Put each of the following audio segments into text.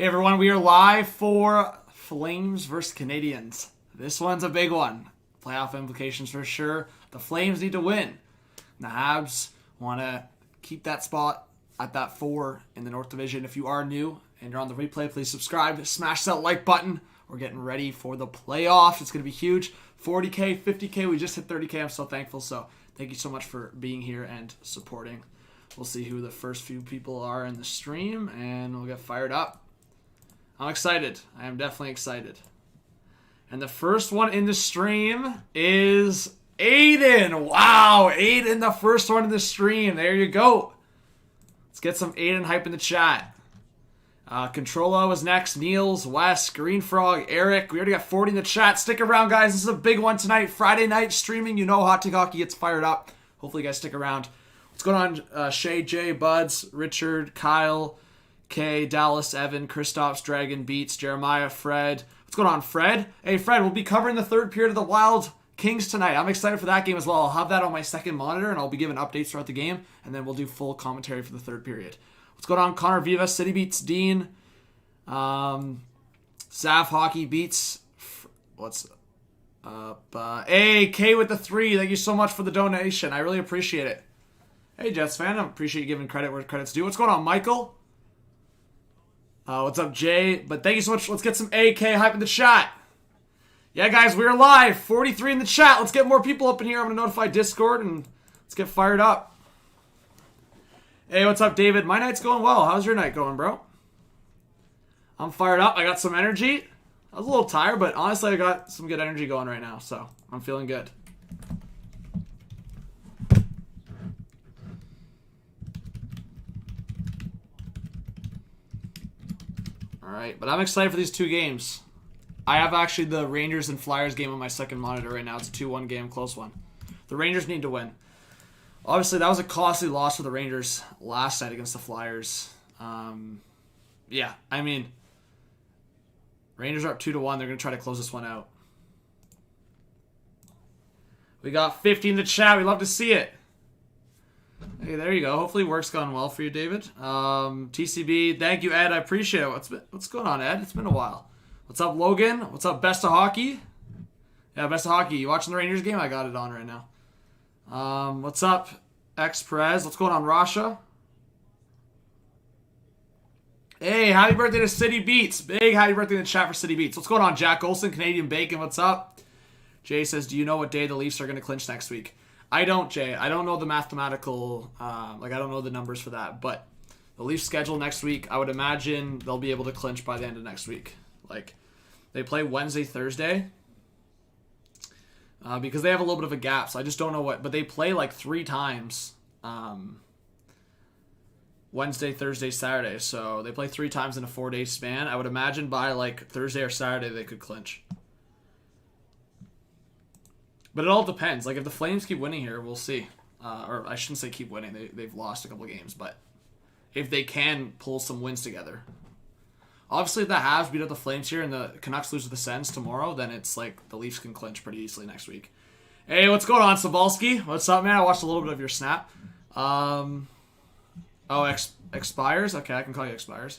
Hey everyone, we are live for Flames versus Canadiens. This one's a big one. Playoff implications for sure. The Flames need to win. The Habs want to keep that spot at that 4 in the North Division. If you are new and you're on the replay, please subscribe. Smash that like button. We're getting ready for the playoffs. It's going to be huge. 40K, 50K. We just hit 30K. I'm so thankful. So thank you so much for being here and supporting. We'll see who the first few people are in the stream, and we'll get fired up. I'm excited. I am definitely excited. And the first one in the stream is Aiden. Wow, Aiden, the first one in the stream. There you go. Let's get some Aiden hype in the chat. Controlla was next. Niels, Wes, Green Frog, Eric. We already got 40 in the chat. Stick around, guys. This is a big one tonight. Friday night streaming. You know Hot Take Hockey gets fired up. Hopefully you guys stick around. What's going on? Shay, Jay, Buds, Richard, Kyle, Kay, Dallas, Evan, Kristaps, Dragon, Beats, Jeremiah, Fred. What's going on, Fred? Hey, Fred, we'll be covering the third period of the Wild Kings tonight. I'm excited for that game as well. I'll have that on my second monitor, and I'll be giving updates throughout the game, and then we'll do full commentary for the third period. What's going on? Connor Viva, City Beats, Dean, Zaf Hockey Beats. What's up? Hey, Kay with the 3. Thank you so much for the donation. I really appreciate it. Hey, Jets fan. I appreciate you giving credit where credit's due. What's going on, Michael? What's up, Jay? But thank you so much. Let's get some AK hype in the chat. Yeah, guys, we're live. 43 in the chat. Let's get more people up in here. I'm going to notify Discord, and let's get fired up. Hey, what's up, David? My night's going well. How's your night going, bro? I'm fired up. I got some energy. I was a little tired, but honestly, I got some good energy going right now, so I'm feeling good. Alright, but I'm excited for these two games. I have actually the Rangers and Flyers game on my second monitor right now. It's a 2-1 game, close one. The Rangers need to win. Obviously, that was a costly loss for the Rangers last night against the Flyers. Yeah, I mean, Rangers are up 2-1. They're going to try to close this one out. We got 50 in the chat. We love to see it. Hey, there you go. Hopefully work's gone well for you, David. TCB, thank you, Ed. I appreciate it. What's going on, Ed? It's been a while. What's up, Logan? What's up, Best of Hockey? Yeah, Best of Hockey. You watching the Rangers game? I got it on right now. What's up, X Perez? What's going on, Rasha? Hey, happy birthday to City Beats. Big happy birthday in the chat for City Beats. What's going on, Jack Olson, Canadian Bacon? What's up? Jay says, do you know what day the Leafs are going to clinch next week? I don't, Jay. I don't know the mathematical, I don't know the numbers for that. But the Leafs schedule next week, I would imagine they'll be able to clinch by the end of next week. Like, they play Wednesday, Thursday, because they have a little bit of a gap. So I just don't know what, but they play like 3 times, Wednesday, Thursday, Saturday. So they play 3 times in a 4-day span. I would imagine by like Thursday or Saturday they could clinch. But it all depends. Like, if the Flames keep winning here, we'll see. Or I shouldn't say keep winning. They've lost a couple of games. But if they can pull some wins together. Obviously, if the Habs beat up the Flames here and the Canucks lose to the Sens tomorrow, then it's like the Leafs can clinch pretty easily next week. Hey, what's going on, Sabalski? What's up, man? I watched a little bit of your snap. Expires? Okay, I can call you Expires.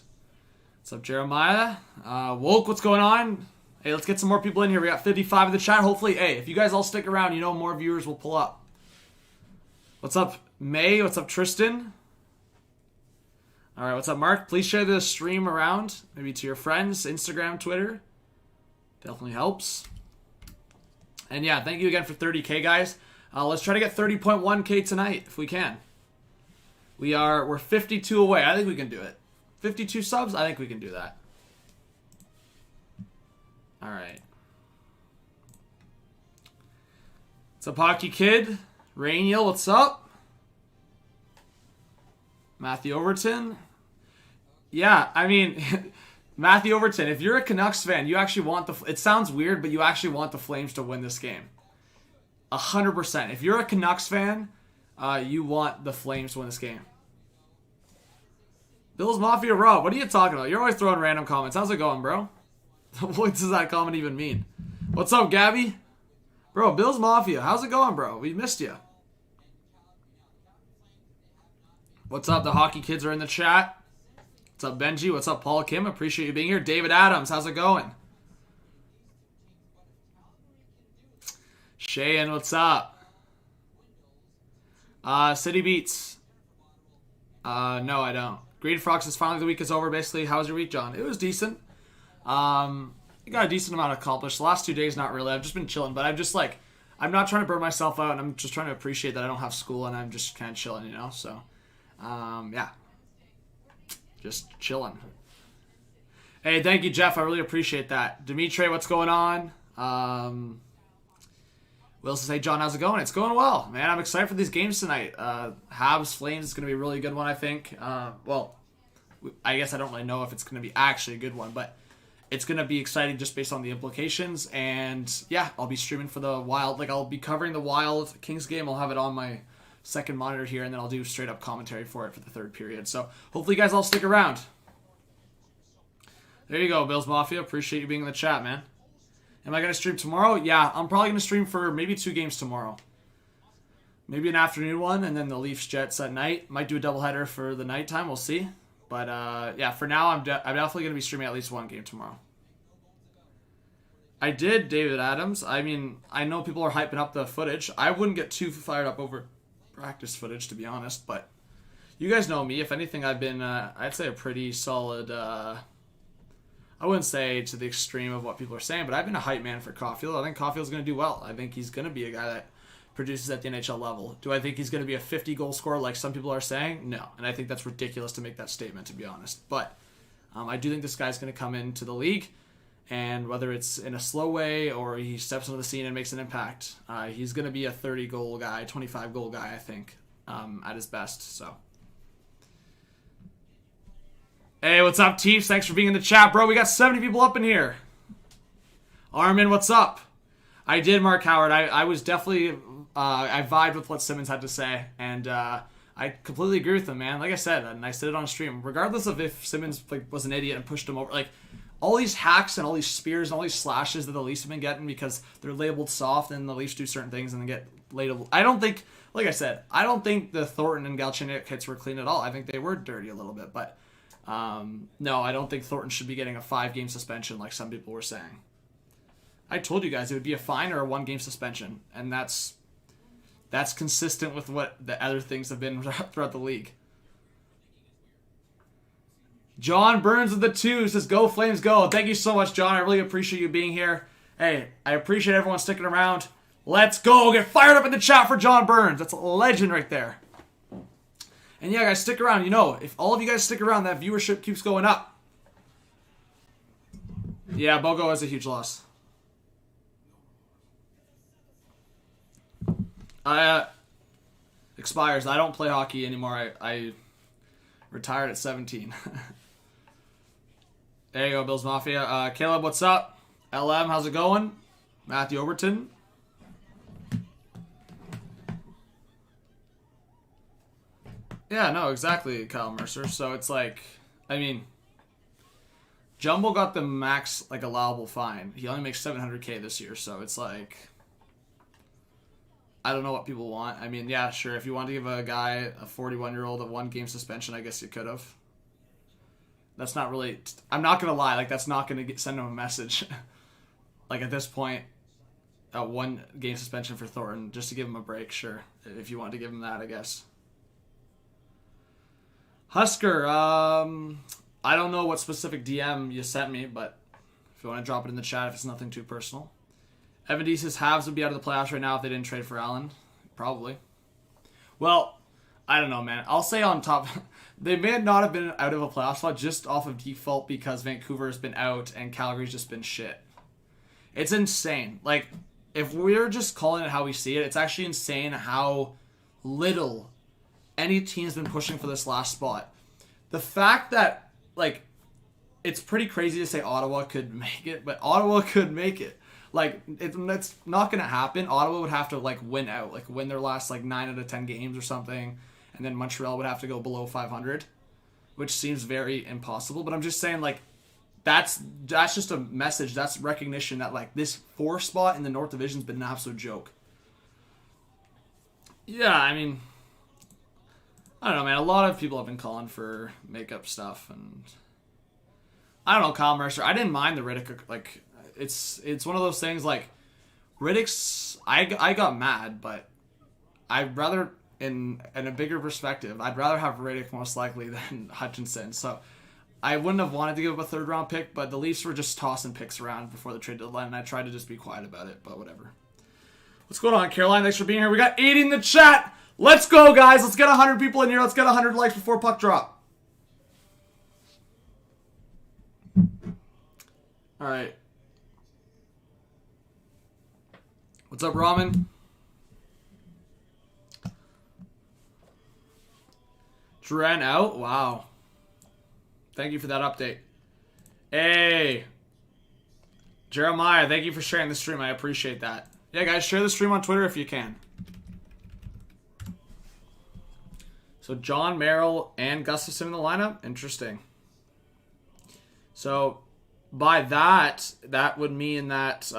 What's up, Jeremiah? Woke, what's going on? Hey, let's get some more people in here. We got 55 in the chat. Hopefully, hey, if you guys all stick around, you know more viewers will pull up. What's up, May? What's up, Tristan? All right, what's up, Mark? Please share the stream around, maybe to your friends, Instagram, Twitter. Definitely helps. And yeah, thank you again for 30K, guys. Let's try to get 30.1K tonight if we can. We're 52 away. I think we can do it. 52 subs. I think we can do that. All right. What's up, Hockey Kid? Rainiel, what's up? Matthew Overton. Yeah, I mean, Matthew Overton, if you're a Canucks fan, you actually want it sounds weird, but you actually want the Flames to win this game. 100%. If you're a Canucks fan, you want the Flames to win this game. Bills Mafia Rob, what are you talking about? You're always throwing random comments. How's it going, bro? What does that comment even mean? What's up, Gabby? Bro, Bills Mafia, how's it going, bro? We missed you. What's up? The hockey kids are in the chat. What's up, Benji? What's up, Paul Kim? Appreciate you being here. David Adams, how's it going? Shayan, what's up? City Beats. No, I don't. Green Frogs is finally the week is over, basically. How was your week, John? It was decent. I got a decent amount accomplished. The last 2 days, not really. I've just been chilling, but I'm just like, I'm not trying to burn myself out, and I'm just trying to appreciate that I don't have school, and I'm just kind of chilling, you know? So, yeah. Just chilling. Hey, thank you, Jeff. I really appreciate that. Dimitri, what's going on? Wilson say, John, how's it going? It's going well, man. I'm excited for these games tonight. Habs Flames is going to be a really good one, I think. Well, I guess I don't really know if it's going to be actually a good one, but it's going to be exciting just based on the implications. And yeah, I'll be streaming for the Wild. Like, I'll be covering the Wild Kings game. I'll have it on my second monitor here, and then I'll do straight up commentary for it for the third period. So hopefully you guys all stick around. There you go, Bills Mafia. Appreciate you being in the chat, man. Am I going to stream tomorrow? Yeah, I'm probably going to stream for maybe 2 games tomorrow. Maybe an afternoon one, and then the Leafs Jets at night. Might do a doubleheader for the nighttime. We'll see. But yeah, for now, I'm definitely going to be streaming at least 1 game tomorrow. I did, David Adams. I mean, I know people are hyping up the footage. I wouldn't get too fired up over practice footage, to be honest. But you guys know me. If anything, I've been, I'd say, a pretty solid... I wouldn't say to the extreme of what people are saying, but I've been a hype man for Caulfield. I think Caulfield's going to do well. I think he's going to be a guy that produces at the NHL level. Do I think he's going to be a 50-goal scorer like some people are saying? No. And I think that's ridiculous to make that statement, to be honest. But I do think this guy's going to come into the league, and whether it's in a slow way or he steps into the scene and makes an impact, he's going to be a 30-goal guy, 25-goal guy, I think, at his best. So. Hey, what's up, Teeps? Thanks for being in the chat, bro. We got 70 people up in here. Armin, what's up? I did, Mark Howard. I was definitely... I vibed with what Simmons had to say, and I completely agree with him, man. Like I said, and I said it on stream, regardless of if Simmons was an idiot and pushed him over, like, all these hacks and all these spears and all these slashes that the Leafs have been getting because they're labeled soft and the Leafs do certain things and then get labeled... I don't think... Like I said, I don't think the Thornton and Galchenyuk hits were clean at all. I think they were dirty a little bit, but... no, I don't think Thornton should be getting a 5-game suspension like some people were saying. I told you guys it would be a fine or a 1-game suspension, and that's consistent with what the other things have been throughout the league. John Burns with the 2 says, "Go Flames, go!" Thank you so much, John. I really appreciate you being here. Hey, I appreciate everyone sticking around. Let's go! Get fired up in the chat for John Burns. That's a legend right there. And yeah, guys, stick around. You know, if all of you guys stick around, that viewership keeps going up. Yeah, Bogo has a huge loss. Expires. I don't play hockey anymore. I retired at 17. There you go, Bills Mafia. Caleb, what's up? LM, how's it going? Matthew Overton. Yeah, no, exactly, Kyle Mercer. So it's like, I mean, Jumbo got the max, like, allowable fine. He only makes $700K this year, so it's like, I don't know what people want. I mean, yeah, sure, if you want to give a guy, a 41-year-old, a 1-game suspension, I guess you could have. That's not really, I'm not going to lie, like, that's not going to send him a message. Like, at this point, a 1-game suspension for Thornton, just to give him a break, sure. If you want to give him that, I guess. Husker, I don't know what specific DM you sent me, but if you want to drop it in the chat if it's nothing too personal. Evan D says Habs would be out of the playoffs right now if they didn't trade for Allen. Probably. Well, I don't know, man. I'll say on top, they may not have been out of a playoff spot just off of default because Vancouver's been out and Calgary's just been shit. It's insane. Like, if we're just calling it how we see it, it's actually insane how little any team's been pushing for this last spot. The fact that, like, it's pretty crazy to say Ottawa could make it, but Ottawa could make it. Like, it's not going to happen. Ottawa would have to, like, win out. Like, win their last, like, 9 out of 10 games or something. And then Montreal would have to go below 500, which seems very impossible. But I'm just saying, like, that's just a message. That's recognition that, like, this 4 spot in the North Division's been an absolute joke. Yeah, I mean, I don't know, man. A lot of people have been calling for makeup stuff, and I don't know, Kyle Mercer. I didn't mind the Riddick. Like, it's one of those things. Like, Riddick's. I got mad, but I'd rather, in a bigger perspective, I'd rather have Riddick most likely than Hutchinson. So I wouldn't have wanted to give up a 3rd round pick, but the Leafs were just tossing picks around before the trade deadline, and I tried to just be quiet about it. But whatever. What's going on, Caroline? Thanks for being here. We got 80 in the chat. Let's go, guys. Let's get 100 people in here. Let's get 100 likes before puck drop. All right. What's up, Ramen? Dren out? Wow. Thank you for that update. Hey. Jeremiah, thank you for sharing the stream. I appreciate that. Yeah, guys, share the stream on Twitter if you can. So John Merrill and Gustafson in the lineup? Interesting. So by that would mean that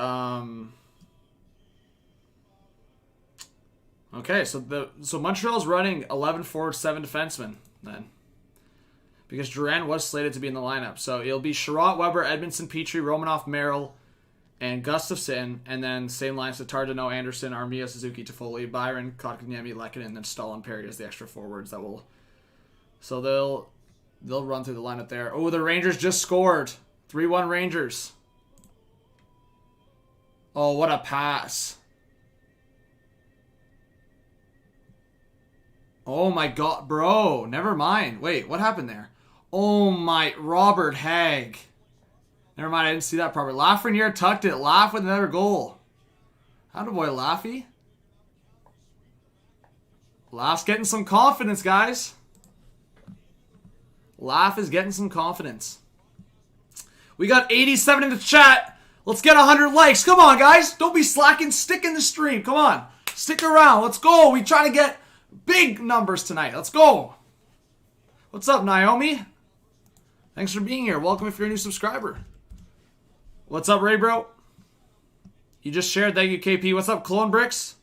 okay, so Montreal's running 11 forwards, 7 defensemen then. Because Duran was slated to be in the lineup. So it'll be Sherratt, Weber, Edmondson, Petrie, Romanoff, Merrill, and Gustafson, and then same lines to Tardano, Anderson, Armia, Suzuki, Toffoli, Byron, Kotkaniemi, Lehkonen, and then Stahl and Perry as the extra forwards that will. So they'll run through the lineup there. Oh, the Rangers just scored. 3-1 Rangers. Oh, what a pass. Oh my god, bro. Never mind. Wait, what happened there? Oh my, Robert Hagg. Never mind, I didn't see that properly. Lafreniere tucked it. Laugh with another goal. How'd boy Laffy? Laugh's getting some confidence, guys. Laugh is getting some confidence. We got 87 in the chat. Let's get 100 likes. Come on, guys. Don't be slacking. Stick in the stream. Come on. Stick around. Let's go. We try to get big numbers tonight. Let's go. What's up, Naomi? Thanks for being here. Welcome if you're a new subscriber. What's up, Ray Bro? You just shared. Thank you, KP. What's up, Clone Bricks?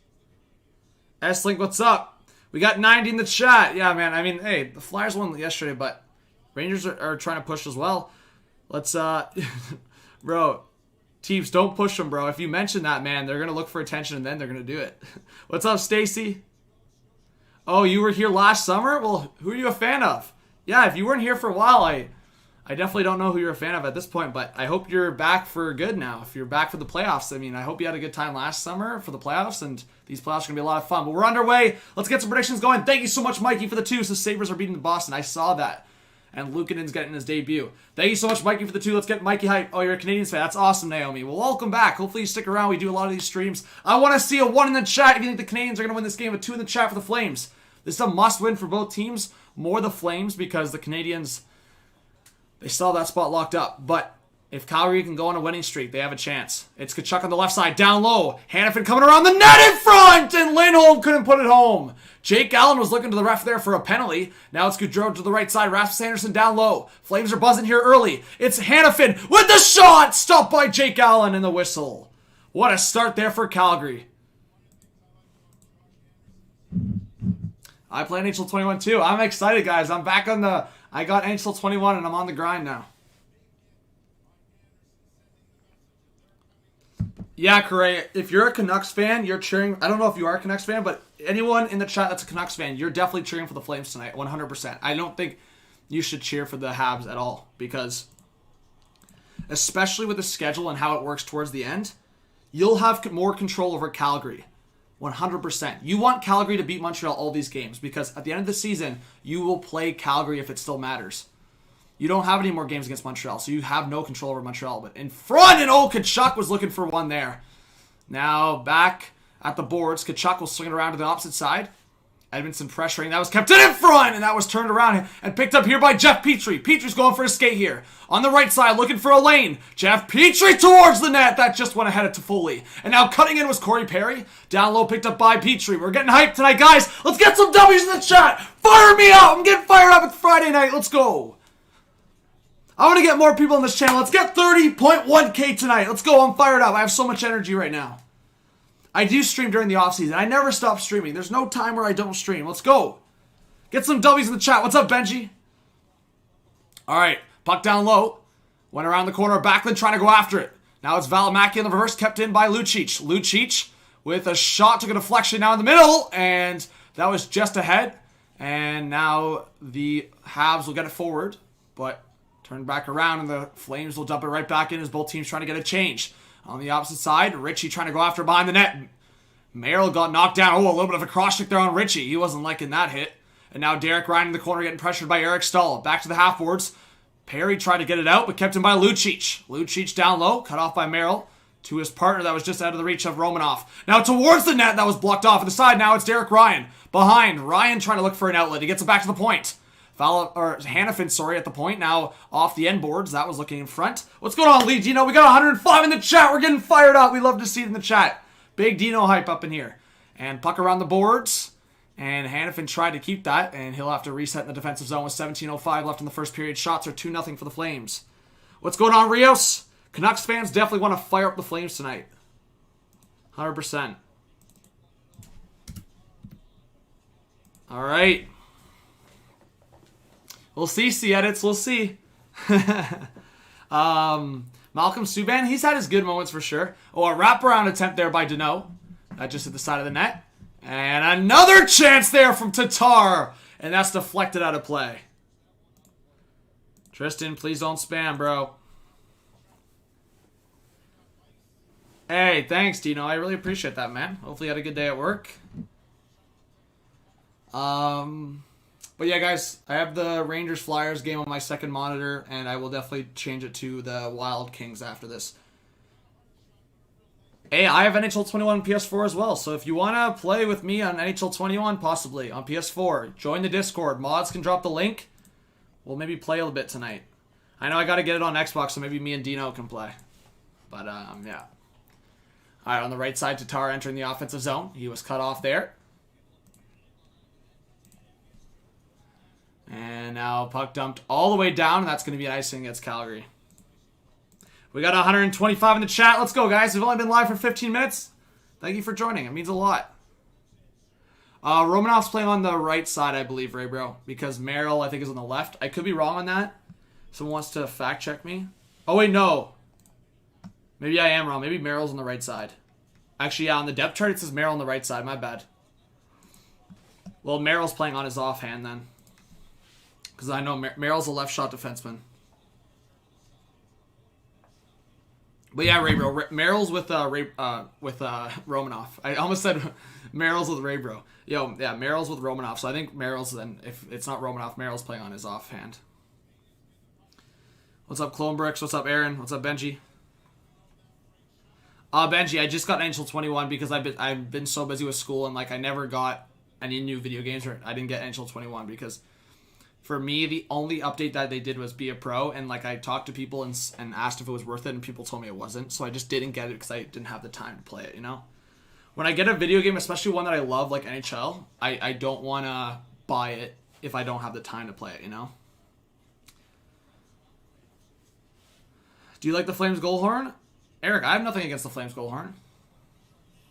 S-Link, what's up? We got 90 in the chat. Yeah, man. I mean, hey, the Flyers won yesterday, but Rangers are trying to push as well. Let's, bro, Teeps, don't push them, bro. If you mention that, man, they're going to look for attention and then they're going to do it. What's up, Stacy? Oh, you were here last summer? Well, who are you a fan of? Yeah, if you weren't here for a while, I definitely don't know who you're a fan of at this point, but I hope you're back for good now. If you're back for the playoffs, I mean, I hope you had a good time last summer for the playoffs, and these playoffs are going to be a lot of fun. But we're underway. Let's get some predictions going. Thank you so much, Mikey, for the 2. So Sabres are beating the Boston. I saw that. And Luukkonen's getting his debut. Thank you so much, Mikey, for the 2. Let's get Mikey hype. Oh, you're a Canadiens fan. That's awesome, Naomi. Well, welcome back. Hopefully you stick around. We do a lot of these streams. I want to see a 1 in the chat if you think the Canadiens are going to win this game. A 2 in the chat for the Flames. This is a must-win for both teams. More the Flames because the Canadiens, they still have that spot locked up. But if Calgary can go on a winning streak, they have a chance. It's Tkachuk on the left side, down low. Hanifin coming around the net in front, and Lindholm couldn't put it home. Jake Gallant was looking to the ref there for a penalty. Now it's Gaudreau to the right side. Rasmus Anderson down low. Flames are buzzing here early. It's Hanifin with the shot, stopped by Jake Gallant and the whistle. What a start there for Calgary. I play NHL 21 too. I'm excited, guys. I'm back on the... I got NHL 21 and I'm on the grind now. Yeah, Correa, if you're a Canucks fan, you're cheering... I don't know if you are a Canucks fan, but anyone in the chat that's a Canucks fan, you're definitely cheering for the Flames tonight, 100%. I don't think you should cheer for the Habs at all, because especially with the schedule and how it works towards the end, you'll have more control over Calgary. 100%. You want Calgary to beat Montreal all these games, because at the end of the season, you will play Calgary if it still matters. You don't have any more games against Montreal, so you have no control over Montreal. But in front, and oh, Tkachuk was looking for one there. Now back at the boards, Tkachuk will swing it around to the opposite side. Edmondson pressuring. That was kept in front, and that was turned around and picked up here by Jeff Petrie. Petrie's going for a skate here. On the right side, looking for a lane. Jeff Petrie towards the net. That just went ahead of Toffoli. And now cutting in was Corey Perry. Down low, picked up by Petrie. We're getting hyped tonight, guys. Let's get some W's in the chat. Fire me up. I'm getting fired up. It's Friday night. Let's go. I want to get more people on this channel. Let's get 30.1K tonight. Let's go. I'm fired up. I have so much energy right now. I do stream during the offseason. I never stop streaming. There's no time where I don't stream. Let's go. Get some W's in the chat. What's up, Benji? All right, puck down low. Went around the corner. Backlund trying to go after it. Now it's Valimaki in the reverse, kept in by Lucic. Lucic with a shot, took a deflection now in the middle, and that was just ahead. And now the Habs will get it forward, but turn back around, and the Flames will dump it right back in as both teams trying to get a change. On the opposite side, Ritchie trying to go after behind the net. Merrill got knocked down. Oh, a little bit of a cross-check there on Ritchie. He wasn't liking that hit. And now Derek Ryan in the corner getting pressured by Eric Stahl. Back to the half-boards. Perry tried to get it out, but kept him by Lucic. Lucic down low, cut off by Merrill to his partner that was just out of the reach of Romanoff. Now towards the net, that was blocked off. At the side, now it's Derek Ryan. Behind, Ryan trying to look for an outlet. He gets it back to the point. Hannafin, at the point. Now off the end boards. That was looking in front. What's going on, Lee Dino? We got 105 in the chat. We're getting fired up. We love to see it in the chat. Big Dino hype up in here. And puck around the boards. And Hannafin tried to keep that, and he'll have to reset in the defensive zone with 17:05 left in the first period. Shots are 2-0 for the Flames. What's going on, Rios? Canucks fans definitely want to fire up the Flames tonight. 100%. All right. We'll see, C-edits. We'll see. Malcolm Subban, he's had his good moments for sure. Oh, a wraparound attempt there by Danault. Just at the side of the net. And another chance there from Tatar. And that's deflected out of play. Tristan, please don't spam, bro. Hey, thanks, Dino. I really appreciate that, man. Hopefully you had a good day at work. But yeah, guys, I have the Rangers-Flyers game on my second monitor, and I will definitely change it to the Wild Kings after this. Hey, I have NHL 21 on PS4 as well, so if you want to play with me on NHL 21, possibly, on PS4, join the Discord. Mods can drop the link. We'll maybe play a little bit tonight. I know I got to get it on Xbox, so maybe me and Dino can play. But, yeah. Alright, on the right side, Tatar entering the offensive zone. He was cut off there. And now puck dumped all the way down, and that's going to be an icing against Calgary. We got 125 in the chat. Let's go, guys. We've only been live for 15 minutes. Thank you for joining. It means a lot. Romanoff's playing on the right side, I believe, Ray Bro, because Merrill, I think, is on the left. I could be wrong on that. Someone wants to fact check me. Oh, wait, no. Maybe I am wrong. Maybe Merrill's on the right side. Actually, yeah, on the depth chart, it says Merrill on the right side. My bad. Well, Merrill's playing on his offhand, then. Because I know Merrill's a left shot defenseman. But yeah, Ray Bro. Merrill's with Romanoff. I almost said Merrill's with Ray Bro. Yo, yeah, Merrill's with Romanoff. So I think Merrill's then, if it's not Romanoff, Merrill's playing on his offhand. What's up, Clone Bricks? What's up, Aaron? What's up, Benji? Benji, I just got NHL 21 because I've been so busy with school, and like I never got any new video games, or I didn't get NHL 21 because for me, the only update that they did was be a pro, and like I talked to people and asked if it was worth it, and people told me it wasn't, so I just didn't get it because I didn't have the time to play it, you know? When I get a video game, especially one that I love, like NHL, I don't want to buy it if I don't have the time to play it, you know? Do you like the Flames goal horn? Eric, I have nothing against the Flames goal horn.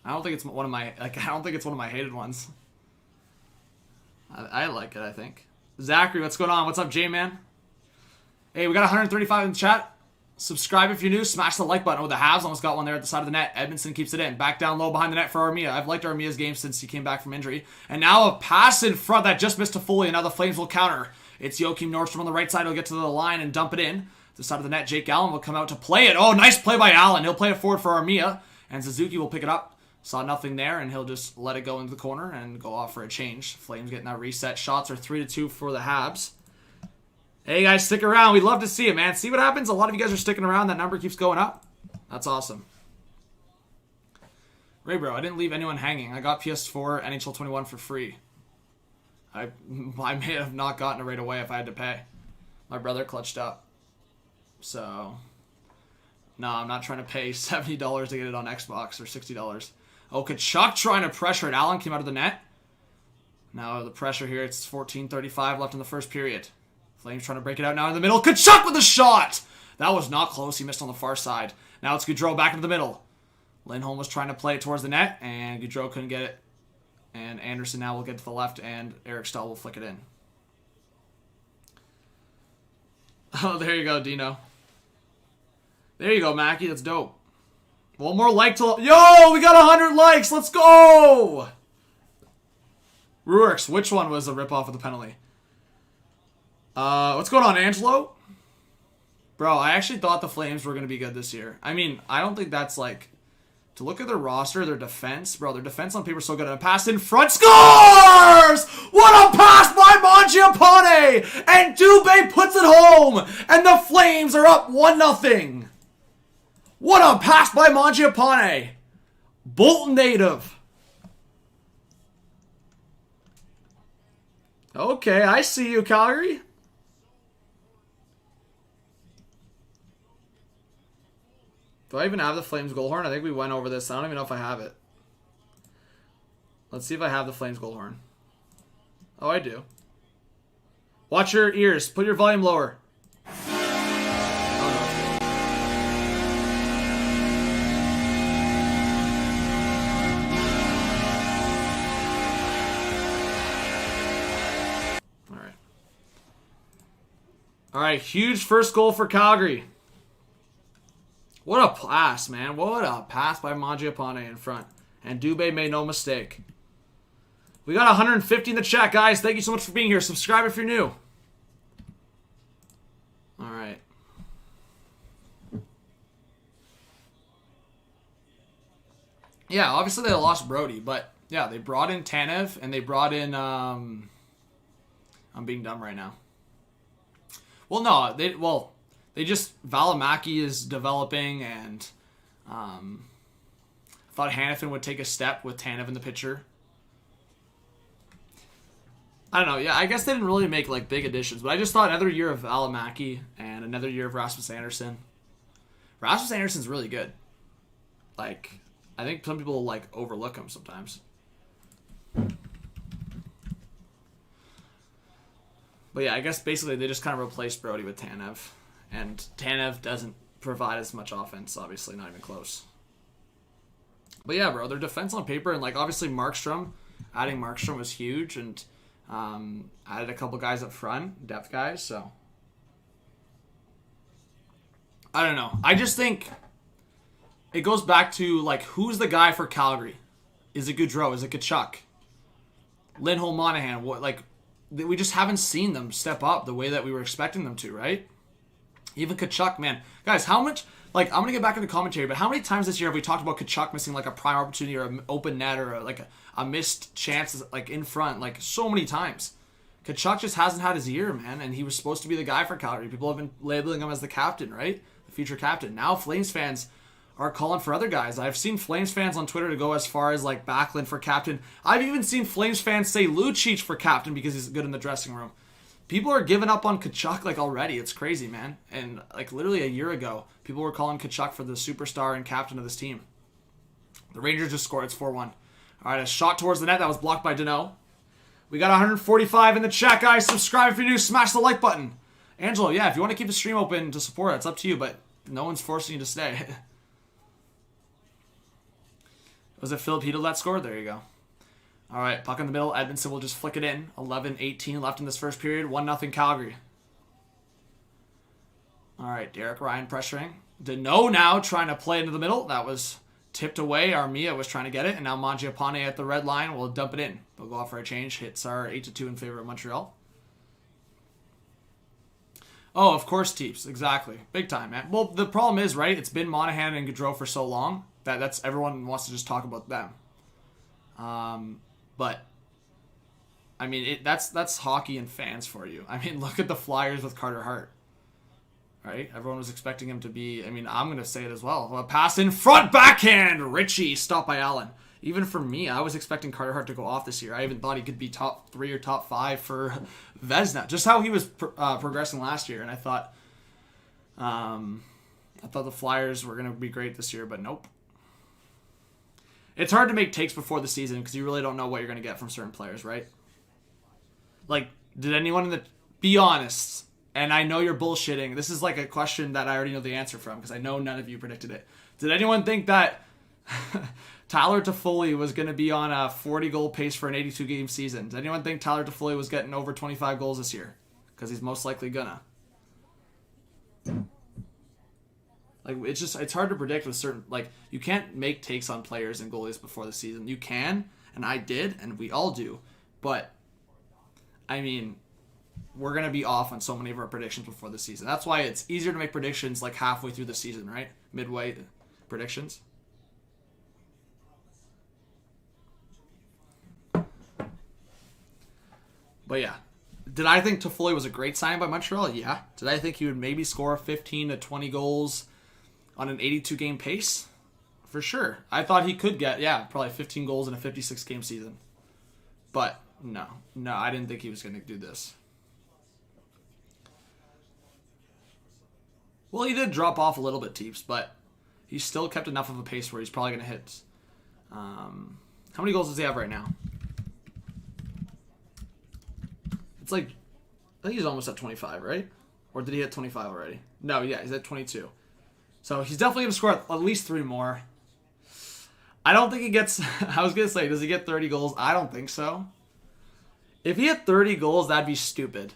I don't think it's one of my hated ones. I like it, I think. Zachary, what's going on? What's up, J-Man? Hey, we got 135 in the chat. Subscribe if you're new. Smash the like button. Oh, the Habs almost got one there at the side of the net. Edmondson keeps it in. Back down low behind the net for Armia. I've liked Armia's game since he came back from injury. And now a pass in front that just missed to Foley, and now the Flames will counter. It's Joachim Nordstrom on the right side. He'll get to the line and dump it in. The side of the net, Jake Allen will come out to play it. Oh, nice play by Allen. He'll play it forward for Armia. And Suzuki will pick it up. Saw nothing there, and he'll just let it go into the corner and go off for a change. Flames getting that reset. Shots are 3-2 for the Habs. Hey, guys, stick around. We'd love to see it, man. See what happens? A lot of you guys are sticking around. That number keeps going up. That's awesome. Ray, bro, I didn't leave anyone hanging. I got PS4 NHL 21 for free. I may have not gotten it right away if I had to pay. My brother clutched up. So, no, I'm not trying to pay $70 to get it on Xbox or $60. Oh, Kachuk trying to pressure it. Allen came out of the net. Now the pressure here, it's 14:35 left in the first period. Flames trying to break it out now in the middle. Kachuk with a shot! That was not close. He missed on the far side. Now it's Gaudreau back into the middle. Lindholm was trying to play it towards the net, and Gaudreau couldn't get it. And Anderson now will get to the left, and Eric Stahl will flick it in. Oh, there you go, Dino. There you go, Mackie. That's dope. One more like to... Yo, we got 100 likes. Let's go. Ruarks, which one was a ripoff of the penalty? What's going on, Angelo? Bro, I actually thought the Flames were going to be good this year. I mean, I don't think that's like... To look at their roster, their defense, bro, their defense on paper is so good. And a pass in front, scores! What a pass by Mangiapane! And Dubé puts it home! And the Flames are up 1-0. What a pass by Mangiapane! Bolton native. Okay, I see you, Calgary. Do I even have the Flames goal horn? I think we went over this. I don't even know if I have it. Let's see if I have the Flames goal horn. Oh, I do. Watch your ears. Put your volume lower. Oh, no. All right. All right, huge first goal for Calgary. What a pass, man. What a pass by Mangiapane in front. And Dubé made no mistake. We got 150 in the chat, guys. Thank you so much for being here. Subscribe if you're new. All right. Yeah, obviously they lost Brody, but yeah, they brought in Tanev and they brought in I'm being dumb right now. Well, no, they just Valimaki is developing, and I thought Hanifin would take a step with Tanev in the picture. I don't know. Yeah, I guess they didn't really make like big additions, but I just thought another year of Valimaki and another year of Rasmus Andersson. Rasmus Andersson's really good. Like, I think some people like overlook him sometimes. But yeah, I guess basically they just kind of replaced Brody with Tanev. And Tanev doesn't provide as much offense, obviously, not even close. But yeah, bro, their defense on paper, and like obviously Markstrom, adding Markstrom was huge, and added a couple guys up front, depth guys, so. I don't know. I just think it goes back to, like, who's the guy for Calgary? Is it Gaudreau? Is it Tkachuk? Lindholm, Monahan? What, like, we just haven't seen them step up the way that we were expecting them to, right? Even Tkachuk, man. Guys, how much... Like, I'm going to get back into commentary, but how many times this year have we talked about Tkachuk missing, like, a prime opportunity or an open net or, a missed chance, like, in front? Like, so many times. Tkachuk just hasn't had his year, man, and he was supposed to be the guy for Calgary. People have been labeling him as the captain, right? The future captain. Now Flames fans are calling for other guys. I've seen Flames fans on Twitter to go as far as, like, Backlund for captain. I've even seen Flames fans say Lucic for captain because he's good in the dressing room. People are giving up on Tkachuk, like, already. It's crazy, man. And, like, literally a year ago, people were calling Tkachuk for the superstar and captain of this team. The Rangers just scored. It's 4-1. All right, a shot towards the net. That was blocked by Danault. We got 145 in the chat, guys. Subscribe if you're new. Smash the like button. Angelo, yeah, if you want to keep the stream open to support it, it's up to you, but no one's forcing you to stay. Was it Philip Hedl that scored? There you go. All right, puck in the middle. Edmondson will just flick it in. 11-18 left in this first period. 1-0 Calgary. All right, Derek Ryan pressuring. Danault now trying to play into the middle. That was tipped away. Armia was trying to get it, and now Mangiapane at the red line will dump it in. They'll go off for a change. Hits are 8-2 in favor of Montreal. Oh, of course, Teeps. Exactly. Big time, man. Well, the problem is, right, it's been Monahan and Gaudreau for so long that everyone wants to just talk about them. But, I mean, that's hockey and fans for you. I mean, look at the Flyers with Carter Hart. Right? Everyone was expecting him to be, I mean, I'm going to say it as well. A pass in front, backhand! Richie, stopped by Allen. Even for me, I was expecting Carter Hart to go off this year. I even thought he could be top 3 or top 5 for Vezina. Just how he was progressing last year. And I thought the Flyers were going to be great this year, but nope. It's hard to make takes before the season because you really don't know what you're going to get from certain players, right? Like, did anyone be honest? And I know you're bullshitting. This is like a question that I already know the answer from because I know none of you predicted it. Did anyone think that Tyler Toffoli was going to be on a 40-goal pace for an 82-game season? Did anyone think Tyler Toffoli was getting over 25 goals this year? Because he's most likely gonna. Like, it's hard to predict with certain, like, you can't make takes on players and goalies before the season. You can, and I did, and we all do. But, I mean, we're going to be off on so many of our predictions before the season. That's why it's easier to make predictions, like, halfway through the season, right? Midway predictions. But, yeah. Did I think Toffoli was a great signing by Montreal? Yeah. Did I think he would maybe score 15 to 20 goals on an 82-game pace? For sure. I thought he could get, probably 15 goals in a 56-game season. But, no. No, I didn't think he was going to do this. Well, he did drop off a little bit, Teeps, but he still kept enough of a pace where he's probably going to hit. How many goals does he have right now? It's like, I think he's almost at 25, right? Or did he hit 25 already? No, yeah, he's at 22. So he's definitely going to score at least 3 more. I don't think he gets, I was going to say, does he get 30 goals? I don't think so. If he had 30 goals, that'd be stupid.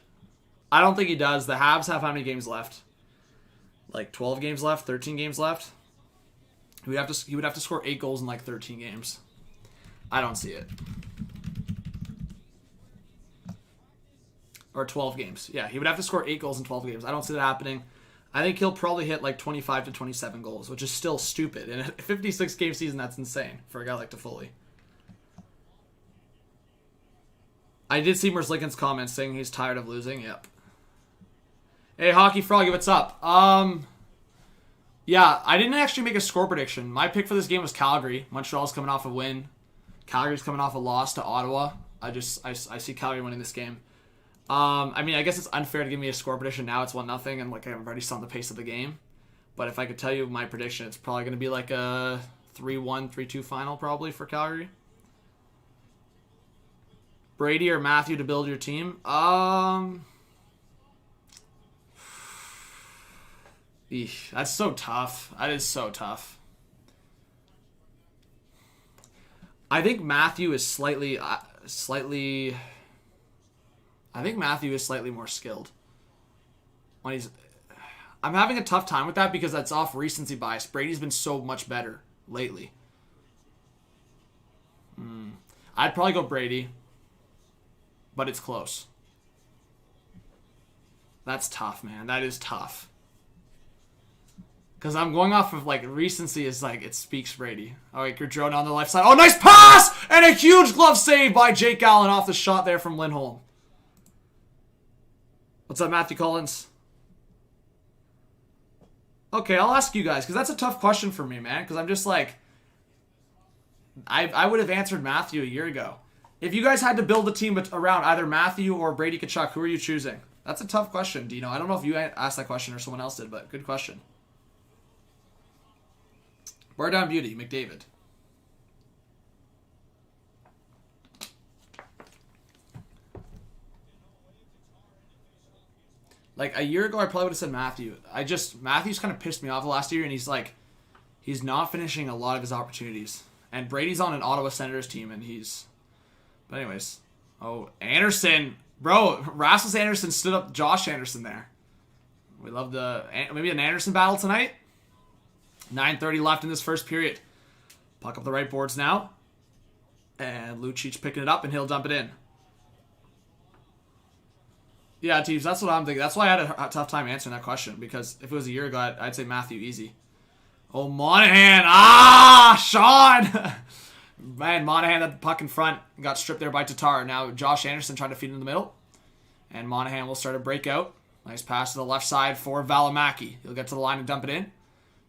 I don't think he does. The Habs have how many games left? Like 12 games left, 13 games left. He would have to score 8 goals in like 13 games. I don't see it. Or 12 games. Yeah, he would have to score 8 goals in 12 games. I don't see that happening. I think he'll probably hit like 25 to 27 goals, which is still stupid. In a 56-game season, that's insane for a guy like Toffoli. I did see Merzlikins' comments saying he's tired of losing. Yep. Hey, Hockey Froggy, what's up? Yeah, I didn't actually make a score prediction. My pick for this game was Calgary. Montreal's coming off a win. Calgary's coming off a loss to Ottawa. I see Calgary winning this game. I mean, I guess it's unfair to give me a score prediction now. It's 1-0, and like I'm already on the pace of the game. But if I could tell you my prediction, it's probably going to be like a 3-1, 3-2 final probably for Calgary. Brady or Matthew to build your team? That's so tough. That is so tough. I think Matthew is slightly more skilled. I'm having a tough time with that because that's off recency bias. Brady's been so much better lately. I'd probably go Brady, but it's close. That's tough, man. That is tough. Because I'm going off of, like, recency is, like, it speaks Brady. All right, Gaudreau on the left side. Oh, nice pass! And a huge glove save by Jake Gallant off the shot there from Lindholm. What's up, Matthew Collins? Okay, I'll ask you guys, because that's a tough question for me, man. Because I'm just like, I would have answered Matthew a year ago. If you guys had to build a team around either Matthew or Brady Tkachuk, who are you choosing? That's a tough question, Dino. I don't know if you asked that question or someone else did, but good question. Bar down beauty, McDavid. Like, a year ago, I probably would have said Matthew. Matthew's kind of pissed me off last year, and he's not finishing a lot of his opportunities. And Brady's on an Ottawa Senators team, and but anyways. Oh, Anderson. Bro, Rasmus Anderson stood up Josh Anderson there. We love maybe an Anderson battle tonight. 9:30 left in this first period. Puck up the right boards now. And Lucic picking it up, and he'll dump it in. Yeah, Teeves, that's what I'm thinking. That's why I had a tough time answering that question, because if it was a year ago, I'd say Matthew easy. Oh, Monahan. Sean! Man, Monahan had the puck in front. Got stripped there by Tatar. Now Josh Anderson trying to feed in the middle. And Monahan will start a breakout. Nice pass to the left side for Valimaki. He'll get to the line and dump it in.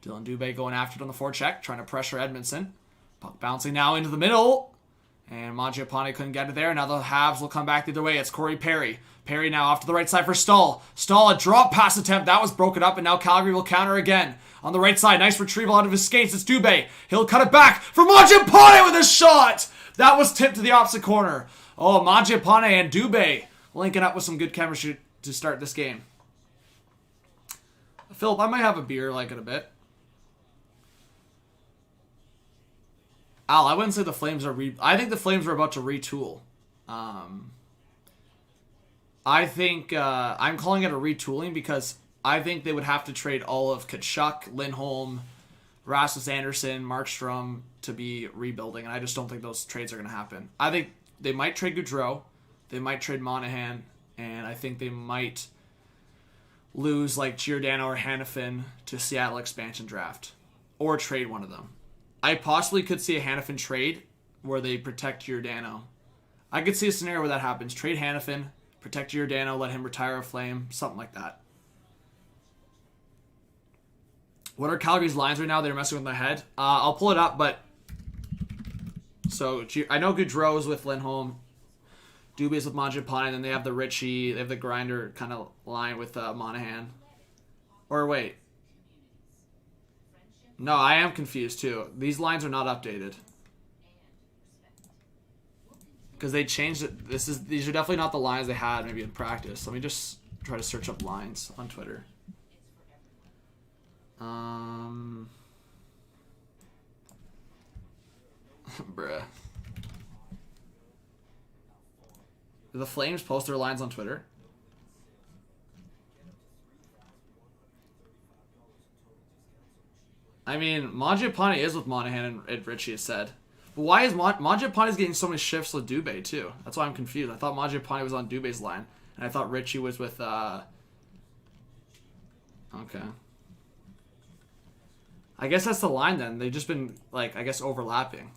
Dylan Dubé going after it on the forecheck, trying to pressure Edmondson. Puck bouncing now into the middle. And Mangiapane couldn't get it there. Now the Habs will come back the other way. It's Corey Perry. Perry now off to the right side for Stahl. Stahl, a drop pass attempt. That was broken up, and now Calgary will counter again. On the right side, nice retrieval out of his skates. It's Dubé. He'll cut it back for Mangiapane with a shot. That was tipped to the opposite corner. Oh, Mangiapane and Dubé linking up with some good chemistry to start this game. Philip, I might have a beer like in a bit. Al, I wouldn't say the Flames are I think the Flames are about to retool. I think I'm calling it a retooling because I think they would have to trade all of Tkachuk, Lindholm, Rasmus Anderson, Markstrom to be rebuilding, and I just don't think those trades are going to happen. I think they might trade Gaudreau, they might trade Monahan, and I think they might lose like Giordano or Hanifin to Seattle expansion draft, or trade one of them. I possibly could see a Hanifin trade where they protect Giordano. I could see a scenario where that happens. Trade Hanifin, protect Giordano, let him retire a Flame, something like that. What are Calgary's lines right now? They're messing with my head. I'll pull it up, but... So, I know Gaudreau's with Lindholm. Dubé's with Mangiapane, and then they have the Richie, they have the Grinder kind of line with Monahan. Or wait. No, I am confused too. These lines are not updated. Because they changed it. These are definitely not the lines they had maybe in practice. Let me just try to search up lines on Twitter. Bruh. Do the Flames post their lines on Twitter? I mean, Mangiapane is with Monahan and Richie, it said. But why is Mangiapane getting so many shifts with Dubé, too? That's why I'm confused. I thought Mangiapane was on Dubé's line. And I thought Richie was with, Okay. I guess that's the line, then. They've just been, like, I guess overlapping.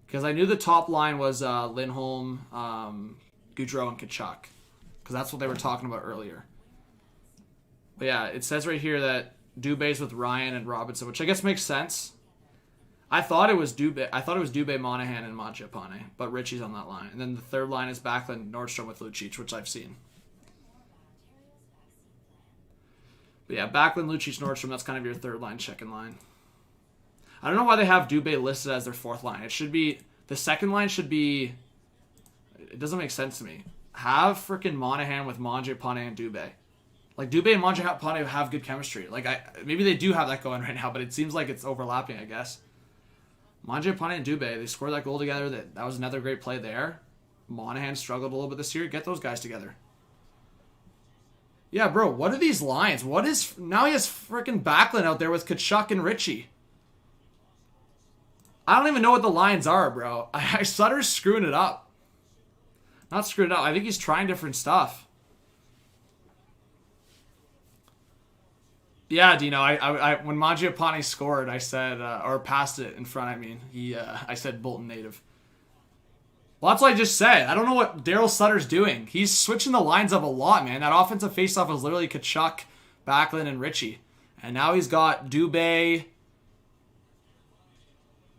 Because I knew the top line was Lindholm, Gaudreau, and Tkachuk. Because that's what they were talking about earlier. But yeah, it says right here that Dubé's with Ryan and Robinson, which I guess makes sense. I thought it was Dubé, Monahan, and Mangiapane, but Richie's on that line. And then the third line is Backlund, Nordstrom with Lucic, which I've seen. But yeah, Backlund, Lucic, Nordstrom, that's kind of your third line, second line. I don't know why they have Dubé listed as their fourth line. It should be, the second line should be, it doesn't make sense to me. Have freaking Monahan with Mangiapane and Dubé. Like, Dubé and Mangiapane have good chemistry. Like, maybe they do have that going right now, but it seems like it's overlapping, I guess. Mangiapane and Dubé, they scored that goal together. That was another great play there. Monahan struggled a little bit this year. Get those guys together. Yeah, bro, what are these lines? What is... Now he has freaking Backlund out there with Tkachuk and Richie. I don't even know what the lines are, bro. Sutter's screwing it up. Not screwing it up. I think he's trying different stuff. Yeah, Dino, I when Mangiapane scored, I said, or passed it in front, I mean, I said Bolton native. Well, that's what I just said. I don't know what Daryl Sutter's doing. He's switching the lines up a lot, man. That offensive faceoff was literally Tkachuk, Backlund, and Richie. And now he's got Dubé.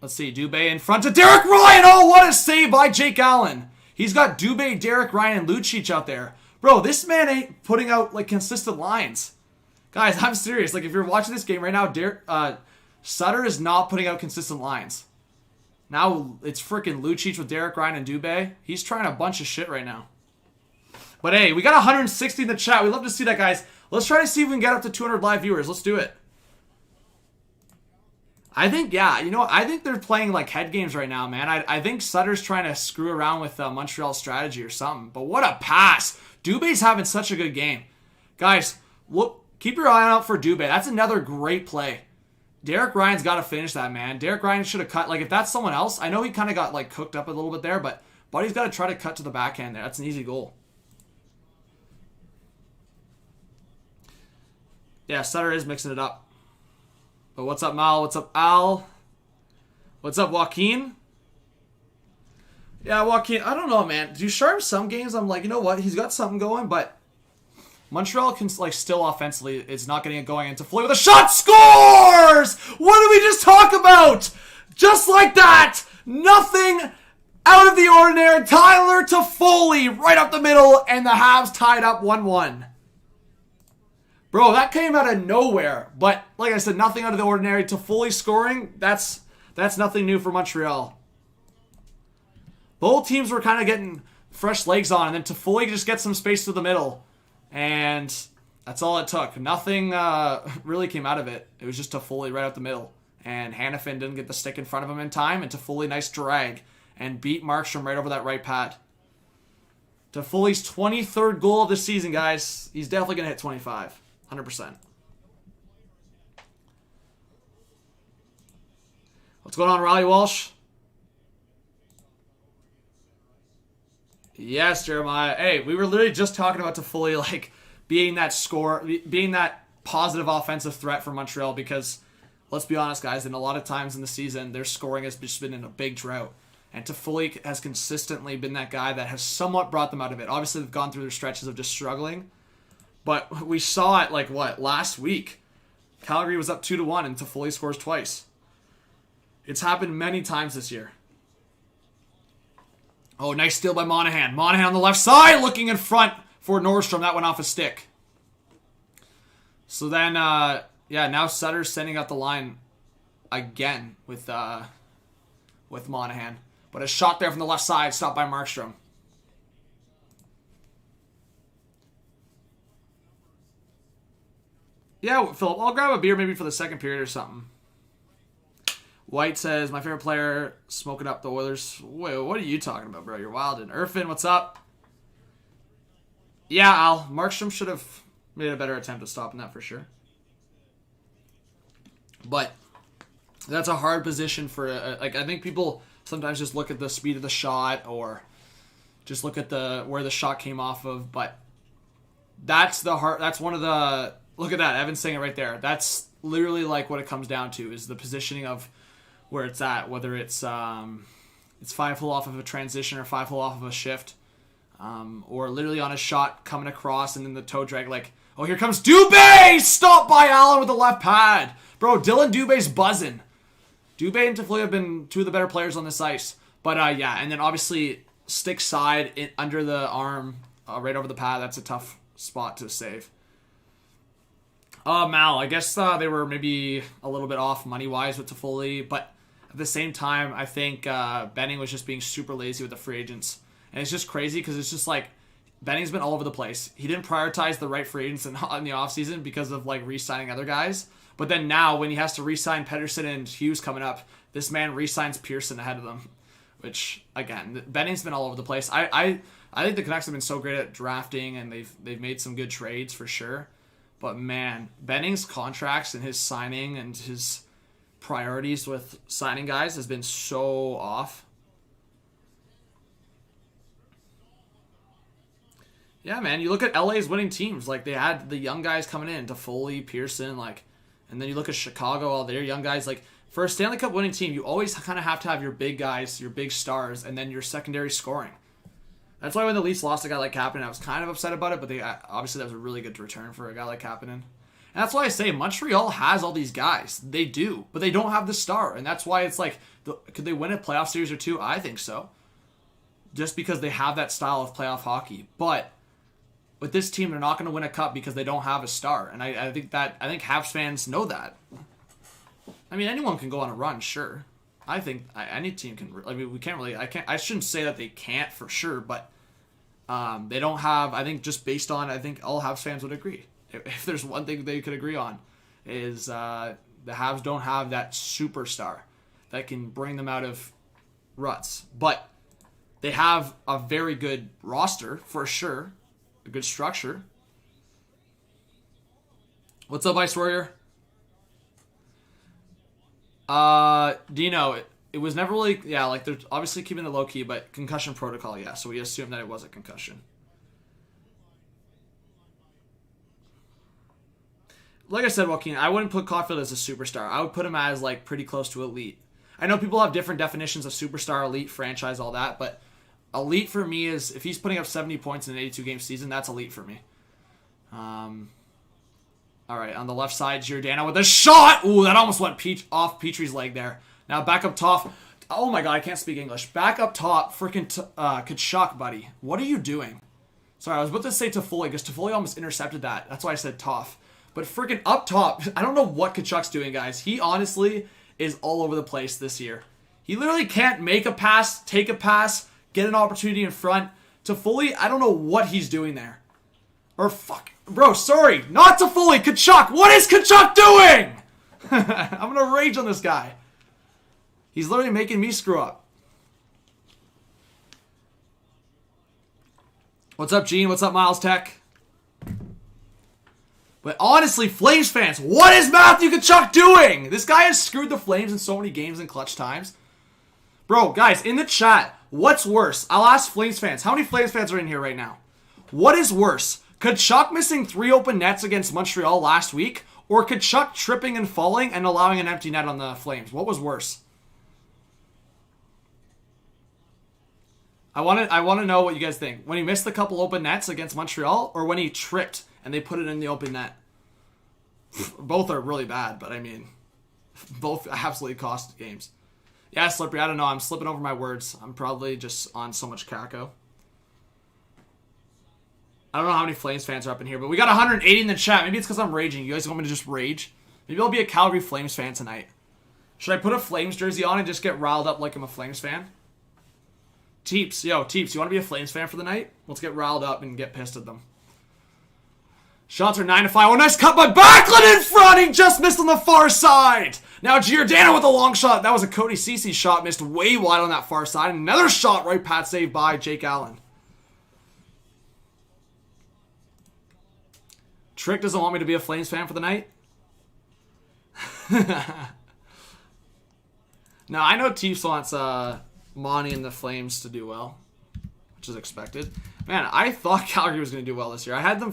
Let's see, Dubé in front of Derek Ryan. Oh, what a save by Jake Allen. He's got Dubé, Derek Ryan, and Lucic out there. Bro, this man ain't putting out, like, consistent lines. Guys, I'm serious. Like, if you're watching this game right now, Sutter is not putting out consistent lines. Now it's freaking Lucic with Derek Ryan and Dubé. He's trying a bunch of shit right now. But hey, we got 160 in the chat. We love to see that, guys. Let's try to see if we can get up to 200 live viewers. Let's do it. I think, yeah, you know what? I think they're playing like head games right now, man. I think Sutter's trying to screw around with Montreal's strategy or something. But what a pass. Dubé's having such a good game. Guys, look, keep your eye out for Dubé. That's another great play. Derek Ryan's got to finish that, man. Derek Ryan should have cut. Like, if that's someone else, I know he kind of got, like, cooked up a little bit there, but Buddy's got to try to cut to the backhand there. That's an easy goal. Yeah, Sutter is mixing it up. But what's up, Mal? What's up, Al? What's up, Joaquin? Yeah, Joaquin, I don't know, man. Do Sharp some games, I'm like, you know what? He's got something going, but Montreal can, like, still offensively, it's not getting it going into Floyd with a shot. Scores! What did we just talk about? Just like that! Nothing out of the ordinary. Tyler Toffoli right up the middle, and the Habs tied up 1-1. Bro, that came out of nowhere. But, like I said, nothing out of the ordinary. Toffoli scoring, that's nothing new for Montreal. Both teams were kind of getting fresh legs on, and then Toffoli just gets some space to the middle. And that's all it took. Nothing really came out of it. It was just Toffoli right out the middle. And Hanifin didn't get the stick in front of him in time. And Toffoli, nice drag. And beat Markstrom right over that right pad. Toffoli's 23rd goal of the season, guys. He's definitely going to hit 25. 100%. What's going on, Riley Walsh? Yes, Jeremiah. Hey, we were literally just talking about Toffoli, like, being that positive offensive threat for Montreal because, let's be honest, guys, in a lot of times in the season, their scoring has just been in a big drought. And Toffoli has consistently been that guy that has somewhat brought them out of it. Obviously, they've gone through their stretches of just struggling. But we saw it, like, last week. Calgary was up 2-1, and Toffoli scores twice. It's happened many times this year. Oh, nice steal by Monahan. Monahan on the left side, looking in front for Nordstrom. That went off a stick. So then, now Sutter's sending out the line again with Monahan. But a shot there from the left side, stopped by Markstrom. Yeah, Philip, I'll grab a beer maybe for the second period or something. White says, my favorite player, smoking up the Oilers. Wait, what are you talking about, bro? You're wild. And Irfin, what's up? Yeah, Al. Markstrom should have made a better attempt at stopping that for sure. But that's a hard position for, I think people sometimes just look at the speed of the shot or just look at where the shot came off of. But that's one of the, look at that. Evan's saying it right there. That's literally like what it comes down to is the positioning of where it's at, whether it's 5-hole off of a transition or 5-hole off of a shift, or literally on a shot coming across and then the toe drag. Like, oh, here comes Dubé! Stopped by Allen with the left pad. Bro, Dylan Dubé's buzzing. Dubé and Toffoli have been two of the better players on this ice. But, and then obviously stick side under the arm, right over the pad. That's a tough spot to save. Mal, I guess they were maybe a little bit off money-wise with Toffoli, but at the same time, I think Benning was just being super lazy with the free agents. And it's just crazy because it's just like Benning's been all over the place. He didn't prioritize the right free agents in the offseason because of like re-signing other guys. But then now when he has to re-sign Pettersson and Hughes coming up, this man re-signs Pearson ahead of them. Which, again, Benning's been all over the place. I think the Canucks have been so great at drafting and they've made some good trades for sure. But man, Benning's contracts and his signing and his priorities with signing guys has been so off. Yeah, man, you look at LA's winning teams. Like, they had the young guys coming in, Toffoli, Pearson, like, and then you look at Chicago, all their young guys. Like, for a Stanley Cup winning team, you always kind of have to have your big guys, your big stars, and then your secondary scoring. That's why when the Leafs lost a guy like Kapanen, I was kind of upset about it, but obviously that was a really good return for a guy like Kapanen. And that's why I say Montreal has all these guys. They do, but they don't have the star. And that's why it's like, could they win a playoff series or two? I think so. Just because they have that style of playoff hockey. But with this team, they're not going to win a cup because they don't have a star. And I think Habs fans know that. I mean, anyone can go on a run, sure. I think any team can. I mean, we can't really. I shouldn't say that they can't for sure, but they don't have. I think just based on, I think all Habs fans would agree. If there's one thing they could agree on, is the Habs don't have that superstar that can bring them out of ruts. But they have a very good roster for sure, a good structure. What's up, Ice Warrior? Dino, it was never really, like they're obviously keeping it low key, but concussion protocol, so we assume that it was a concussion. Like I said, Joaquin, I wouldn't put Caulfield as a superstar. I would put him as like pretty close to elite. I know people have different definitions of superstar, elite, franchise, all that, but elite for me is if he's putting up 70 points in an 82-game season, that's elite for me. All right, on the left side, Giordano with a shot. Ooh, that almost went off Petrie's leg there. Now back up top. Oh my God, I can't speak English. Back up top, freaking Tkachuk, buddy. What are you doing? Sorry, I was about to say Toffoli because Toffoli almost intercepted that. That's why I said Toff. But freaking up top, I don't know what Tkachuk's doing, guys. He honestly is all over the place this year. He literally can't make a pass, take a pass, get an opportunity in front. Toffoli, I don't know what he's doing there. Or fuck. Bro, sorry. Not Toffoli. Tkachuk. What is Tkachuk doing? I'm going to rage on this guy. He's literally making me screw up. What's up, Gene? What's up, Miles Tech? But honestly, Flames fans, what is Matthew Tkachuk doing? This guy has screwed the Flames in so many games in clutch times. Bro, guys, in the chat, what's worse? I'll ask Flames fans. How many Flames fans are in here right now? What is worse? Tkachuk missing 3 open nets against Montreal last week, or Tkachuk tripping and falling and allowing an empty net on the Flames? What was worse? I want to know what you guys think. When he missed a couple open nets against Montreal, or when he tripped and they put it in the open net? Both are really bad, but I mean, both absolutely cost games. Yeah, Slippery, I don't know. I'm slipping over my words. I'm probably just on so much caco. I don't know how many Flames fans are up in here, but we got 180 in the chat. Maybe it's because I'm raging. You guys want me to just rage? Maybe I'll be a Calgary Flames fan tonight. Should I put a Flames jersey on and just get riled up like I'm a Flames fan? Teeps, yo, Teeps, you want to be a Flames fan for the night? Let's get riled up and get pissed at them. Shots are 9-5. Oh, nice cut by Backlund in front. He just missed on the far side. Now Giordano with a long shot. That was a Cody Ceci shot. Missed way wide on that far side. Another shot right pad saved by Jake Allen. Trick doesn't want me to be a Flames fan for the night. Now, I know Teeps wants Monty and the Flames to do well, which is expected. Man, I thought Calgary was going to do well this year. I had them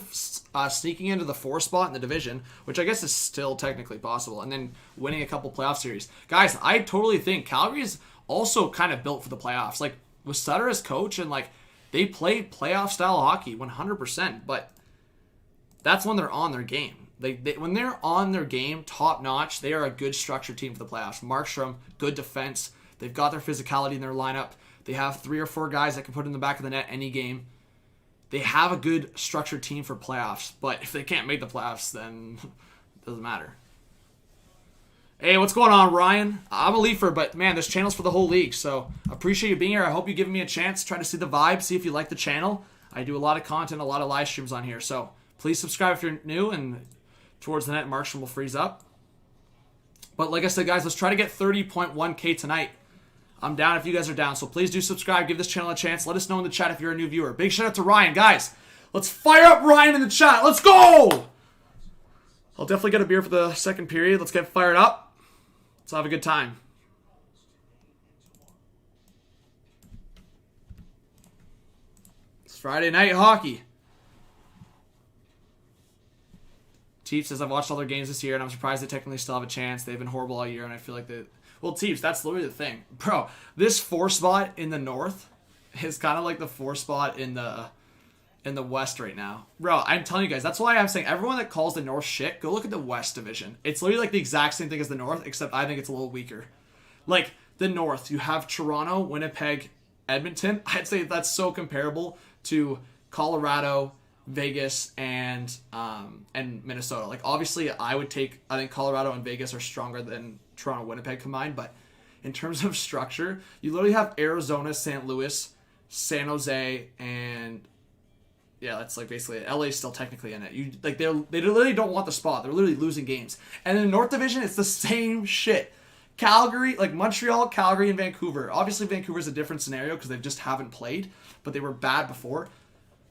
sneaking into the 4 spot in the division, which I guess is still technically possible, and then winning a couple playoff series. Guys, I totally think Calgary is also kind of built for the playoffs. Like, with Sutter as coach, and like, they play playoff-style hockey 100%, but that's when they're on their game. When they're on their game, top-notch, they are a good structured team for the playoffs. Markstrom, good defense. They've got their physicality in their lineup. They have 3 or 4 guys that can put in the back of the net any game. They have a good structured team for playoffs, but if they can't make the playoffs, then it doesn't matter. Hey, what's going on, Ryan? I'm a Leafer, but man, this channel's for the whole league, so appreciate you being here. I hope you're giving me a chance, try to see the vibe, see if you like the channel. I do a lot of content, a lot of live streams on here, so please subscribe if you're new, and towards the net, Markstrom will freeze up. But like I said, guys, let's try to get 30.1K tonight. I'm down if you guys are down, so please do subscribe. Give this channel a chance. Let us know in the chat if you're a new viewer. Big shout out to Ryan. Guys, let's fire up Ryan in the chat. Let's go! I'll definitely get a beer for the second period. Let's get fired up. Let's have a good time. It's Friday night hockey. Teeps says, I've watched all their games this year, and I'm surprised they technically still have a chance. They've been horrible all year, and I feel like they... Well, Teeps, that's literally the thing. Bro, this 4 spot in the North is kind of like the 4 spot in the West right now. Bro, I'm telling you guys, that's why I'm saying everyone that calls the North shit, go look at the West division. It's literally like the exact same thing as the North, except I think it's a little weaker. Like, the North, you have Toronto, Winnipeg, Edmonton. I'd say that's so comparable to Colorado, Vegas, and Minnesota. Like, obviously, I think Colorado and Vegas are stronger than Toronto, Winnipeg combined, but in terms of structure, you literally have Arizona, St. Louis, San Jose, and yeah, that's like basically it. LA's still technically in it. They literally don't want the spot. They're literally losing games. And in the North Division, it's the same shit. Calgary, like Montreal, Calgary, and Vancouver. Obviously, Vancouver's a different scenario because they just haven't played, but they were bad before.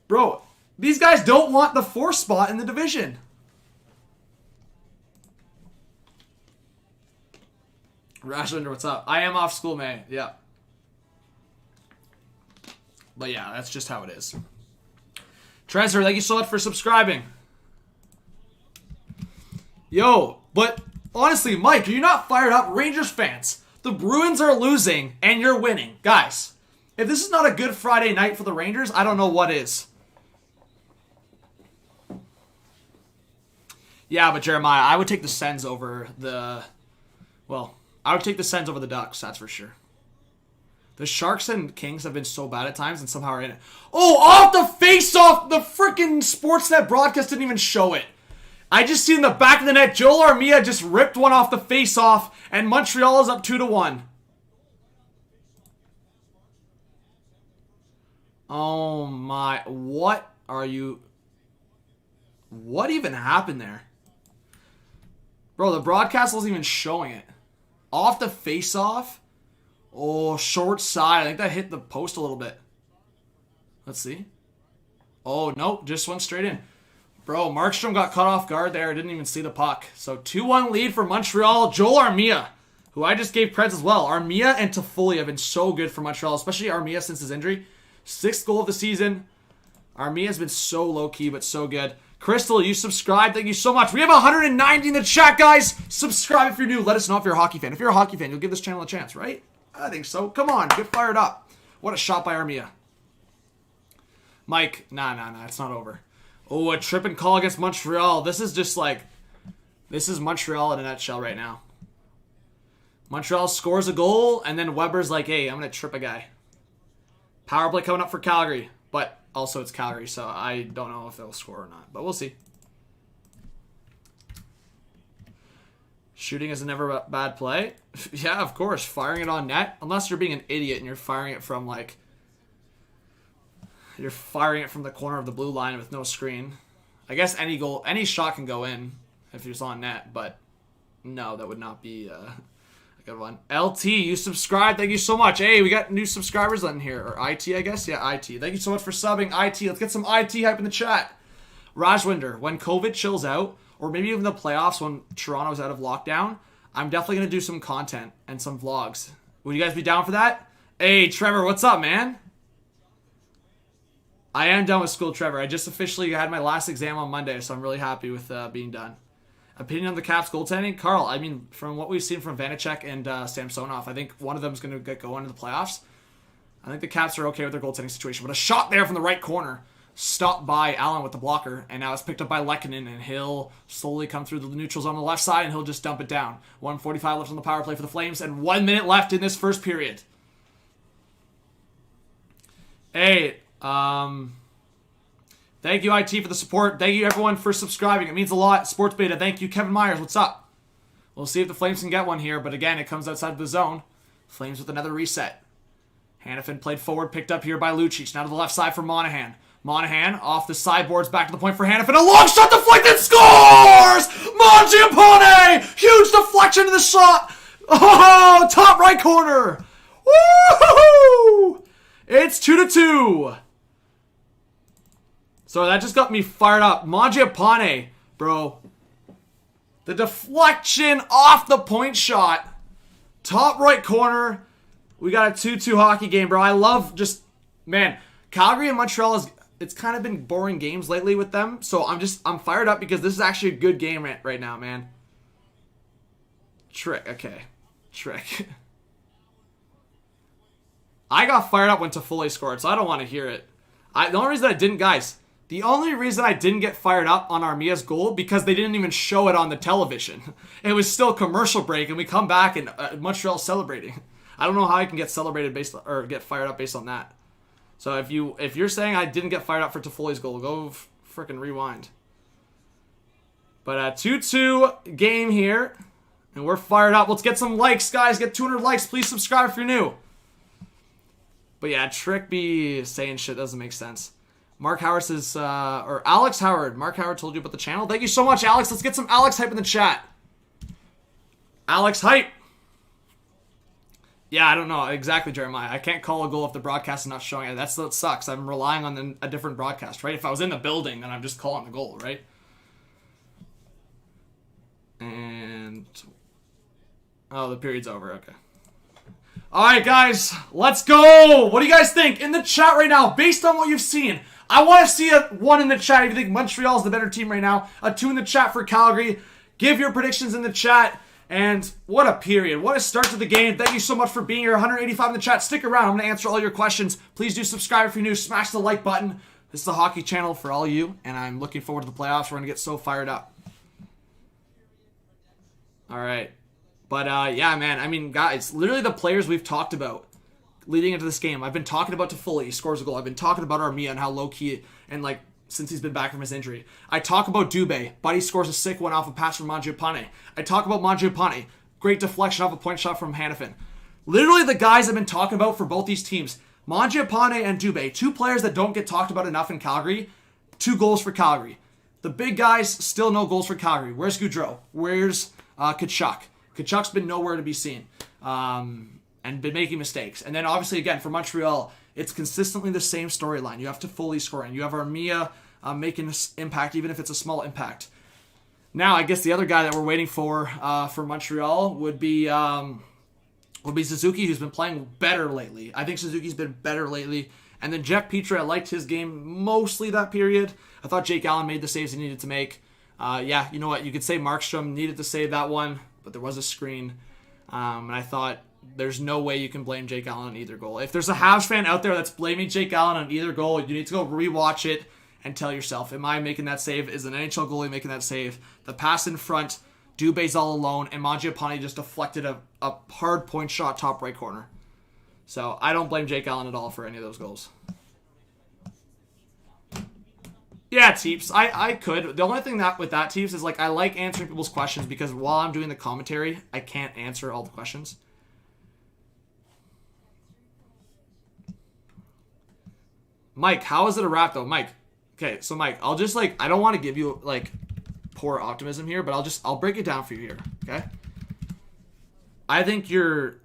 Bro, these guys don't want the 4 spot in the division. Rashlander, what's up? I am off school, May. Yeah. But yeah, that's just how it is. Trezor, thank you so much for subscribing. Yo, but honestly, Mike, are you not fired up? Rangers fans, the Bruins are losing and you're winning. Guys, if this is not a good Friday night for the Rangers, I don't know what is. Yeah, but Jeremiah, I would take the Sens over the... Well... I would take the Sens over the Ducks, that's for sure. The Sharks and Kings have been so bad at times and somehow are in it. Oh, off the face-off! The freaking Sportsnet broadcast didn't even show it. I just see in the back of the net, Joel Armia just ripped one off the face-off, and Montreal is up 2-1. Oh my, what are you... What even happened there? Bro, the broadcast wasn't even showing it. Off the face-off. Oh, short side. I think that hit the post a little bit. Let's see. Oh, no, just went straight in. Bro, Markstrom got caught off guard there. Didn't even see the puck. So 2-1 lead for Montreal. Joel Armia, who I just gave creds as well. Armia and Toffoli have been so good for Montreal, especially Armia since his injury. 6th goal of the season. Armia has been so low-key, but so good. Crystal, you subscribed. Thank you so much. We have 190 in the chat, guys. Subscribe if you're new. Let us know if you're a hockey fan. If you're a hockey fan, you'll give this channel a chance, right? I think so. Come on, get fired up. What a shot by Armia. Mike, nah, it's not over. Oh, a trip and call against Montreal. This is just like, this is Montreal in a nutshell right now. Montreal scores a goal, and then Weber's like, hey, I'm going to trip a guy. Power play coming up for Calgary, but also it's Calgary, so I don't know if they'll score or not, but we'll see. Shooting is never a bad play. Yeah, of course. Firing it on net, unless you're being an idiot and you're firing it from like, you're firing it from the corner of the blue line with no screen. I guess any goal, any shot can go in if it's on net, but no, that would not be a good one. LT, you subscribed. Thank you so much. Hey, we got new subscribers on here. Or IT, I guess. Yeah, IT. Thank you so much for subbing, IT. Let's get some IT hype in the chat. Rajwinder, when COVID chills out, or maybe even the playoffs when Toronto's out of lockdown, I'm definitely going to do some content and some vlogs. Would you guys be down for that? Hey, Trevor, what's up, man? I am done with school, Trevor. I just officially had my last exam on Monday, so I'm really happy with being done. Opinion on the Caps goaltending? Carl, I mean, from what we've seen from Vanacek and Samsonov, I think one of them is going to get going into the playoffs. I think the Caps are okay with their goaltending situation. But a shot there from the right corner, stopped by Allen with the blocker, and now it's picked up by Lehkonen, and he'll slowly come through the neutrals on the left side, and he'll just dump it down. 1:45 left on the power play for the Flames, and 1 minute left in this first period. Hey, thank you, IT, for the support. Thank you, everyone, for subscribing. It means a lot. Sports Beta, thank you. Kevin Myers, what's up? We'll see if the Flames can get one here, but again, it comes outside of the zone. Flames with another reset. Hannafin played forward, picked up here by Lucic. Now to the left side for Monahan. Monahan off the sideboards, back to the point for Hannafin. A long shot deflected, scores! Mangiapane! Huge deflection to the shot. Oh, top right corner. Woo-hoo-hoo! It's 2-2. So that just got me fired up. Mangiapane, bro. The deflection off the point shot. Top right corner. We got a 2-2 hockey game, bro. I love just, man, Calgary and Montreal it's kind of been boring games lately with them. So I'm fired up because this is actually a good game right now, man. Trick, okay. Trick. I got fired up when Toffoli scored, so I don't want to hear it. The only reason I didn't, guys, the only reason I didn't get fired up on Armia's goal because they didn't even show it on the television. It was still commercial break, and we come back and Montreal's celebrating. I don't know how I can get get fired up based on that. So if you're saying I didn't get fired up for Toffoli's goal, go freaking rewind. But a 2-2 game here, and we're fired up. Let's get some likes, guys. Get 200 likes. Please subscribe if you're new. But yeah, Trick be saying shit doesn't make sense. Mark Howard says, or Alex Howard. Mark Howard told you about the channel. Thank you so much, Alex. Let's get some Alex hype in the chat. Alex hype. Yeah, I don't know exactly, Jeremiah. I can't call a goal if the broadcast is not showing it. That sucks. I'm relying on a different broadcast, right? If I was in the building, then I'm just calling the goal, right? And oh, the period's over. Okay. All right, guys, let's go. What do you guys think in the chat right now? Based on what you've seen, I want to see a 1 in the chat if you think Montreal's the better team right now. A 2 in the chat for Calgary. Give your predictions in the chat. And what a period. What a start to the game. Thank you so much for being here. 185 in the chat. Stick around. I'm going to answer all your questions. Please do subscribe if you're new. Smash the like button. This is the hockey channel for all of you, and I'm looking forward to the playoffs. We're going to get so fired up. All right. But, yeah, man. I mean, guys, literally the players we've talked about leading into this game. I've been talking about Toffoli. He scores a goal. I've been talking about Armia and how low-key and, like, since he's been back from his injury. I talk about Dubé. Buddy scores a sick one off a pass from Mangiapane. I talk about Mangiapane. Great deflection off a point shot from Hannafin. Literally the guys I've been talking about for both these teams. Mangiapane and Dubé. 2 players that don't get talked about enough in Calgary. 2 goals for Calgary. The big guys, still no goals for Calgary. Where's Gaudreau? Where's Tkachuk? Tkachuk's been nowhere to be seen. And been making mistakes. And then obviously again for Montreal, It's consistently the same storyline. You have to fully score in. You have Armia making an impact, even if it's a small impact. Now, I guess the other guy that we're waiting for Montreal would be Suzuki, who's been playing better lately. I think Suzuki's been better lately. And then Jeff Petrie, I liked his game mostly that period. I thought Jake Allen made the saves he needed to make. Yeah, you know what? You could say Markstrom needed to save that one, but there was a screen. And I thought there's no way you can blame Jake Allen on either goal. If there's a Habs fan out there that's blaming Jake Allen on either goal, you need to go rewatch it and tell yourself, am I making that save? Is an NHL goalie making that save? The pass in front, Dubé's all alone, and Mangiapane just deflected a hard point shot top right corner. So I don't blame Jake Allen at all for any of those goals. Yeah, Teeps, I could. The only thing with that, Teeps, is like I like answering people's questions because while I'm doing the commentary, I can't answer all the questions. Mike, how is it a wrap though? Mike, okay, so Mike, I'll just I don't want to give you poor optimism here, but I'll break it down for you here, okay? I think you're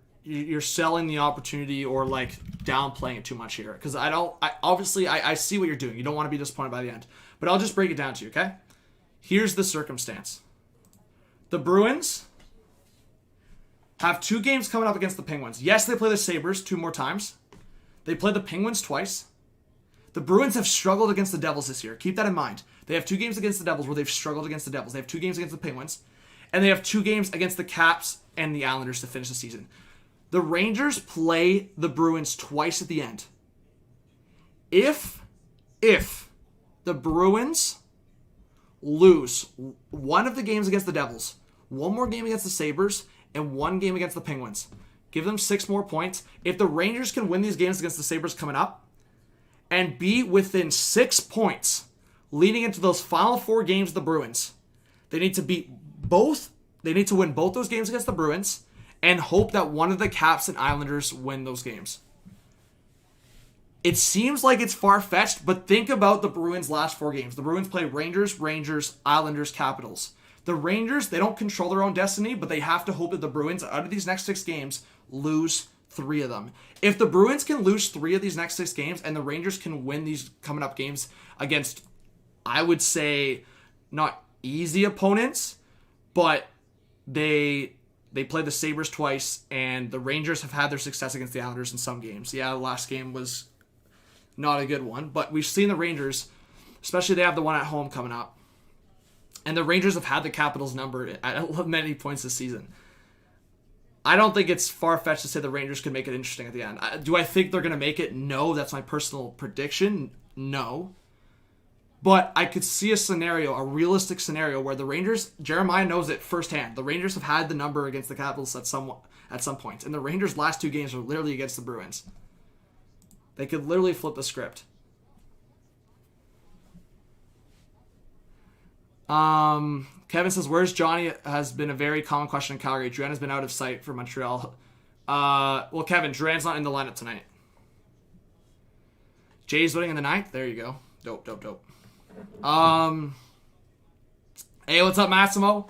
selling the opportunity or downplaying it too much here because I see what you're doing. You don't want to be disappointed by the end, but I'll just break it down to you, okay? Here's the circumstance. The Bruins have 2 games coming up against the Penguins. Yes, they play the Sabres 2 more times. They play the Penguins twice. The Bruins have struggled against the Devils this year. Keep that in mind. They have 2 games against the Devils where they've struggled against the Devils. They have 2 games against the Penguins. And they have 2 games against the Caps and the Islanders to finish the season. The Rangers play the Bruins twice at the end. If the Bruins lose one of the games against the Devils, 1 more game against the Sabres, and 1 game against the Penguins, give them 6 more points. If the Rangers can win these games against the Sabres coming up and be within 6 points leading into those final 4 games of the Bruins, they need to beat both. They need to win both those games against the Bruins and hope that one of the Caps and Islanders win those games. It seems like it's far-fetched, but think about the Bruins' last 4 games. The Bruins play Rangers, Islanders, Capitals. The Rangers, they don't control their own destiny, but they have to hope that the Bruins, out of these next 6 games, lose 3 of them. If the Bruins can lose 3 of these next 6 games and the Rangers can win these coming up games against, I would say, not easy opponents, but they play the Sabres twice, and the Rangers have had their success against the Islanders in some games. Yeah, the last game was not a good one, but we've seen the Rangers, especially they have the one at home coming up, and the Rangers have had the Capitals number at many points this season. I don't think it's far-fetched to say the Rangers could make it interesting at the end. Do I think they're going to make it? No, that's my personal prediction. No. But I could see a scenario, a realistic scenario, where the Rangers, Jeremiah knows it firsthand. The Rangers have had the number against the Capitals at some point. And the Rangers' last 2 games are literally against the Bruins. They could literally flip the script. Kevin says, where's Johnny? Has been a very common question in Calgary. Drouin has been out of sight for Montreal. Well, Kevin, Drouin's not in the lineup tonight. Jay's voting in the 9th. There you go. Dope. Hey, what's up, Massimo?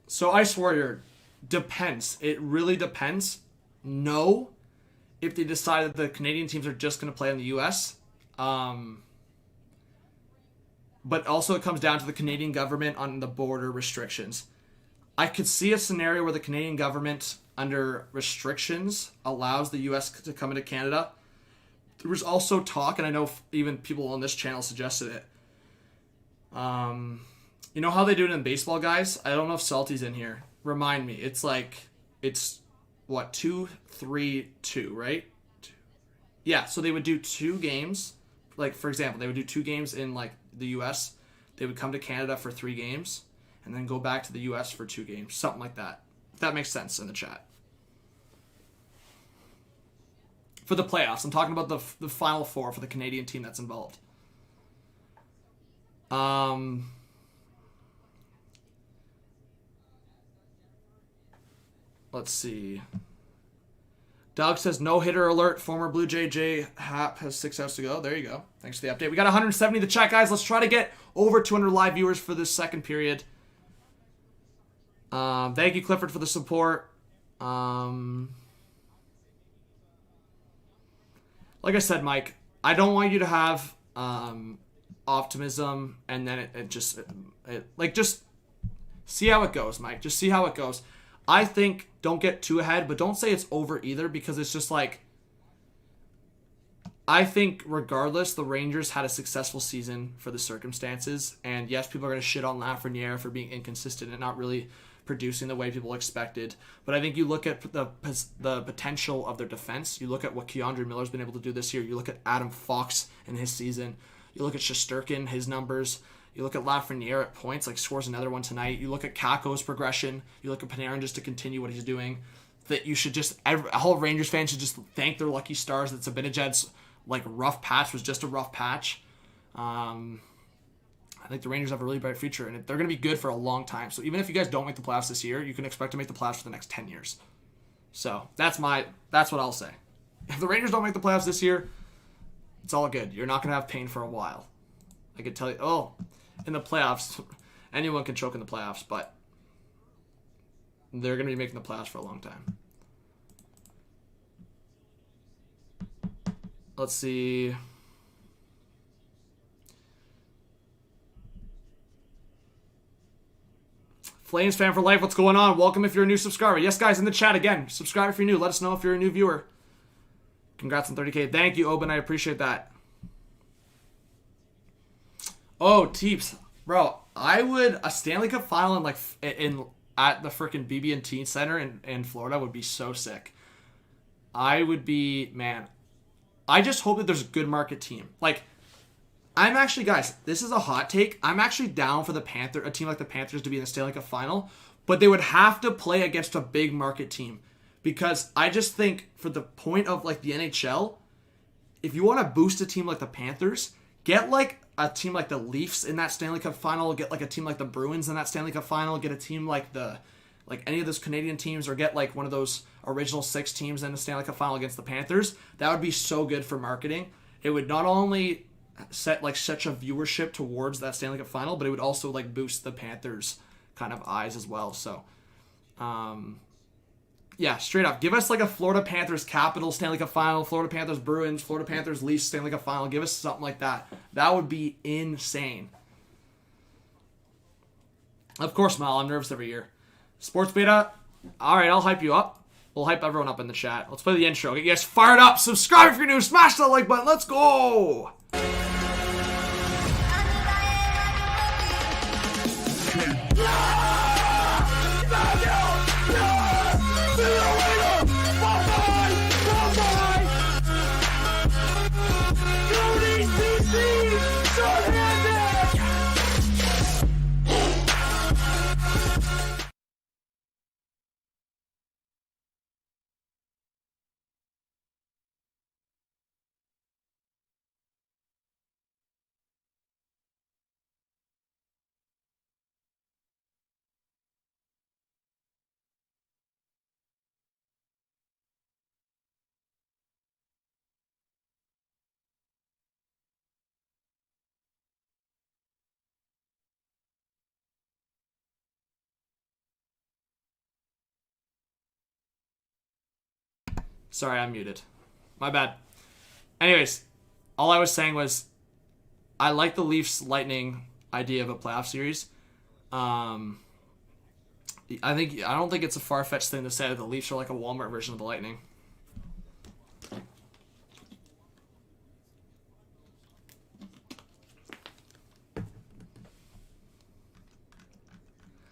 So, Ice Warrior, depends. It really depends. No, if they decide that the Canadian teams are just going to play in the U.S., but also it comes down to the Canadian government on the border restrictions. I could see a scenario where the Canadian government, under restrictions, allows the U.S. to come into Canada. There was also talk, and I know even people on this channel suggested it. You know how they do it in baseball, guys? I don't know if Salty's in here. Remind me. It's what, 2-3-2, right? Yeah, so they would do 2 games. For example, they would do 2 games in, the U.S. They would come to Canada for 3 games, and then go back to the U.S. for 2 games. Something like that. If that makes sense in the chat. For the playoffs. I'm talking about the Final 4 for the Canadian team that's involved. Let's see. Doug says, no-hitter alert. Former Blue Jay Happ has 6 outs to go. There you go. Thanks for the update. We got 170 in the chat, guys. Let's try to get over 200 live viewers for this second period. Thank you, Clifford, for the support. like I said, Mike, I don't want you to have optimism and then it just see how it goes, Mike. Just see how it goes. I think don't get too ahead, but don't say it's over either, because it's just like, I think regardless, the Rangers had a successful season for the circumstances. And yes, people are going to shit on Lafreniere for being inconsistent and not really producing the way people expected. But I think you look at the potential of their defense. You look at what Keandre Miller's been able to do this year. You look at Adam Fox in his season. You look at Shesterkin, his numbers. You look at Lafreniere at points, like scores another one tonight. You look at Kakko's progression. You look at Panarin just to continue what he's doing. That you should just, all Rangers fans should just thank their lucky stars that Zibanejad's like rough patch was just a rough patch. I think the Rangers have a really bright future, and they're going to be good for a long time. So even if you guys don't make the playoffs this year, you can expect to make the playoffs for the next 10 years. So that's what I'll say. If the Rangers don't make the playoffs this year, it's all good. You're not going to have pain for a while. I could tell you, in the playoffs, anyone can choke in the playoffs, but they're going to be making the playoffs for a long time. Let's see. Flames fan for life, what's going on? Welcome if you're a new subscriber. Yes, guys, in the chat again. Subscribe if you're new. Let us know if you're a new viewer. Congrats on 30K. Thank you, Oben. I appreciate that. Oh, Teeps. Bro, I would... A Stanley Cup final at the freaking BB&T Center in Florida would be so sick. I would be... Man... I just hope that there's a good market team. Like, I'm actually, guys, this is a hot take. I'm actually down for a team like the Panthers to be in the Stanley Cup final, but they would have to play against a big market team, because I just think for the point of like the NHL, if you want to boost a team like the Panthers, get like a team like the Leafs in that Stanley Cup final, get like a team like the Bruins in that Stanley Cup final, get a team like any of those Canadian teams, or get like one of those original 6 teams in the Stanley Cup final against the Panthers. That would be so good for marketing. It would not only set like such a viewership towards that Stanley Cup final, but it would also like boost the Panthers kind of eyes as well. So, yeah, straight up, give us like a Florida Panthers Capitals Stanley Cup final, Florida Panthers Bruins, Florida Panthers Leafs Stanley Cup final. Give us something like that. That would be insane. Of course, Mal, I'm nervous every year. Sports Beta, all right, I'll hype you up. We'll hype everyone up in the chat. Let's play the intro. Get you guys fired up. Subscribe if you're new. Smash that like button. Let's go. Sorry, I'm muted. My bad. Anyways, all I was saying was I like the Leafs Lightning idea of a playoff series. I don't think it's a far-fetched thing to say that the Leafs are like a Walmart version of the Lightning.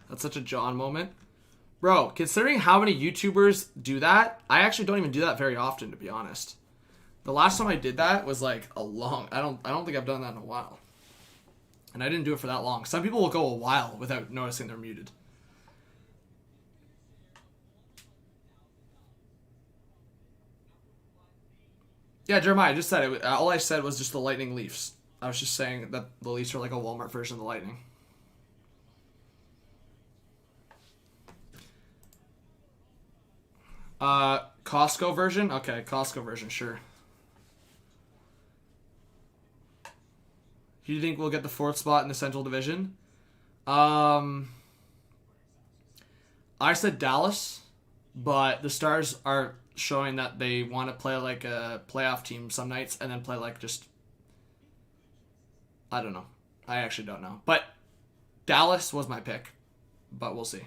That's such a John moment. Bro, considering how many YouTubers do that, I actually don't even do that very often, to be honest. The last time I did that was like I don't think I've done that in a while. And I didn't do it for that long. Some people will go a while without noticing they're muted. Yeah, Jeremiah, I just said it. All I said was just the Lightning Leafs. I was just saying that the Leafs are like a Walmart version of the Lightning. Costco version? Okay, Costco version, sure. Do you think we'll get the 4th spot in the Central Division? I said Dallas, but the Stars are showing that they want to play like a playoff team some nights and then play like just, I don't know. I actually don't know. But Dallas was my pick, but we'll see.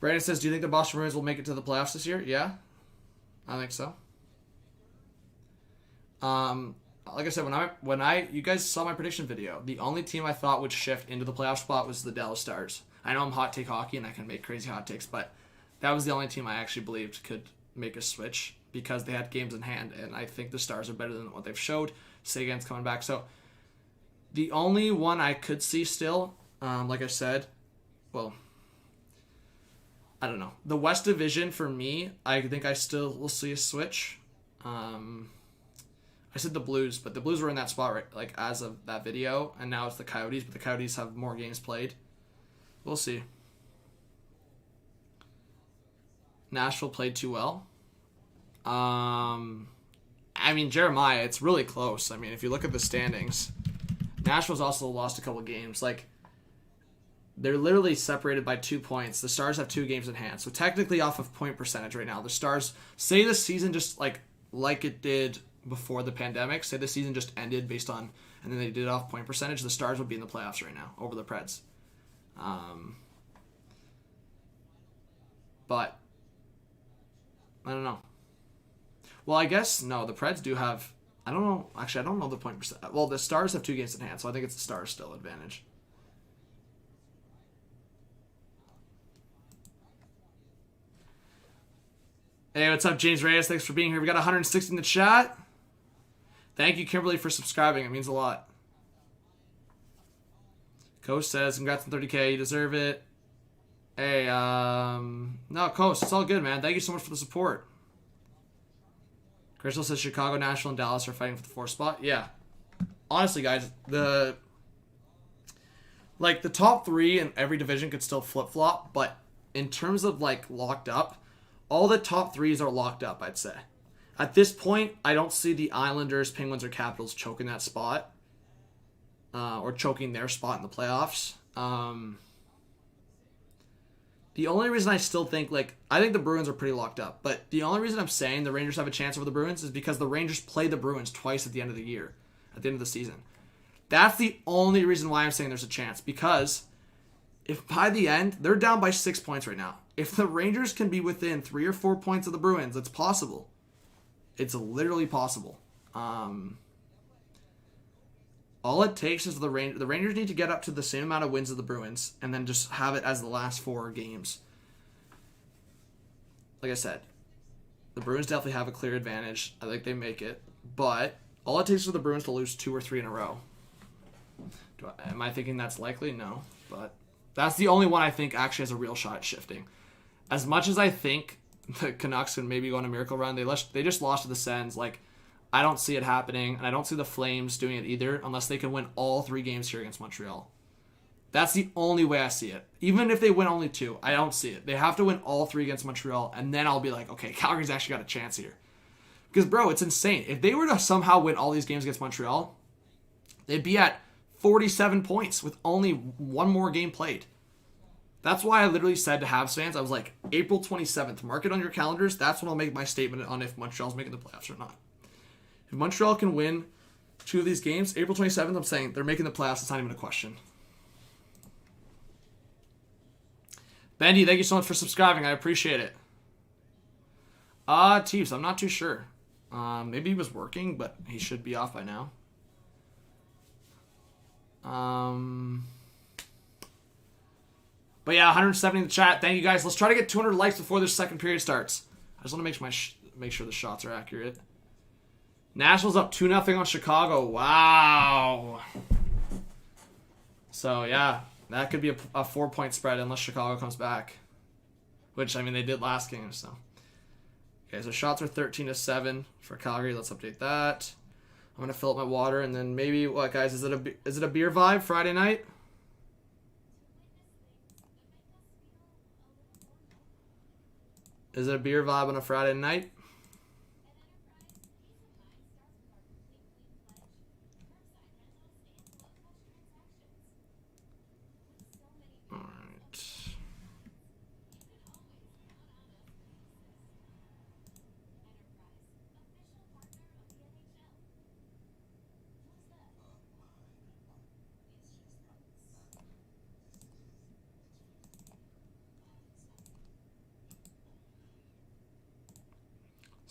Brandon says, do you think the Boston Bruins will make it to the playoffs this year? Yeah, I think so. Like I said, you guys saw my prediction video, the only team I thought would shift into the playoff spot was the Dallas Stars. I know I'm hot take hockey and I can make crazy hot takes, but that was the only team I actually believed could make a switch because they had games in hand, and I think the Stars are better than what they've showed. Sagan's coming back, so the only one I could see still, like I said, well, I don't know. The West Division, for me, I think I still will see a switch. I said the Blues, but the Blues were in that spot right, like as of that video, and now it's the Coyotes, but the Coyotes have more games played. We'll see. Nashville played too well. I mean, Jeremiah, it's really close. I mean, if you look at the standings, Nashville's also lost a couple games. Like, they're literally separated by 2 points. The Stars have 2 games in hand. So technically off of point percentage right now. The Stars, say the season just like it did before the pandemic, say the season just ended based on, and then they did off point percentage, the Stars would be in the playoffs right now over the Preds. But I don't know. Well, I guess, no, the Preds do have, I don't know. Actually, I don't know the point percent. Well, the Stars have 2 games in hand, so I think it's the Stars still advantage. Hey, what's up, James Reyes? Thanks for being here. We got 160 in the chat. Thank you, Kimberly, for subscribing. It means a lot. Coach says, congrats on 30K. You deserve it. Hey, no, Coach, it's all good, man. Thank you so much for the support. Crystal says Chicago, Nashville, and Dallas are fighting for the 4th spot. Yeah. Honestly, guys, the top 3 in every division could still flip-flop, but in terms of, like, locked up, all the top 3s are locked up, I'd say. At this point, I don't see the Islanders, Penguins, or Capitals choking that spot. Or choking their spot in the playoffs. The only reason I still think, I think the Bruins are pretty locked up. But the only reason I'm saying the Rangers have a chance over the Bruins is because the Rangers play the Bruins twice at the end of the year. At the end of the season. That's the only reason why I'm saying there's a chance. Because if by the end, they're down by 6 points right now. If the Rangers can be within 3 or 4 points of the Bruins, it's possible. It's literally possible. All it takes is the Rangers need to get up to the same amount of wins as the Bruins and then just have it as the last 4 games. Like I said, the Bruins definitely have a clear advantage. I think they make it. But all it takes is for the Bruins to lose 2 or 3 in a row. Am I thinking that's likely? No. But that's the only one I think actually has a real shot at shifting. As much as I think the Canucks can maybe go on a miracle run, they just lost to the Sens. I don't see it happening, and I don't see the Flames doing it either unless they can win all 3 games here against Montreal. That's the only way I see it. Even if they win only 2, I don't see it. They have to win all 3 against Montreal, and then I'll be like, okay, Calgary's actually got a chance here. Because, bro, it's insane. If they were to somehow win all these games against Montreal, they'd be at 47 points with only 1 more game played. That's why I literally said to Habs fans, I was like, April 27th, mark it on your calendars. That's when I'll make my statement on if Montreal's making the playoffs or not. If Montreal can win 2 of these games, April 27th, I'm saying they're making the playoffs. It's not even a question. Bendy, thank you so much for subscribing. I appreciate it. Teeves, I'm not too sure. Maybe he was working, but he should be off by now. But yeah, 170 in the chat. Thank you guys. Let's try to get 200 likes before this second period starts. I just want to make sure the shots are accurate. Nashville's up 2-0 on Chicago. Wow. So yeah, that could be a 4-point spread unless Chicago comes back. Which, I mean, they did last game, so. Okay, so shots are 13-7 for Calgary. Let's update that. I'm going to fill up my water, and then maybe, what, guys, is it a beer vibe Friday night? Is it a beer vibe on a Friday night?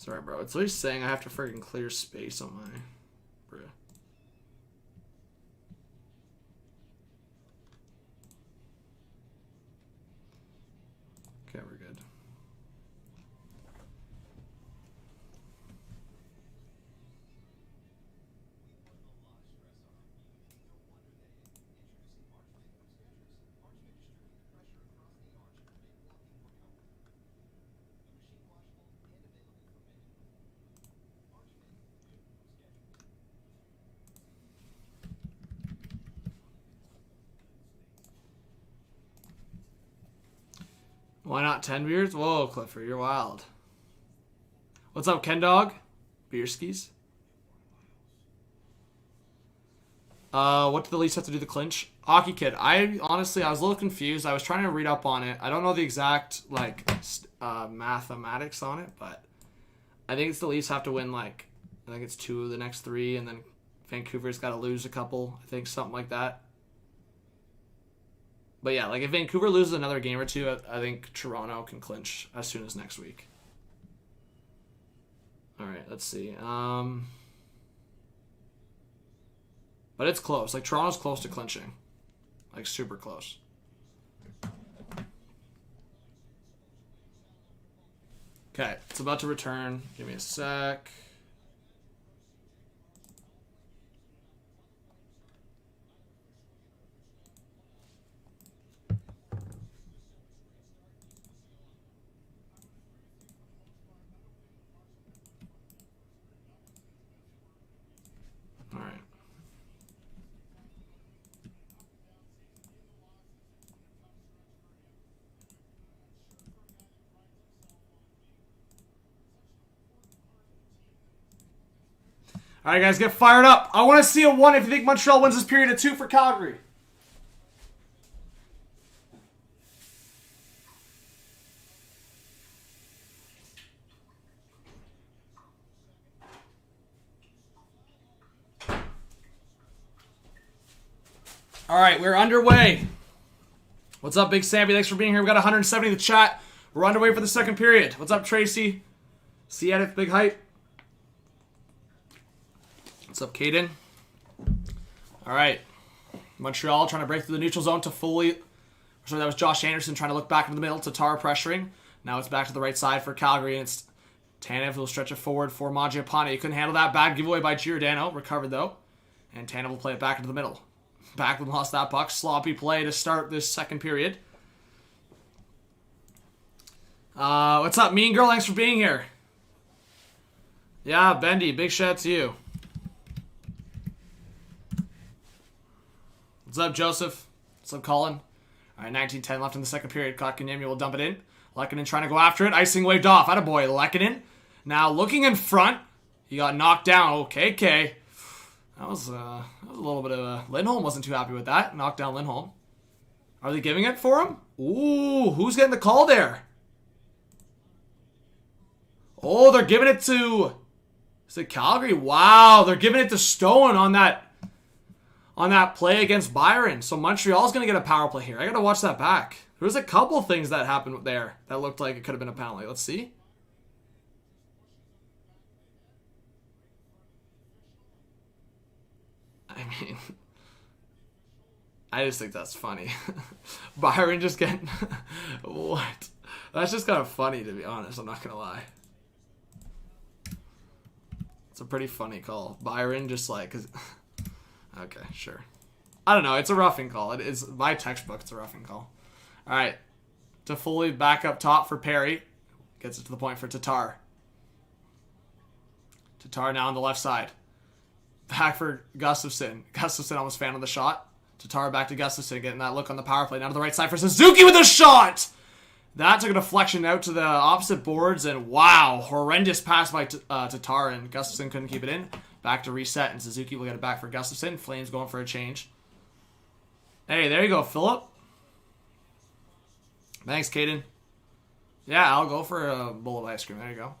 Sorry, bro. It's always saying I have to freaking clear space on my... Bro. Okay, we're good. Why not 10 beers? Whoa, Clifford, you're wild. What's up, Ken Dog? Beer skis. What do the Leafs have to do to clinch? Hockey Kid. Honestly, I was a little confused. I was trying to read up on it. I don't know the exact, like, mathematics on it, but I think it's the Leafs have to win, like, I think it's 2 of the next 3, and then Vancouver's got to lose a couple. I think something like that. But yeah, like if Vancouver loses another game or 2, I think Toronto can clinch as soon as next week. All right, let's see. But it's close. Like Toronto's close to clinching. Like super close. Okay, it's about to return. Give me a sec. All right, guys, get fired up. I want to see a 1 if you think Montreal wins this period, a 2 for Calgary. All right, we're underway. What's up, Big Sammy? Thanks for being here. We got 170 in the chat. We're underway for the second period. What's up, Tracy? See you at it, Big Hype. What's up, Caden? All right. Montreal trying to break through the neutral zone to Foley. Sorry, that was Josh Anderson trying to look back into the middle. Tatar pressuring. Now it's back to the right side for Calgary, and it's Tanev will stretch it forward for Mangiapane. He couldn't handle that. Bad giveaway by Giordano. Recovered, though. And Tanev will play it back into the middle. Backlund lost that puck. Sloppy play to start this second period. What's up, Mean Girl? Thanks for being here. Yeah, Bendy. Big shout out to you. What's up, Joseph? What's up, Colin? All right, 19-10 left in the second period. Kotkaniemi will dump it in. Lehkonen trying to go after it. Icing waved off. Attaboy, Lehkonen. Now looking in front. He got knocked down. Okay, okay. That was a little bit of a... Lindholm wasn't too happy with that. Knocked down Lindholm. Are they giving it for him? Ooh, who's getting the call there? Oh, they're giving it to... Is it Calgary? Wow, they're giving it to Stone on that play against Byron. So Montreal's going to get a power play here. I got to watch that back. There was a couple things that happened there that looked like it could have been a penalty. Let's see. I mean, I just think that's funny. Byron just getting... What? That's just kind of funny, to be honest. I'm not going to lie. It's a pretty funny call. Byron just like... Cause okay, sure. I don't know. It's a roughing call. It is my textbook. It's a roughing call. All right. Toffoli back up top for Perry. Gets it to the point for Tatar. Tatar now on the left side. Back for Gustafsson. Gustafsson almost fan on the shot. Tatar back to Gustafsson, getting that look on the power play. Now to the right side for Suzuki with a shot! That took a deflection out to the opposite boards, and wow, horrendous pass by Tatar, and Gustafsson couldn't keep it in. Back to reset, and Suzuki will get it back for Gustafsson. Flames going for a change. Hey, there you go, Philip. Thanks, Caden. Yeah, I'll go for a bowl of ice cream. There you go.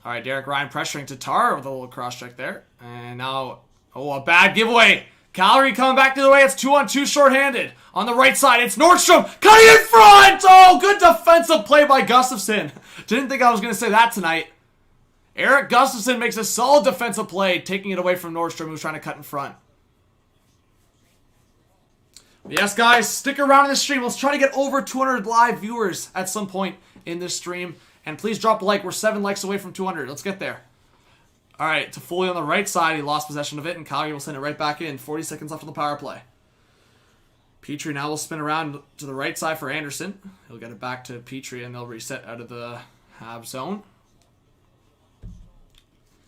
All right, Derek Ryan pressuring Tatar with a little cross-check there. And now, oh, a bad giveaway. Calgary coming back to the way. It's 2-on-2 shorthanded. On the right side, it's Nordstrom cutting in front. Oh, good defensive play by Gustafsson. Didn't think I was going to say that tonight. Erik Gustafsson makes a solid defensive play, taking it away from Nordstrom, who's trying to cut in front. Yes, guys, stick around in the stream. Let's try to get over 200 live viewers at some point in this stream. And please drop a like. We're 7 likes away from 200. Let's get there. All right, Toffoli on the right side. He lost possession of it, and Calgary will send it right back in. 40 seconds left on the power play. Petrie now will spin around to the right side for Anderson. He'll get it back to Petrie, and they'll reset out of the Habs zone.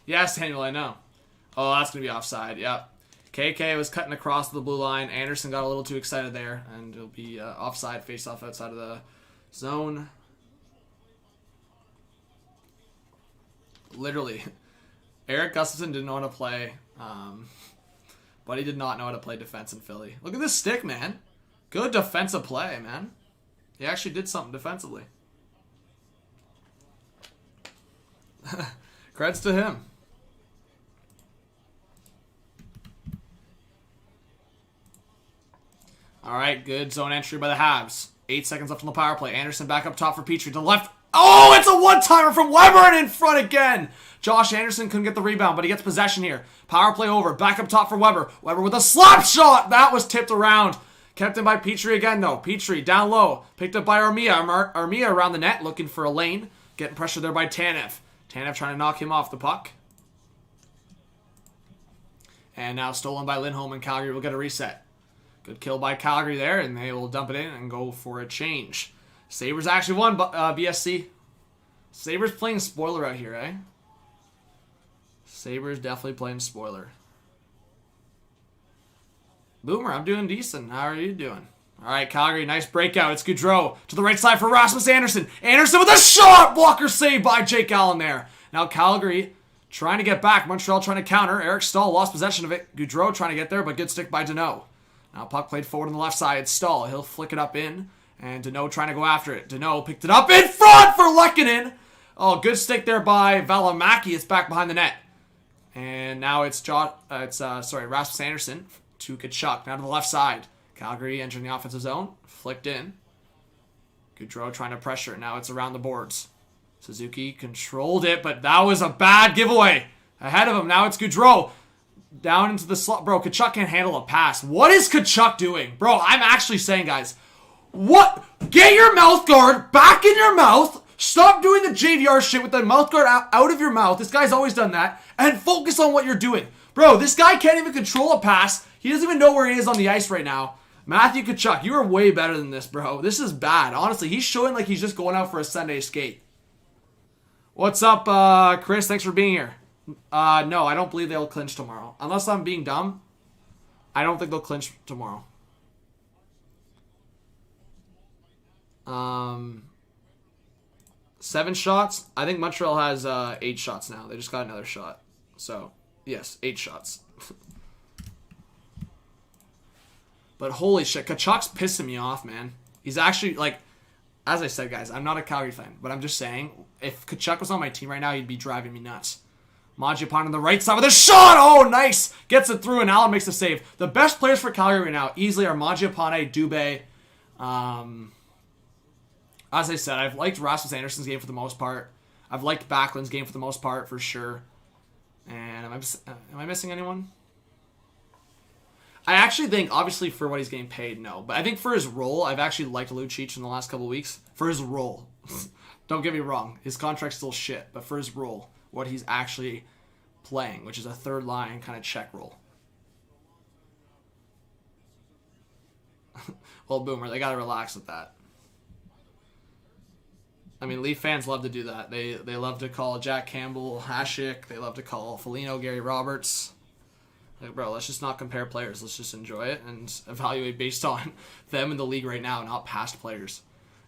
Yes, Daniel, I know. Oh, that's going to be offside. Yep. KK was cutting across the blue line. Anderson got a little too excited there, and it'll be offside, face-off outside of the zone. Literally. Erik Gustafsson didn't know how to play, but he did not know how to play defense in Philly. Look at this stick, man. Good defensive play, man. He actually did something defensively. Creds to him. All right, good zone entry by the Habs. 8 seconds left on the power play. Anderson back up top for Petrie to the left. Oh, it's a one-timer from Weber and in front again. Josh Anderson couldn't get the rebound, but he gets possession here. Power play over. Back up top for Weber. Weber with a slap shot. That was tipped around. Kept in by Petrie again, though. Petrie down low. Picked up by Armia. Armia around the net looking for a lane. Getting pressure there by Tanev. Tanev trying to knock him off the puck. And now stolen by Lindholm, and Calgary will get a reset. Good kill by Calgary there, and they will dump it in and go for a change. Sabres actually won, BSC. Sabres playing spoiler out here, eh? Sabres definitely playing spoiler. Boomer, I'm doing decent. How are you doing? All right, Calgary, nice breakout. It's Gaudreau to the right side for Rasmus Anderson. Anderson with a shot! Blocker save by Jake Allen there. Now Calgary trying to get back. Montreal trying to counter. Eric Stahl lost possession of it. Gaudreau trying to get there, but good stick by Danault. Now puck played forward on the left side. It's Stahl. He'll flick it up in. And Danault trying to go after it. Danault picked it up in front for Lehkonen. Oh, good stick there by Valimaki. It's back behind the net. And now it's Rasmus Anderson to Tkachuk. Now to the left side. Calgary entering the offensive zone. Flicked in. Gaudreau trying to pressure it. Now it's around the boards. Suzuki controlled it, but that was a bad giveaway. Ahead of him. Now it's Gaudreau. Down into the slot. Bro, Tkachuk can't handle a pass. What is Tkachuk doing? Bro, I'm actually saying, guys, what? Get your mouth guard back in your mouth. Stop doing the JVR shit with the mouth guard out of your mouth. This guy's always done that. And focus on what you're doing. Bro, this guy can't even control a pass. He doesn't even know where he is on the ice right now. Matthew Tkachuk, you are way better than this, bro. This is bad. Honestly, he's showing like he's just going out for a Sunday skate. What's up, Chris? Thanks for being here. No, I don't believe they'll clinch tomorrow. Unless I'm being dumb, I don't think they'll clinch tomorrow. 7 shots. I think Montreal has 8 shots now. They just got another shot. So, yes, 8 shots. But holy shit, Kachuk's pissing me off, man. He's actually, like, as I said, guys, I'm not a Calgary fan, but I'm just saying, if Tkachuk was on my team right now, he'd be driving me nuts. Mangiapane on the right side with a shot! Oh, nice! Gets it through, and Allen makes the save. The best players for Calgary right now easily are Mangiapane, Dubé. As I said, I've liked Rasmus Anderson's game for the most part. I've liked Backlund's game for the most part, for sure. And am I missing anyone? I actually think, obviously, for what he's getting paid, no. But I think for his role, I've actually liked Lucic in the last couple of weeks. For his role. Don't get me wrong. His contract's still shit. But for his role, what he's actually playing, which is a third line kind of check role. Well, Boomer, they got to relax with that. I mean, Leaf fans love to do that. They love to call Jack Campbell Hasek. They love to call Foligno Gary Roberts. Like, bro, let's just not compare players. Let's just enjoy it and evaluate based on them in the league right now, not past players.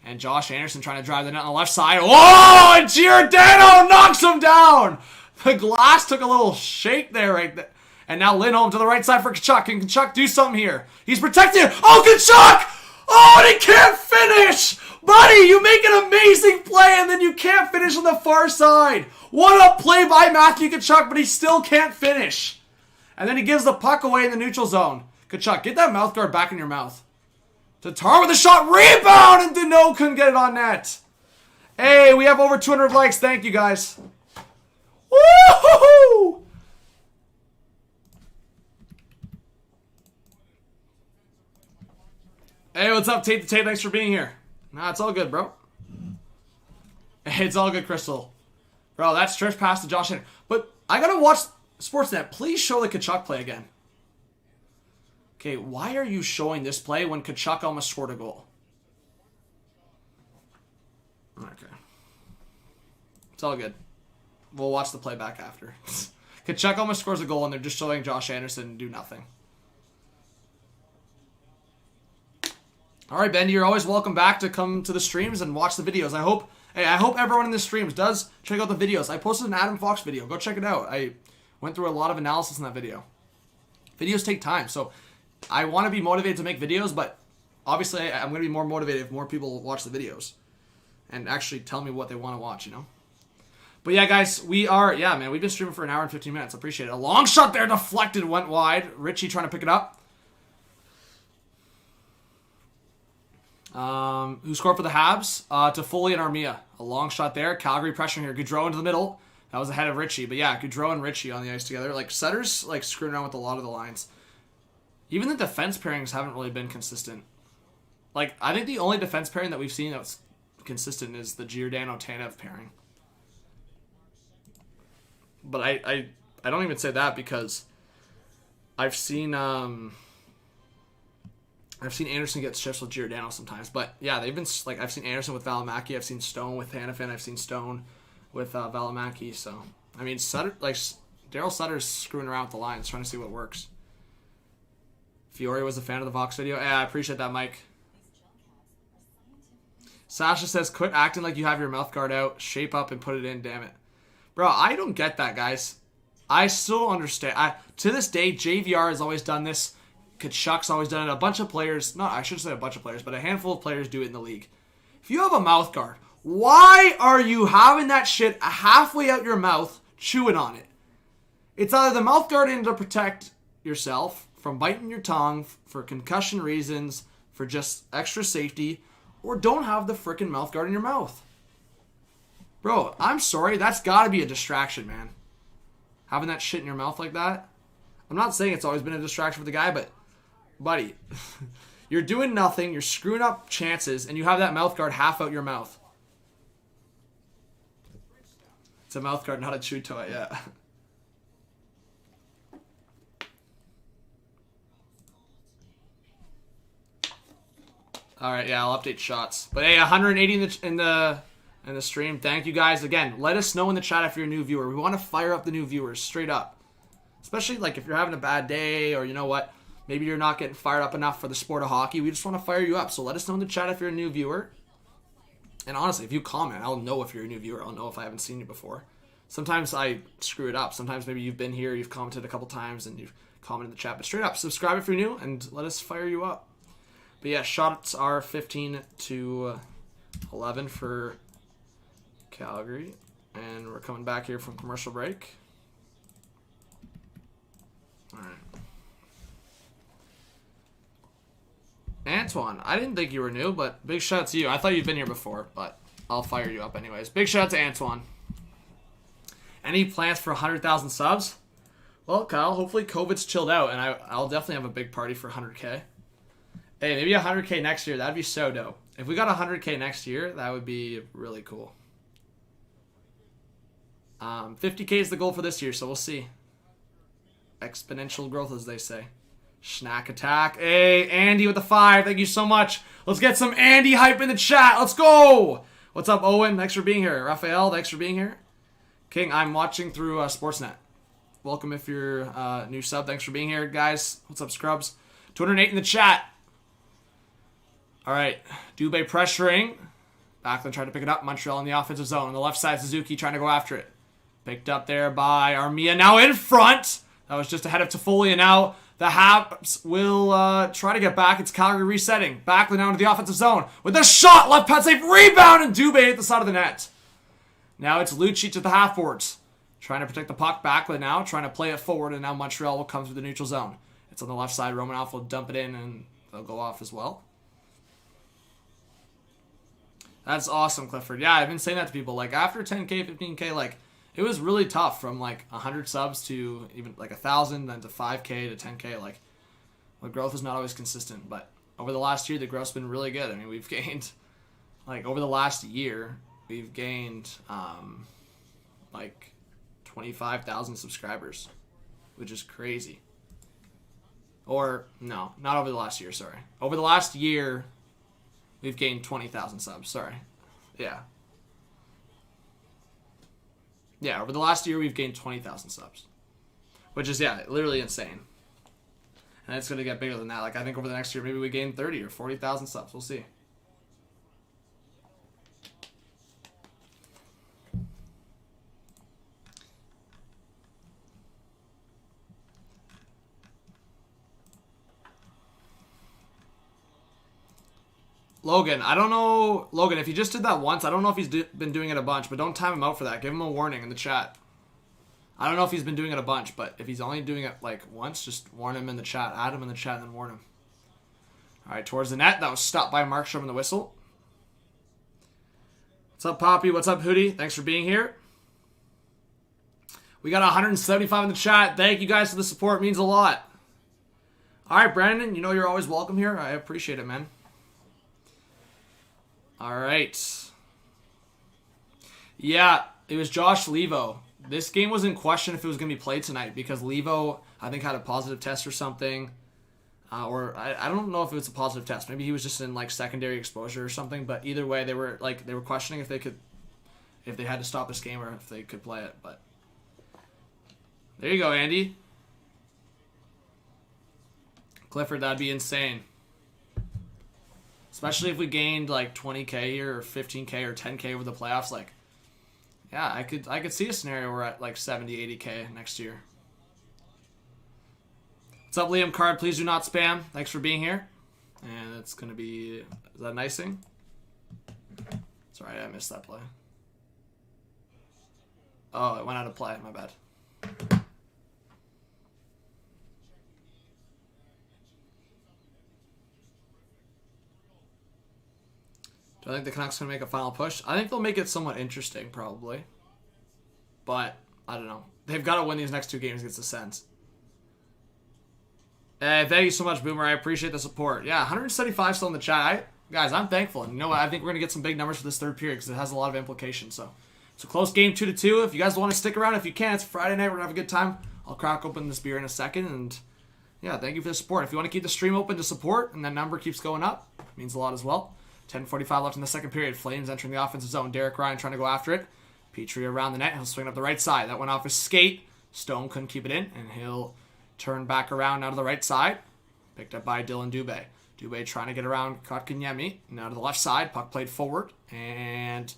And Josh Anderson trying to drive the net on the left side. Oh, and Giordano knocks him down. The glass took a little shake there right there. And now Lindholm to the right side for Tkachuk. Can Tkachuk do something here? He's protected. Oh, Tkachuk! Oh, and he can't finish! Buddy, you make an amazing play and then you can't finish on the far side. What a play by Matthew Tkachuk, but he still can't finish. And then he gives the puck away in the neutral zone. Tkachuk, get that mouth guard back in your mouth. Tatar with a shot, rebound, and Danault couldn't get it on net. Hey, we have over 200 likes. Thank you, guys. Woo-hoo-hoo! Hey, what's up, Tate the Tate? Thanks for being here. Nah, it's all good, bro. It's all good, Crystal. Bro, that's stretch pass to Josh Anderson. But I gotta watch Sportsnet. Please show the Tkachuk play again. Okay, why are you showing this play when Tkachuk almost scored a goal? Okay. It's all good. We'll watch the playback after. Tkachuk almost scores a goal and they're just showing Josh Anderson do nothing. Alright, Bendy, you're always welcome back to come to the streams and watch the videos. I hope everyone in the streams does check out the videos. I posted an Adam Fox video. Go check it out. I went through a lot of analysis in that video. Videos take time, so I want to be motivated to make videos, but obviously I'm going to be more motivated if more people watch the videos and actually tell me what they want to watch, you know? But yeah, guys, we've been streaming for an hour and 15 minutes. Appreciate it. A long shot there, deflected, went wide. Richie trying to pick it up. Who scored for the Habs? Toffoli and Armia. A long shot there. Calgary pressuring here. Gaudreau into the middle. That was ahead of Richie. But yeah, Gaudreau and Richie on the ice together. Like, Sutter's like screwing around with a lot of the lines. Even the defense pairings haven't really been consistent. Like, I think the only defense pairing that we've seen that's consistent is the Giordano-Tanev pairing. But I don't even say that because I've seen Anderson get shifts with Giordano sometimes. But yeah, they've been like, I've seen Anderson with Valimaki, I've seen Stone with Hanifin, I've seen Stone with Valimaki. So I mean, Sutter, like Daryl Sutter's screwing around with the lines, trying to see what works. Fiore was a fan of the Vox video. Yeah, I appreciate that, Mike. Sasha says, quit acting like you have your mouth guard out. Shape up and put it in, damn it. Bro, I don't get that, guys. I still don't understand. To this day, JVR has always done this. Kachuk's always done it. A bunch of players, I shouldn't say a bunch of players, but a handful of players do it in the league. If you have a mouth guard, why are you having that shit halfway out your mouth, chewing on it? It's either the mouth guard in to protect yourself from biting your tongue for concussion reasons, for just extra safety, or don't have the freaking mouth guard in your mouth. Bro, I'm sorry, that's gotta be a distraction, man. Having that shit in your mouth like that. I'm not saying it's always been a distraction for the guy, but buddy, you're doing nothing, you're screwing up chances, and you have that mouth guard half out your mouth. It's a mouth guard, not a chew toy, yeah. Alright, yeah, I'll update shots. But hey, 180 in the stream. Thank you guys. Again, let us know in the chat if you're a new viewer. We want to fire up the new viewers, straight up. Especially like if you're having a bad day, or you know what, maybe you're not getting fired up enough for the sport of hockey. We just want to fire you up. So let us know in the chat if you're a new viewer. And honestly, if you comment, I'll know if you're a new viewer. I'll know if I haven't seen you before. Sometimes I screw it up. Sometimes maybe you've been here, you've commented a couple times, and you've commented in the chat. But straight up, subscribe if you're new, and let us fire you up. But yeah, shots are 15-11 for Calgary. And we're coming back here from commercial break. Alright. Antoine, I didn't think you were new, but big shout out to you. I thought you'd been here before, but I'll fire you up anyways. Big shout out to Antoine. Any plans for 100,000 subs? Well, Kyle, hopefully COVID's chilled out, and I'll definitely have a big party for 100K. Hey, maybe 100K next year. That'd be so dope. If we got 100K next year, that would be really cool. 50K is the goal for this year, so we'll see. Exponential growth, as they say. Schnack attack. Hey, Andy with the 5. Thank you so much. Let's get some Andy hype in the chat. Let's go. What's up, Owen? Thanks for being here. Raphael, thanks for being here. King, I'm watching through Sportsnet. Welcome if you're new sub. Thanks for being here, guys. What's up, Scrubs? 208 in the chat. All right. Dubé pressuring. Backlund trying to pick it up. Montreal in the offensive zone. On the left side, Suzuki trying to go after it. Picked up there by Armia. Now in front. That was just ahead of Toffoli. And now the Habs will try to get back. It's Calgary resetting. Backlund now into the offensive zone. With a shot. Left pad save. Rebound. And Dubé at the side of the net. Now it's Lucic at the half boards. Trying to protect the puck. Backlund now. Trying to play it forward. And now Montreal will come through the neutral zone. It's on the left side. Romanoff will dump it in. And they'll go off as well. That's awesome, Clifford. Yeah, I've been saying that to people. Like, after 10K, 15K, like, it was really tough from like 100 subs to even like 1,000, then to 5K to 10K. Like, the growth is not always consistent, but over the last year, the growth's been really good. I mean, we've gained, like, over the last year, we've gained like 25,000 subscribers, which is crazy. Or, no, not over the last year, sorry. Over the last year, we've gained 20,000 subs, sorry. Yeah. Yeah, over the last year, we've gained 20,000 subs. Which is, yeah, literally insane. And it's going to get bigger than that. Like, I think over the next year, maybe we gain 30 or 40,000 subs. We'll see. Logan, I don't know. Logan, if he just did that once, I don't know if he's been doing it a bunch, but don't time him out for that. Give him a warning in the chat. I don't know if he's been doing it a bunch, but if he's only doing it like once, just warn him in the chat. Add him in the chat and then warn him. All right, towards the net. That was stopped by Markstrom in the whistle. What's up, Poppy? What's up, Hootie? Thanks for being here. We got 175 in the chat. Thank you guys for the support. It means a lot. All right, Brandon, you know you're always welcome here. I appreciate it, man. All right. Yeah, it was Josh Levo. This game was in question if it was going to be played tonight because Levo, I think, had a positive test or something. Or I don't know if it was a positive test. Maybe he was just in like secondary exposure or something. But either way, they were questioning if they had to stop this game or if they could play it. But there you go, Andy. Clifford, that'd be insane. Especially if we gained like 20K here or 15K or 10K over the playoffs. Like, yeah, I could see a scenario where we're at like 70, 80K next year. What's up, Liam Card? Please do not spam. Thanks for being here. And it's going to be... Is that an icing? Sorry, I missed that play. Oh, it went out of play. My bad. Do I think the Canucks are going to make a final push? I think they'll make it somewhat interesting, probably. But, I don't know. They've got to win these next two games against the Sens. Thank you so much, Boomer. I appreciate the support. Yeah, 175 still in the chat. Guys, I'm thankful. And you know what? I think we're going to get some big numbers for this third period because it has a lot of implications. So, it's a close game, 2-2. If you guys want to stick around, if you can, it's Friday night. We're going to have a good time. I'll crack open this beer in a second. And, yeah, thank you for the support. If you want to keep the stream open to support and that number keeps going up, it means a lot as well. 10:45 left in the second period. Flames entering the offensive zone. Derek Ryan trying to go after it. Petrie around the net. He'll swing up the right side. That went off his skate. Stone couldn't keep it in, and he'll turn back around now to the right side. Picked up by Dylan Dubé. Dubé trying to get around Kotkaniemi. Now to the left side. Puck played forward, and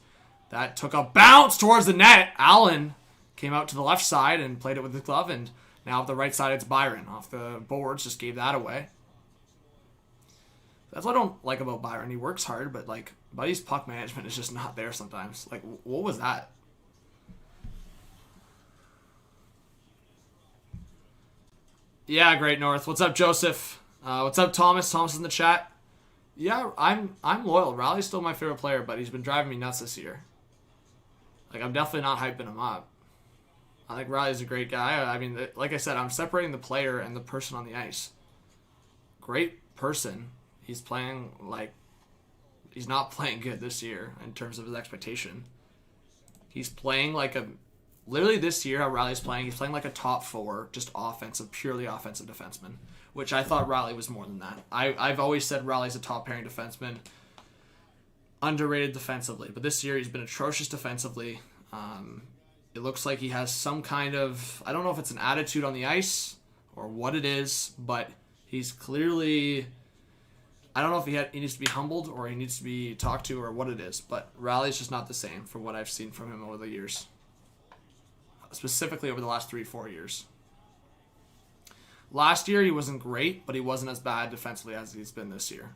that took a bounce towards the net. Allen came out to the left side and played it with the glove, and now off the right side it's Byron. Off the boards, just gave that away. That's what I don't like about Byron. He works hard, but, like, Buddy's puck management is just not there sometimes. Like, what was that? Yeah, Great North. What's up, Joseph? What's up, Thomas? Thomas is in the chat. Yeah, I'm loyal. Riley's still my favorite player, but he's been driving me nuts this year. Like, I'm definitely not hyping him up. I think Riley's a great guy. I mean, like I said, I'm separating the player and the person on the ice. Great person. He's playing, like, he's not playing good this year in terms of his expectation. He's playing like a, literally this year how Riley's playing, he's playing like a top four, just offensive, purely offensive defenseman, which I thought Riley was more than that. I've always said Riley's a top pairing defenseman, underrated defensively, but this year he's been atrocious defensively. It looks like he has some kind of, I don't know if it's an attitude on the ice or what it is, but he's clearly... I don't know if he needs to be humbled or he needs to be talked to or what it is, but Riley's just not the same from what I've seen from him over the years. Specifically over the last 3-4 years. Last year he wasn't great, but he wasn't as bad defensively as he's been this year.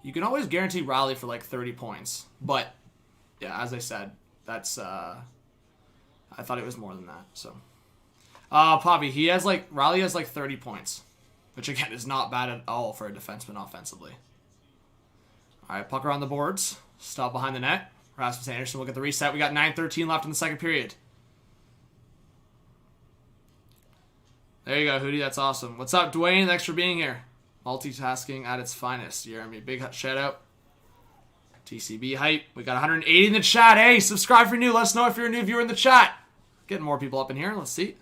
You can always guarantee Riley for like 30 points, but yeah, as I said, that's I thought it was more than that. So, Poppy, Riley has like 30 points. Which, again, is not bad at all for a defenseman offensively. All right, puck around the boards. Stop behind the net. Rasmus Anderson will get the reset. We got 9:13 left in the second period. There you go, Hootie. That's awesome. What's up, Dwayne? Thanks for being here. Multitasking at its finest. Jeremy, big shout out. TCB hype. We got 180 in the chat. Hey, subscribe if you're new. Let us know if you're a new viewer in the chat. Getting more people up in here. Let's see.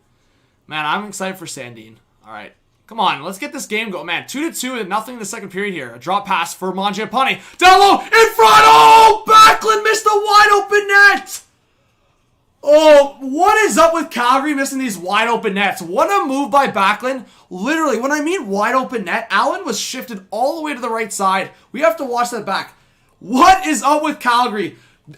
Man, I'm excited for Sandine. All right. Come on, let's get this game going. Man, 2-2 and nothing in the second period here. A drop pass for Mangiapane. Down low, in front. Oh, Backlund missed a wide open net. Oh, what is up with Calgary missing these wide open nets? What a move by Backlund. Literally, when I mean wide open net, Allen was shifted all the way to the right side. We have to watch that back. What is up with Calgary?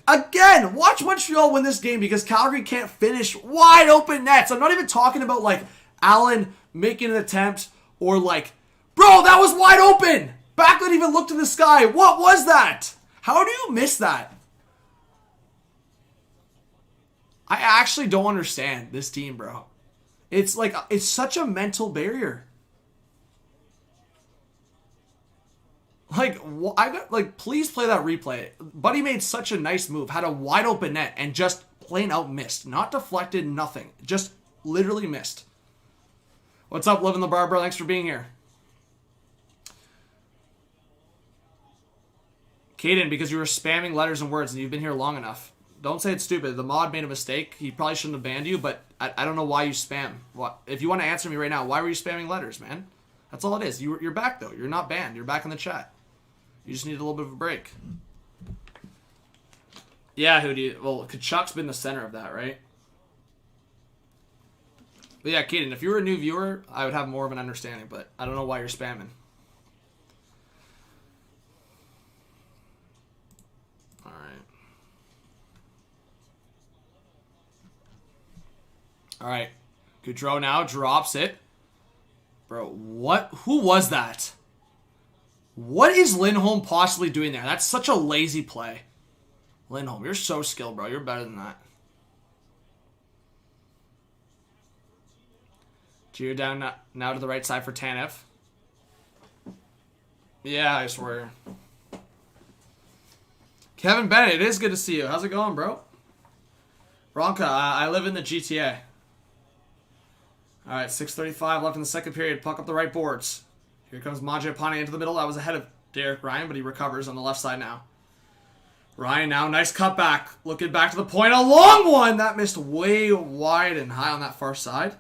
Again, watch Montreal win this game because Calgary can't finish wide open nets. I'm not even talking about like Allen making an attempt or like, bro, that was wide open. Backlund even looked to the sky. What was that? How do you miss that? I actually don't understand this team, bro. It's like, it's such a mental barrier. Like, please play that replay. Buddy made such a nice move, had a wide open net, and just plain out missed. Not deflected, nothing. Just literally missed. What's up, Living the Barber? Thanks for being here. Caden, because you were spamming letters and words and you've been here long enough. Don't say it's stupid. The mod made a mistake. He probably shouldn't have banned you, but I don't know why you spam. What? If you want to answer me right now, why were you spamming letters, man? That's all it is. You're back, though. You're not banned. You're back in the chat. You just need a little bit of a break. Yeah, Hootie. Well, Kachuk's been the center of that, right? But yeah, Kaden, if you were a new viewer, I would have more of an understanding, but I don't know why you're spamming. Alright. Alright. Goudreau now drops it. Bro, what? Who was that? What is Lindholm possibly doing there? That's such a lazy play. Lindholm, you're so skilled, bro. You're better than that. Gio down now to the right side for Tanev. Yeah, I swear. Kevin Bennett, it is good to see you. How's it going, bro? Ronka, I live in the GTA. Alright, 6:35 left in the second period. Puck up the right boards. Here comes Mangiapane into the middle. That was ahead of Derek Ryan, but he recovers on the left side now. Ryan now, nice cutback. Looking back to the point. A long one! That missed way wide and high on that far side.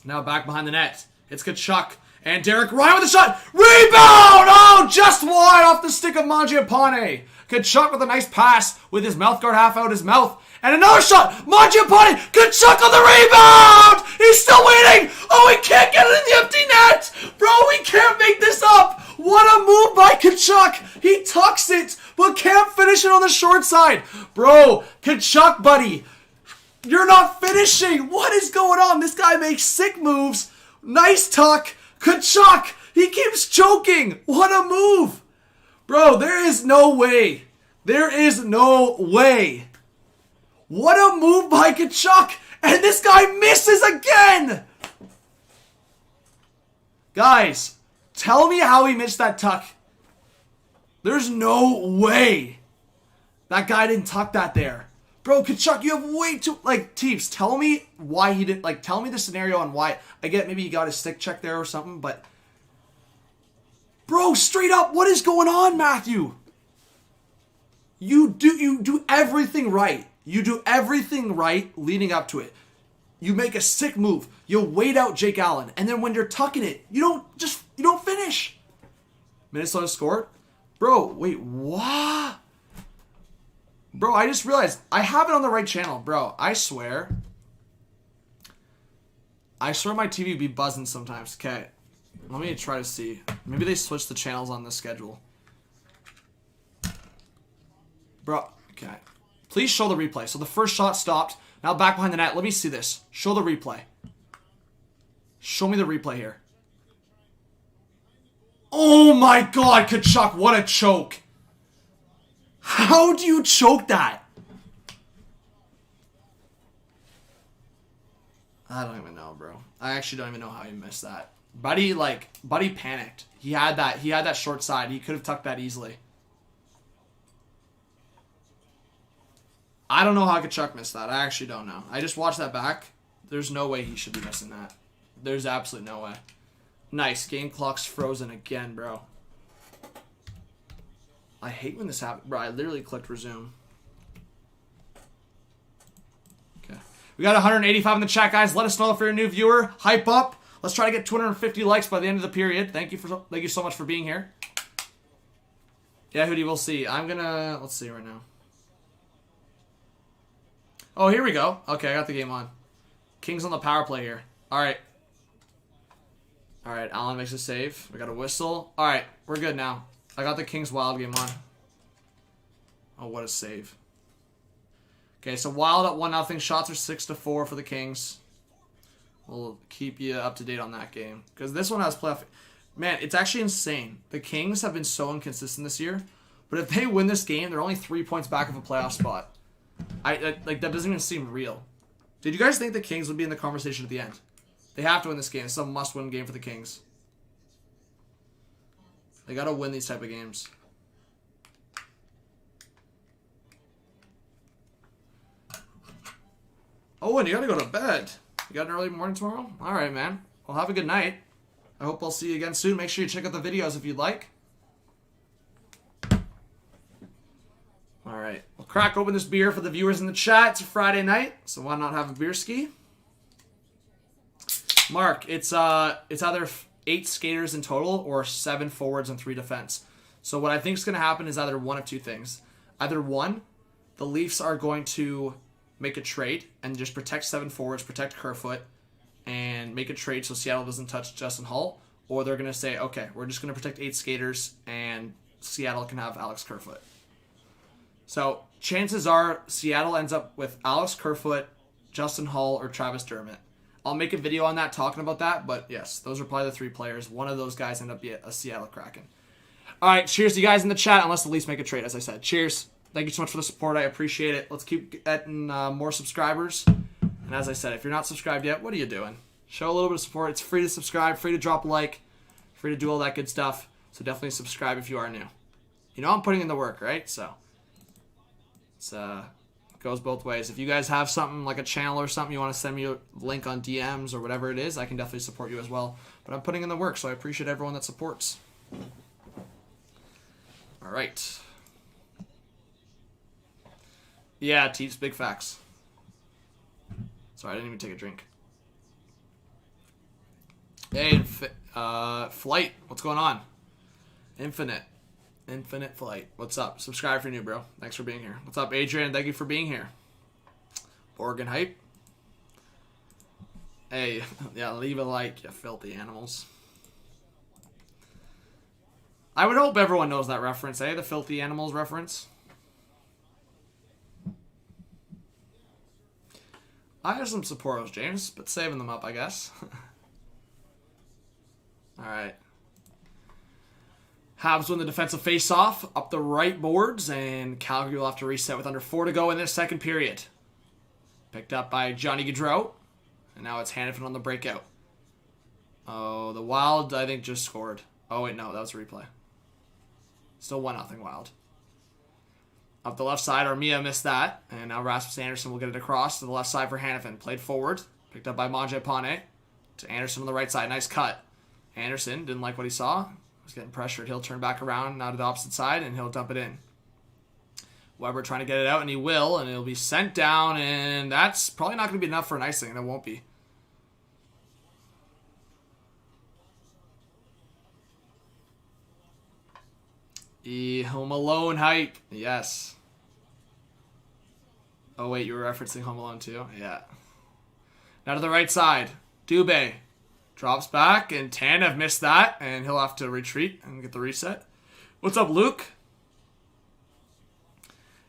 Now back behind the net. It's Tkachuk. And Derek Ryan with a shot. Rebound! Oh, just wide off the stick of Mangiapane. Tkachuk with a nice pass with his mouth guard half out his mouth. And another shot. Mangiapane. Tkachuk on the rebound. He's still waiting. Oh, he can't get it in the empty net. Bro, we can't make this up. What a move by Tkachuk. He tucks it, but can't finish it on the short side. Bro, Tkachuk, buddy. You're not finishing. What is going on? This guy makes sick moves. Nice tuck. Tkachuk. He keeps choking. What a move. Bro, there is no way. There is no way. What a move by Tkachuk. And this guy misses again. Guys, tell me how he missed that tuck. There's no way. That guy didn't tuck that there. Bro, Tkachuk, you have way too... Like, Teeps, tell me why he didn't... Like, tell me the scenario on why... I get maybe he got his stick check there or something, but... Bro, straight up, what is going on, Matthew? You do everything right. You do everything right leading up to it. You make a sick move. You wait out Jake Allen. And then when you're tucking it, you don't finish. Minnesota scored? Bro, wait, what? Bro, I just realized I have it on the right channel. Bro, I swear my TV be buzzing sometimes. Okay, let me try to see. Maybe they switched the channels on the schedule. Bro, okay. Please show the replay. So the first shot stopped. Now back behind the net. Let me see this. Show the replay. Show me the replay here. Oh my god, Tkachuk, what a choke. How do you choke that? I don't even know, bro. I actually don't even know how he missed that. Buddy panicked. He had that short side. He could have tucked that easily. I don't know how Tkachuk missed that. I actually don't know. I just watched that back. There's no way he should be missing that. There's absolutely no way. Nice. Game clock's frozen again, bro. I hate when this happens. Bro, I literally clicked resume. Okay. We got 185 in the chat, guys. Let us know if you're a new viewer. Hype up. Let's try to get 250 likes by the end of the period. Thank you so much for being here. Yeah, Hootie, we'll see. I'm gonna... Let's see right now. Oh, here we go. Okay, I got the game on. Kings on the power play here. Alright. Alright, Allen makes a save. We got a whistle. Alright, we're good now. I got the Kings Wild game on. Oh, what a save. Okay, so Wild at 1-0. Shots are 6-4 for the Kings. We'll keep you up to date on that game. Because this one has playoff... Man, it's actually insane. The Kings have been so inconsistent this year. But if they win this game, they're only 3 points back of a playoff spot. Like, that doesn't even seem real. Did you guys think the Kings would be in the conversation at the end? They have to win this game. It's a must-win game for the Kings. They gotta win these type of games. Oh, and you gotta go to bed. You got an early morning tomorrow? Alright, man. Well, have a good night. I hope I'll see you again soon. Make sure you check out the videos if you'd like. Alright. We'll crack open this beer for the viewers in the chat. It's a Friday night, so why not have a beer ski? Mark, it's either 8 skaters in total or 7 forwards and 3 defense. So what I think is going to happen is either one of two things. Either one, the Leafs are going to make a trade and just protect 7 forwards, protect Kerfoot, and make a trade so Seattle doesn't touch Justin Hull. Or they're going to say, okay, we're just going to protect 8 skaters and Seattle can have Alex Kerfoot. So chances are Seattle ends up with Alex Kerfoot, Justin Hull, or Travis Dermott. I'll make a video on that talking about that, but yes, those are probably the 3 players. One of those guys end up being a Seattle Kraken. All right, cheers to you guys in the chat, unless the Leafs make a trade, as I said. Cheers. Thank you so much for the support. I appreciate it. Let's keep getting more subscribers. And as I said, if you're not subscribed yet, what are you doing? Show a little bit of support. It's free to subscribe, free to drop a like, free to do all that good stuff. So definitely subscribe if you are new. You know I'm putting in the work, right? So it's goes both ways. If you guys have something like a channel or something you want to send me a link on DMs or whatever it is, I can definitely support you as well. But I'm putting in the work, so I appreciate everyone that supports. All right. Yeah, Teeps, big facts. Sorry, I didn't even take a drink. Hey, Flight, what's going on? Infinite Flight, what's up? Subscribe if you're new, bro. Thanks for being here. What's up, Adrian? Thank you for being here. Oregon Hype. Hey, yeah, leave a like, you filthy animals. I would hope everyone knows that reference, eh? The filthy animals reference. I have some Sapporo's, James, but saving them up, I guess. Alright. Habs win the defensive face-off up the right boards, and Calgary will have to reset with under 4 to go in this second period. Picked up by Johnny Gaudreau, and now it's Hanifin on the breakout. Oh, the Wild, I think, just scored. Oh, wait, no, that was a replay. Still 1-0 Wild. Up the left side, Armia missed that, and now Rasmus Andersson will get it across to the left side for Hanifin. Played forward, picked up by Mangiapane to Andersson on the right side. Nice cut. Andersson didn't like what he saw. Was getting pressured. He'll turn back around now to the opposite side, and he'll dump it in. Weber trying to get it out, and he will, and it'll be sent down, and that's probably not going to be enough for an icing, and it won't be. Home Alone hype. Yes. Oh, wait, you were referencing Home Alone too? Yeah. Now to the right side. Dubé drops back, and Tanev missed that, and he'll have to retreat and get the reset. What's up, Luke?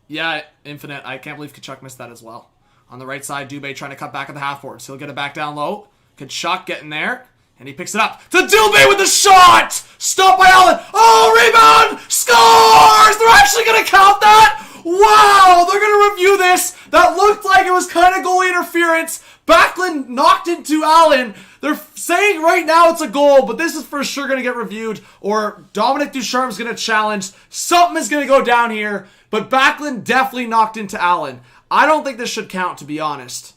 Yeah, Infinite. I can't believe Kachuk missed that as well. On the right side, Dubé trying to cut back at the half board, so he'll get it back down low. Kachuk getting there, and he picks it up to Dubé with the shot! Stopped by Allen. Oh, rebound! Scores! They're actually going to count that? Wow, they're going to review this. That looked like it was kind of goalie interference. Backlund knocked into Allen. They're saying right now it's a goal, but this is for sure going to get reviewed, or Dominic Ducharme's going to challenge. Something is going to go down here, but Backlund definitely knocked into Allen. I don't think this should count, to be honest.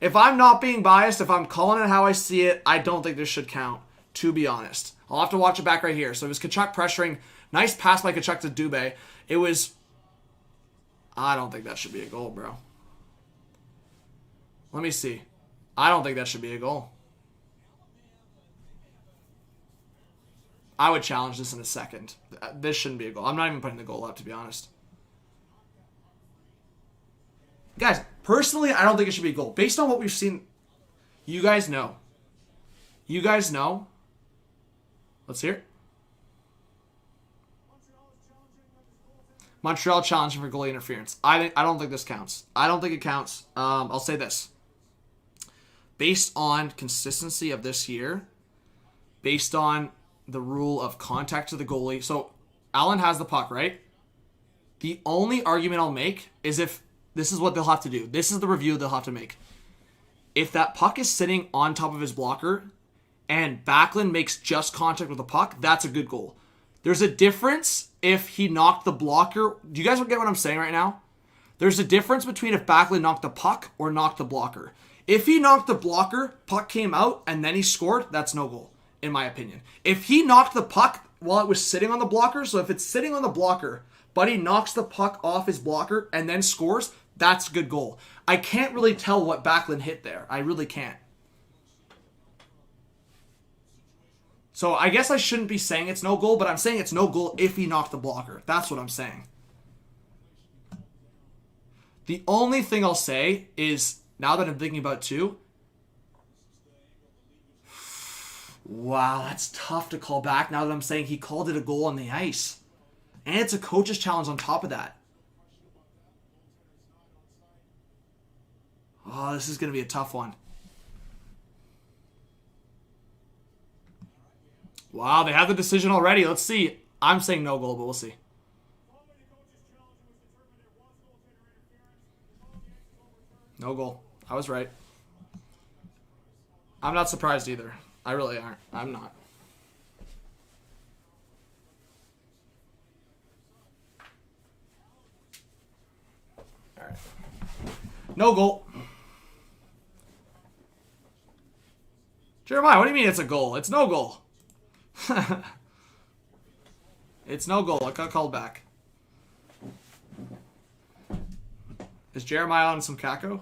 If I'm not being biased, if I'm calling it how I see it, I don't think this should count, to be honest. I'll have to watch it back right here. So it was Tkachuk pressuring. Nice pass by Tkachuk to Dubé. It was... I don't think that should be a goal, bro. Let me see. I don't think that should be a goal. I would challenge this in a second. This shouldn't be a goal. I'm not even putting the goal up, to be honest. Guys, personally, I don't think it should be a goal. Based on what we've seen, you guys know. You guys know. Let's hear it. Montreal challenging for goalie interference. I don't think this counts. I don't think it counts. I'll say this. Based on consistency of this year, based on the rule of contact to the goalie. So, Allen has the puck, right? The only argument I'll make is if this is what they'll have to do. This is the review they'll have to make. If that puck is sitting on top of his blocker and Backlund makes just contact with the puck, that's a good goal. There's a difference if he knocked the blocker. Do you guys get what I'm saying right now? There's a difference between if Backlund knocked the puck or knocked the blocker. If he knocked the blocker, puck came out, and then he scored, that's no goal, in my opinion. If he knocked the puck while it was sitting on the blocker, so if it's sitting on the blocker, but he knocks the puck off his blocker and then scores, that's a good goal. I can't really tell what Backlund hit there. I really can't. So I guess I shouldn't be saying it's no goal, but I'm saying it's no goal if he knocked the blocker. That's what I'm saying. The only thing I'll say is, now that I'm thinking about it too, wow, that's tough to call back now that I'm saying he called it a goal on the ice. And it's a coach's challenge on top of that. Oh, this is going to be a tough one. Wow, they have the decision already. Let's see. I'm saying no goal, but we'll see. No goal. I was right. I'm not surprised either. I really aren't. I'm not. All right. No goal. Jeremiah, what do you mean it's a goal? It's no goal. It's no goal. It got called back. Is Jeremiah on some caco?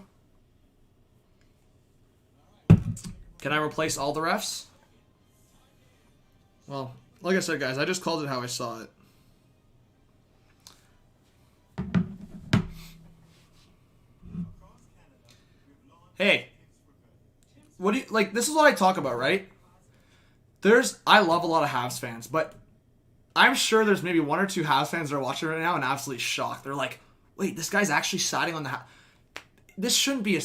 Can I replace all the refs? Well, like I said, guys, I just called it how I saw it. Hey, what do you like? This is what I talk about, right? I love a lot of Habs fans, but I'm sure there's maybe one or two Habs fans that are watching right now and absolutely shocked. They're like, "Wait, this guy's actually siding on the Habs." This shouldn't be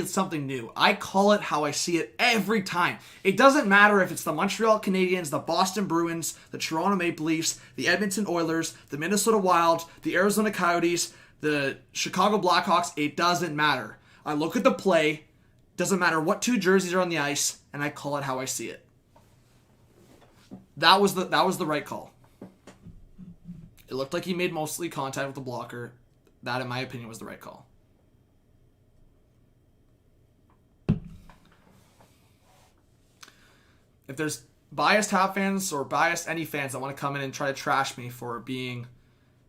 something new. I call it how I see it every time. It doesn't matter if it's the Montreal Canadiens, the Boston Bruins, the Toronto Maple Leafs, the Edmonton Oilers, the Minnesota Wild, the Arizona Coyotes, the Chicago Blackhawks. It doesn't matter. I look at the play. Doesn't matter what two jerseys are on the ice, and I call it how I see it. That was the right call. It looked like he made mostly contact with the blocker. That, in my opinion, was the right call. If there's biased Habs fans or biased any fans that want to come in and try to trash me for being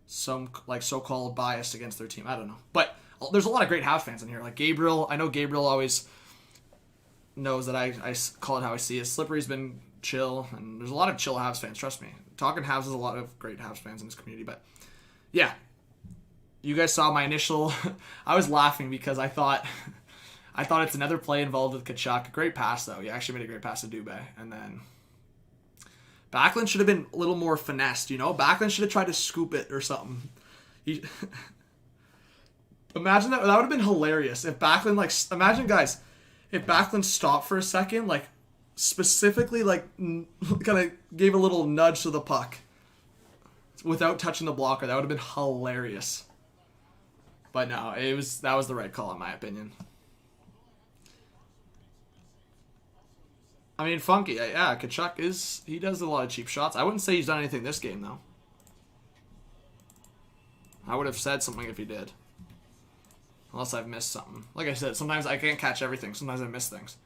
some like so-called biased against their team, I don't know. But there's a lot of great Habs fans in here. Like Gabriel, I know Gabriel always knows that I call it how I see it. Slippery's been chill, and there's a lot of chill Habs fans, trust me. Talking Habs is a lot of great Habs fans in this community, but yeah. You guys saw my initial... I was laughing because I thought it's another play involved with Tkachuk. Great pass, though. He actually made a great pass to Dubé. And then Backlund should have been a little more finessed, you know? Backlund should have tried to scoop it or something. Imagine that. That would have been hilarious if Backlund, like... Imagine, guys, if Backlund stopped for a second, like, specifically, like, kind of gave a little nudge to the puck without touching the blocker. That would have been hilarious. But no, that was the right call in my opinion. I mean, funky. Yeah, Tkachuk he does a lot of cheap shots. I wouldn't say he's done anything this game, though. I would have said something if he did. Unless I've missed something. Like I said, sometimes I can't catch everything. Sometimes I miss things.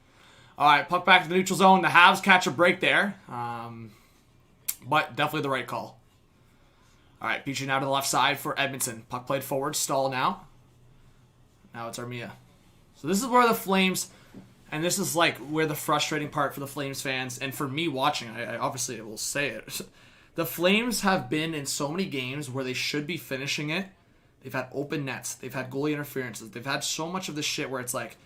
All right, puck back to the neutral zone. The Habs catch a break there. But definitely the right call. All right, Petrie now to the left side for Edmonton. Puck played forward. Stall now. Now it's Armia. So this is where the Flames... And this is like where the frustrating part for the Flames fans, and for me watching, I obviously will say it. The Flames have been in so many games where they should be finishing it. They've had open nets. They've had goalie interferences. They've had so much of this shit where it's like,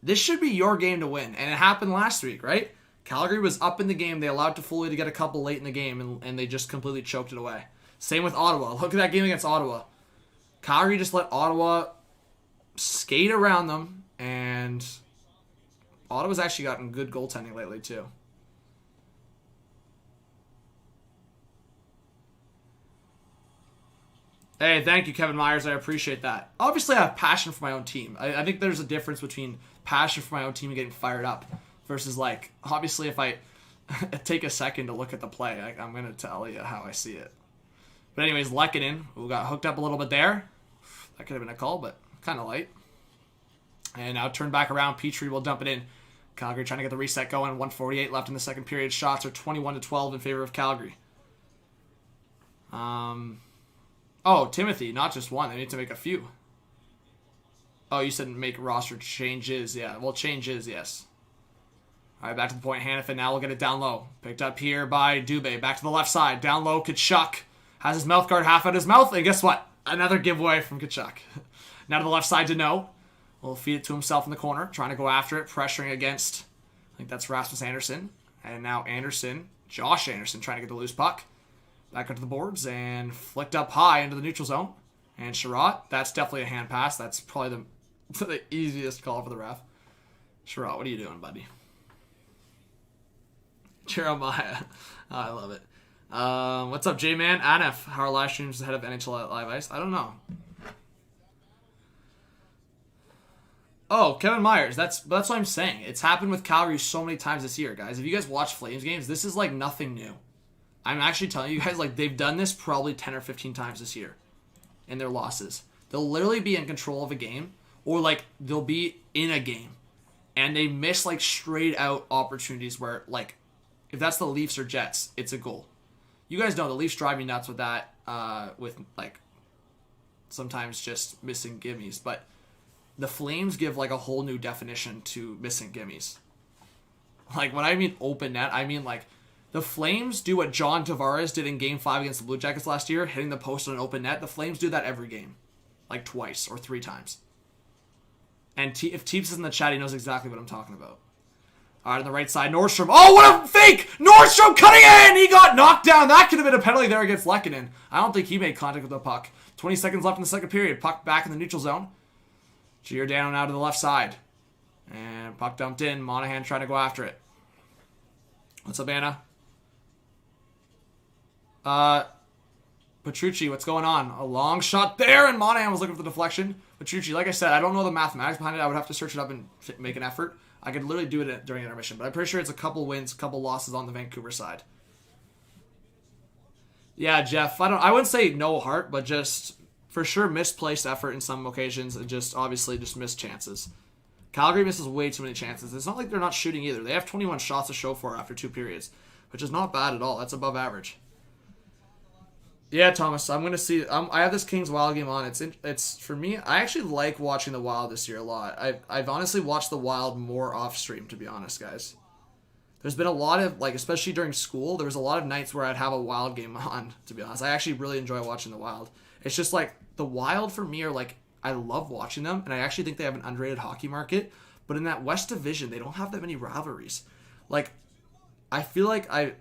this should be your game to win. And it happened last week, right? Calgary was up in the game. They allowed Toffoli to get a couple late in the game, and they just completely choked it away. Same with Ottawa. Look at that game against Ottawa. Calgary just let Ottawa skate around them. And Ottawa's actually gotten good goaltending lately, too. Hey, thank you, Kevin Myers. I appreciate that. Obviously, I have passion for my own team. I think there's a difference between passion for my own team and getting fired up versus, like, obviously, if I take a second to look at the play, I'm going to tell you how I see it. But anyways, Lehkonen, who got hooked up a little bit there. That could have been a call, but kind of light. And now turn back around. Petrie will dump it in. Calgary trying to get the reset going. 1:48 left in the second period. Shots are 21-12 in favor of Calgary. Oh, Timothy, not just one. They need to make a few. Oh, you said make roster changes. Yeah, well, changes, yes. All right, back to the point. Hanifin now will get it down low. Picked up here by Dubé. Back to the left side. Down low, Tkachuk. Has his mouth guard half out his mouth. And guess what? Another giveaway from Tkachuk. Now to the left side to No. Will feed it to himself in the corner, trying to go after it, pressuring against, I think that's Rasmus Andersson. And now Josh Anderson, trying to get the loose puck. Back up to the boards and flicked up high into the neutral zone. And Sherratt, that's definitely a hand pass. That's probably the easiest call for the ref. Sherratt, what are you doing, buddy? Jeremiah. Oh, I love it. What's up, J-Man? Anef, how are live streams ahead of NHL Live Ice? I don't know. Oh, Kevin Myers. That's what I'm saying. It's happened with Calgary so many times this year, guys. If you guys watch Flames games, this is like nothing new. I'm actually telling you guys, like, they've done this probably 10 or 15 times this year in their losses. They'll literally be in control of a game, or like they'll be in a game, and they miss like straight out opportunities where, like, if that's the Leafs or Jets, it's a goal. You guys know the Leafs drive me nuts with that, with like sometimes just missing gimmies, but the Flames give like a whole new definition to missing gimmies. Like, when I mean open net, I mean like the Flames do what John Tavares did in Game 5 against the Blue Jackets last year, hitting the post on an open net. The Flames do that every game, like twice or 3 times. And if Teeps is in the chat, he knows exactly what I'm talking about. All right, on the right side, Nordstrom. Oh, what a fake! Nordstrom cutting in! He got knocked down. That could have been a penalty there against Lehkonen. I don't think he made contact with the puck. 20 seconds left in the second period. Puck back in the neutral zone. Giordano now to the left side. And puck dumped in. Monahan trying to go after it. What's up, Anna? Petrucci, what's going on? A long shot there, and Monahan was looking for the deflection. Petrucci, like I said, I don't know the mathematics behind it. I would have to search it up and make an effort. I could literally do it during intermission, but I'm pretty sure it's a couple wins, a couple losses on the Vancouver side. Yeah, Jeff, I wouldn't say no heart, but just for sure misplaced effort in some occasions, and just obviously just missed chances. Calgary misses way too many chances. It's not like they're not shooting either. They have 21 shots to show for after 2 periods, which is not bad at all. That's above average. Yeah, Thomas, I'm going to see... I have this Kings Wild game on. It's for me, I actually like watching the Wild this year a lot. I've honestly watched the Wild more off-stream, to be honest, guys. There's been a lot of, like, especially during school, there was a lot of nights where I'd have a Wild game on, to be honest. I actually really enjoy watching the Wild. It's just, like, the Wild for me are, like, I love watching them, and I actually think they have an underrated hockey market. But in that West Division, they don't have that many rivalries. Like, I feel like I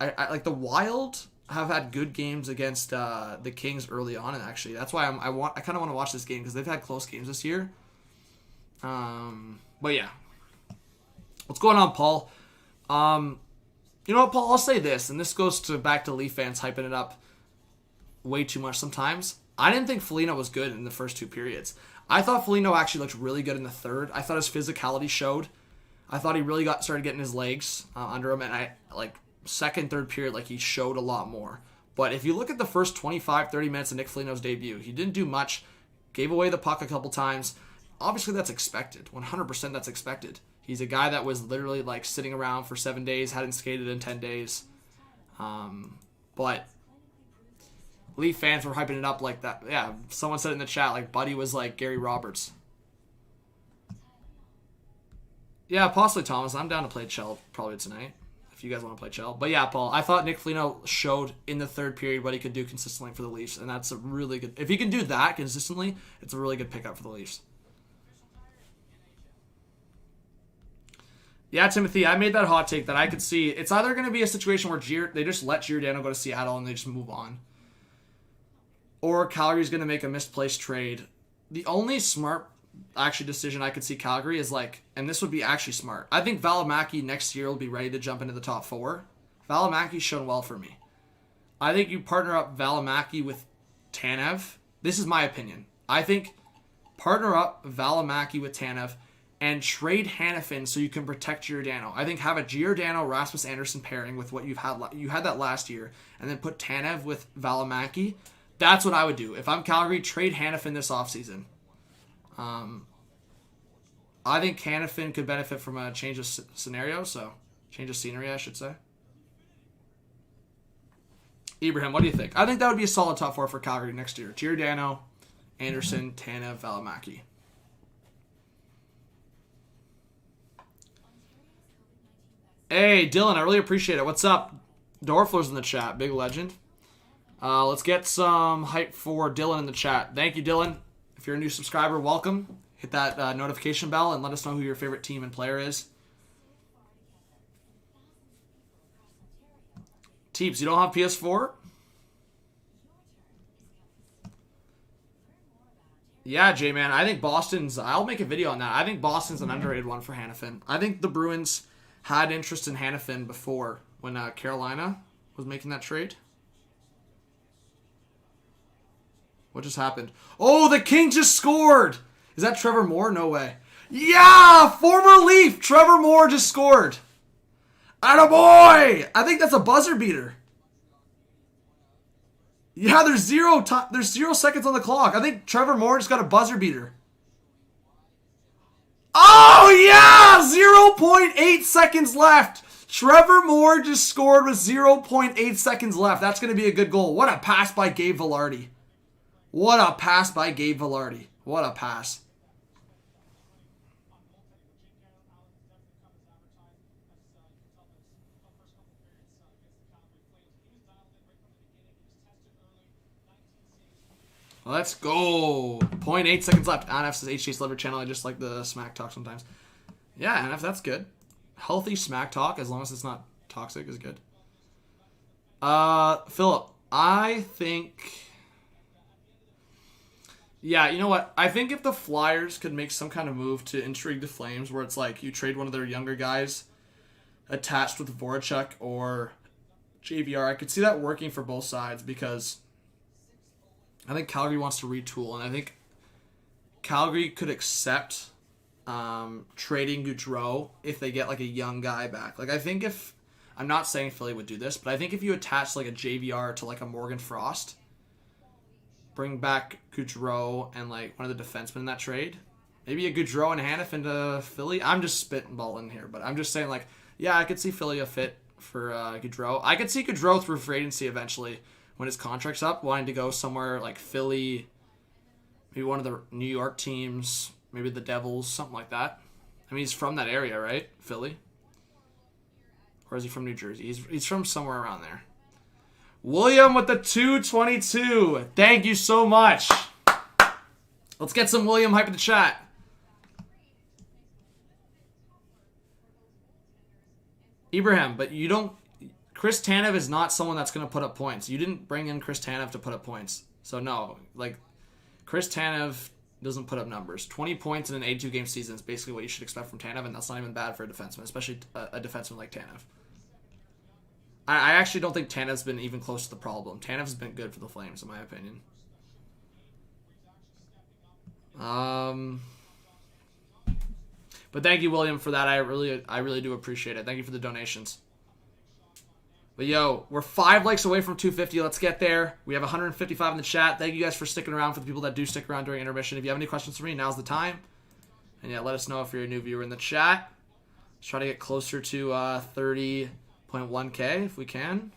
like the Wild have had good games against the Kings early on, and actually that's why I kind of want to watch this game, because they've had close games this year. But yeah, what's going on, Paul? You know what, Paul? I'll say this, and this goes back to Leaf fans hyping it up way too much sometimes. I didn't think Foligno was good in the first 2 periods. I thought Foligno actually looked really good in the third. I thought his physicality showed. I thought he really started getting his legs under him, and second, third period, like, he showed a lot more. But if you look at the first 25, 30 minutes of Nick Foligno's debut, he didn't do much. Gave away the puck a couple times. Obviously, that's expected. 100% that's expected. He's a guy that was literally like sitting around for 7 days, hadn't skated in 10 days. But Leaf fans were hyping it up like that. Yeah, someone said in the chat, like, Buddy was like Gary Roberts. Yeah, possibly, Thomas. I'm down to play Chell probably tonight, if you guys want to play Chell. But yeah, Paul, I thought Nick Foligno showed in the third period what he could do consistently for the Leafs, and that's a really good... If he can do that consistently, it's a really good pickup for the Leafs. Yeah, Timothy, I made that hot take that I could see. It's either going to be a situation where they just let Giordano go to Seattle and they just move on, or Calgary's going to make a misplaced trade. The only smart actually decision I could see Calgary is like, and this would be actually smart. I think Valimaki next year will be ready to jump into the top 4. Valimaki's shown well for me. I think you partner up Valimaki with Tanev. This is my opinion. I think partner up Valimaki with Tanev and trade Hanifin so you can protect Giordano. I think have a Giordano-Rasmus Anderson pairing with what you had that last year, and then put Tanev with Valimaki. That's what I would do. If I'm Calgary, trade Hanifin this offseason. I think Hanifin could benefit from a change of scenario, so change of scenery, I should say. Ibrahim, what do you think? I think that would be a solid top 4 for Calgary next year. Giordano, Anderson, Tanev, Valimaki. Hey, Dylan, I really appreciate it. What's up? Dorfler's in the chat. Big legend. Let's get some hype for Dylan in the chat. Thank you, Dylan. If you're a new subscriber, welcome. Hit that notification bell and let us know who your favorite team and player is. Teeps, you don't have PS4? Yeah, J-Man. I think Boston's... I'll make a video on that. I think Boston's an underrated one for Hanifin. I think the Bruins had interest in Hanifin before when Carolina was making that trade. What just happened? Oh, the King just scored! Is that Trevor Moore? No way. Yeah! Former Leaf! Trevor Moore just scored. Attaboy! I think that's a buzzer beater. Yeah, there's 0 seconds on the clock. I think Trevor Moore just got a buzzer beater. Oh, yeah! 0.8 seconds left. Trevor Moore just scored with 0.8 seconds left. That's going to be a good goal. What a pass by Gabe Vilardi. What a pass by Gabe Vilardi. What a pass. Let's go. 0.8 seconds left. Anf says HJ Sliver channel. I just like the smack talk sometimes. Yeah, Anf, that's good. Healthy smack talk, as long as it's not toxic, is good. Philip, I think... Yeah, you know what? I think if the Flyers could make some kind of move to intrigue the Flames, where it's like you trade one of their younger guys attached with Voracek or JVR, I could see that working for both sides, because I think Calgary wants to retool, and I think Calgary could accept trading Gaudreau if they get like a young guy back. Like, I think if... I'm not saying Philly would do this, but I think if you attach like a JVR to like a Morgan Frost, bring back Gaudreau and like one of the defensemen in that trade, maybe a Gaudreau and Hanifin to Philly. I'm just spitballing here, but I'm just saying, like, yeah, I could see Philly a fit for Gaudreau. I could see Gaudreau through free agency eventually when his contract's up, wanting to go somewhere like Philly, maybe one of the New York teams, maybe the Devils, something like that. I mean, he's from that area, right? Philly? Or is he from New Jersey? He's from somewhere around there. William with the 222. Thank you so much. Let's get some William hype in the chat. Ibrahim, but you don't... Chris Tanev is not someone that's going to put up points. You didn't bring in Chris Tanev to put up points. So no, like, Chris Tanev doesn't put up numbers. 20 points in an 82-game season is basically what you should expect from Tanev, and that's not even bad for a defenseman, especially a defenseman like Tanev. I actually don't think Tanev's been even close to the problem. Tanev's been good for the Flames, in my opinion. But thank you, William, for that. I really do appreciate it. Thank you for the donations. But yo, we're 5 likes away from 250. Let's get there. We have 155 in the chat. Thank you guys for sticking around. For the people that do stick around during intermission, if you have any questions for me, now's the time. And yeah, let us know if you're a new viewer in the chat. Let's try to get closer to 30.1K if we can.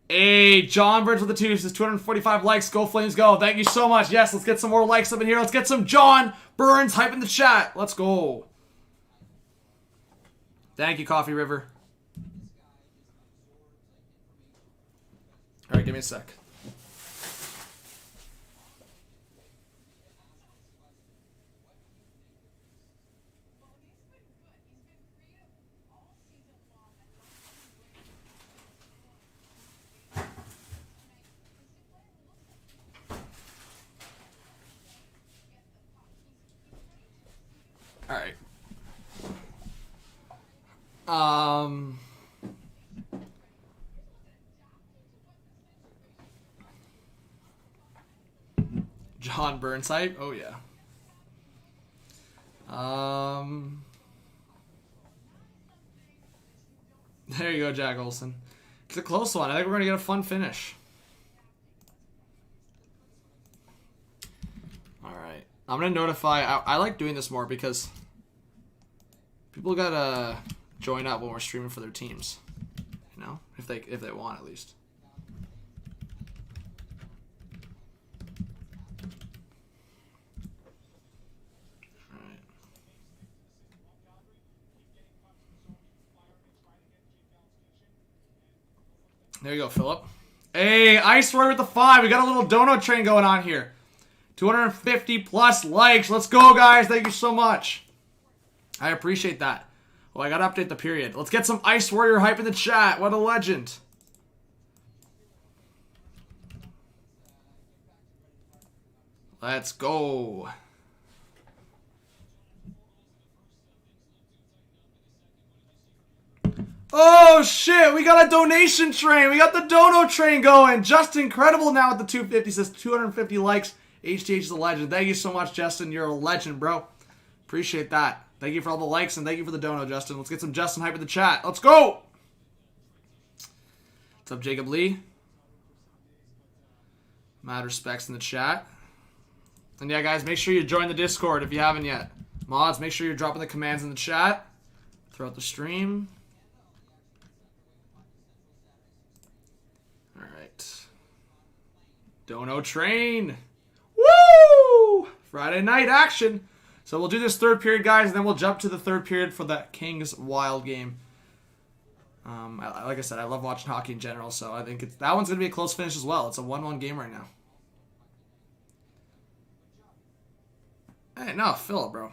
Hey, John Burns with the 2 says 245 likes. Go Flames, go. Thank you so much. Yes, let's get some more likes up in here. Let's get some John Burns hype in the chat. Let's go. Thank you, Coffee River. All right, give me a sec. All right. John Burns hype? Oh yeah. There you go, Jack Olson. It's a close one. I think we're gonna get a fun finish. All right. I'm gonna notify. I like doing this more because people gotta join up when we're streaming for their teams. You know, if they want at least. There you go, Philip. Hey, Ice Roy with the 5. We got a little dono train going on here. 250 plus likes. Let's go, guys. Thank you so much. I appreciate that. Oh, I got to update the period. Let's get some Ice Warrior hype in the chat. What a legend. Let's go. Oh, shit. We got a donation train. We got the dono train going. Just incredible now with the 250. Says 250 likes. HTH is a legend. Thank you so much, Justin. You're a legend, bro. Appreciate that. Thank you for all the likes and thank you for the dono, Justin. Let's get some Justin hype in the chat. Let's go. What's up, Jacob Lee? Mad respects in the chat. And yeah, guys, make sure you join the Discord if you haven't yet. Mods, make sure you're dropping the commands in the chat throughout the stream. All right. Dono train. Woo! Friday night action. So we'll do this third period, guys, and then we'll jump to the third period for the Kings Wild game. Like I said, I love watching hockey in general, so I think that one's going to be a close finish as well. It's a 1-1 game right now. Hey, no, Philip, bro.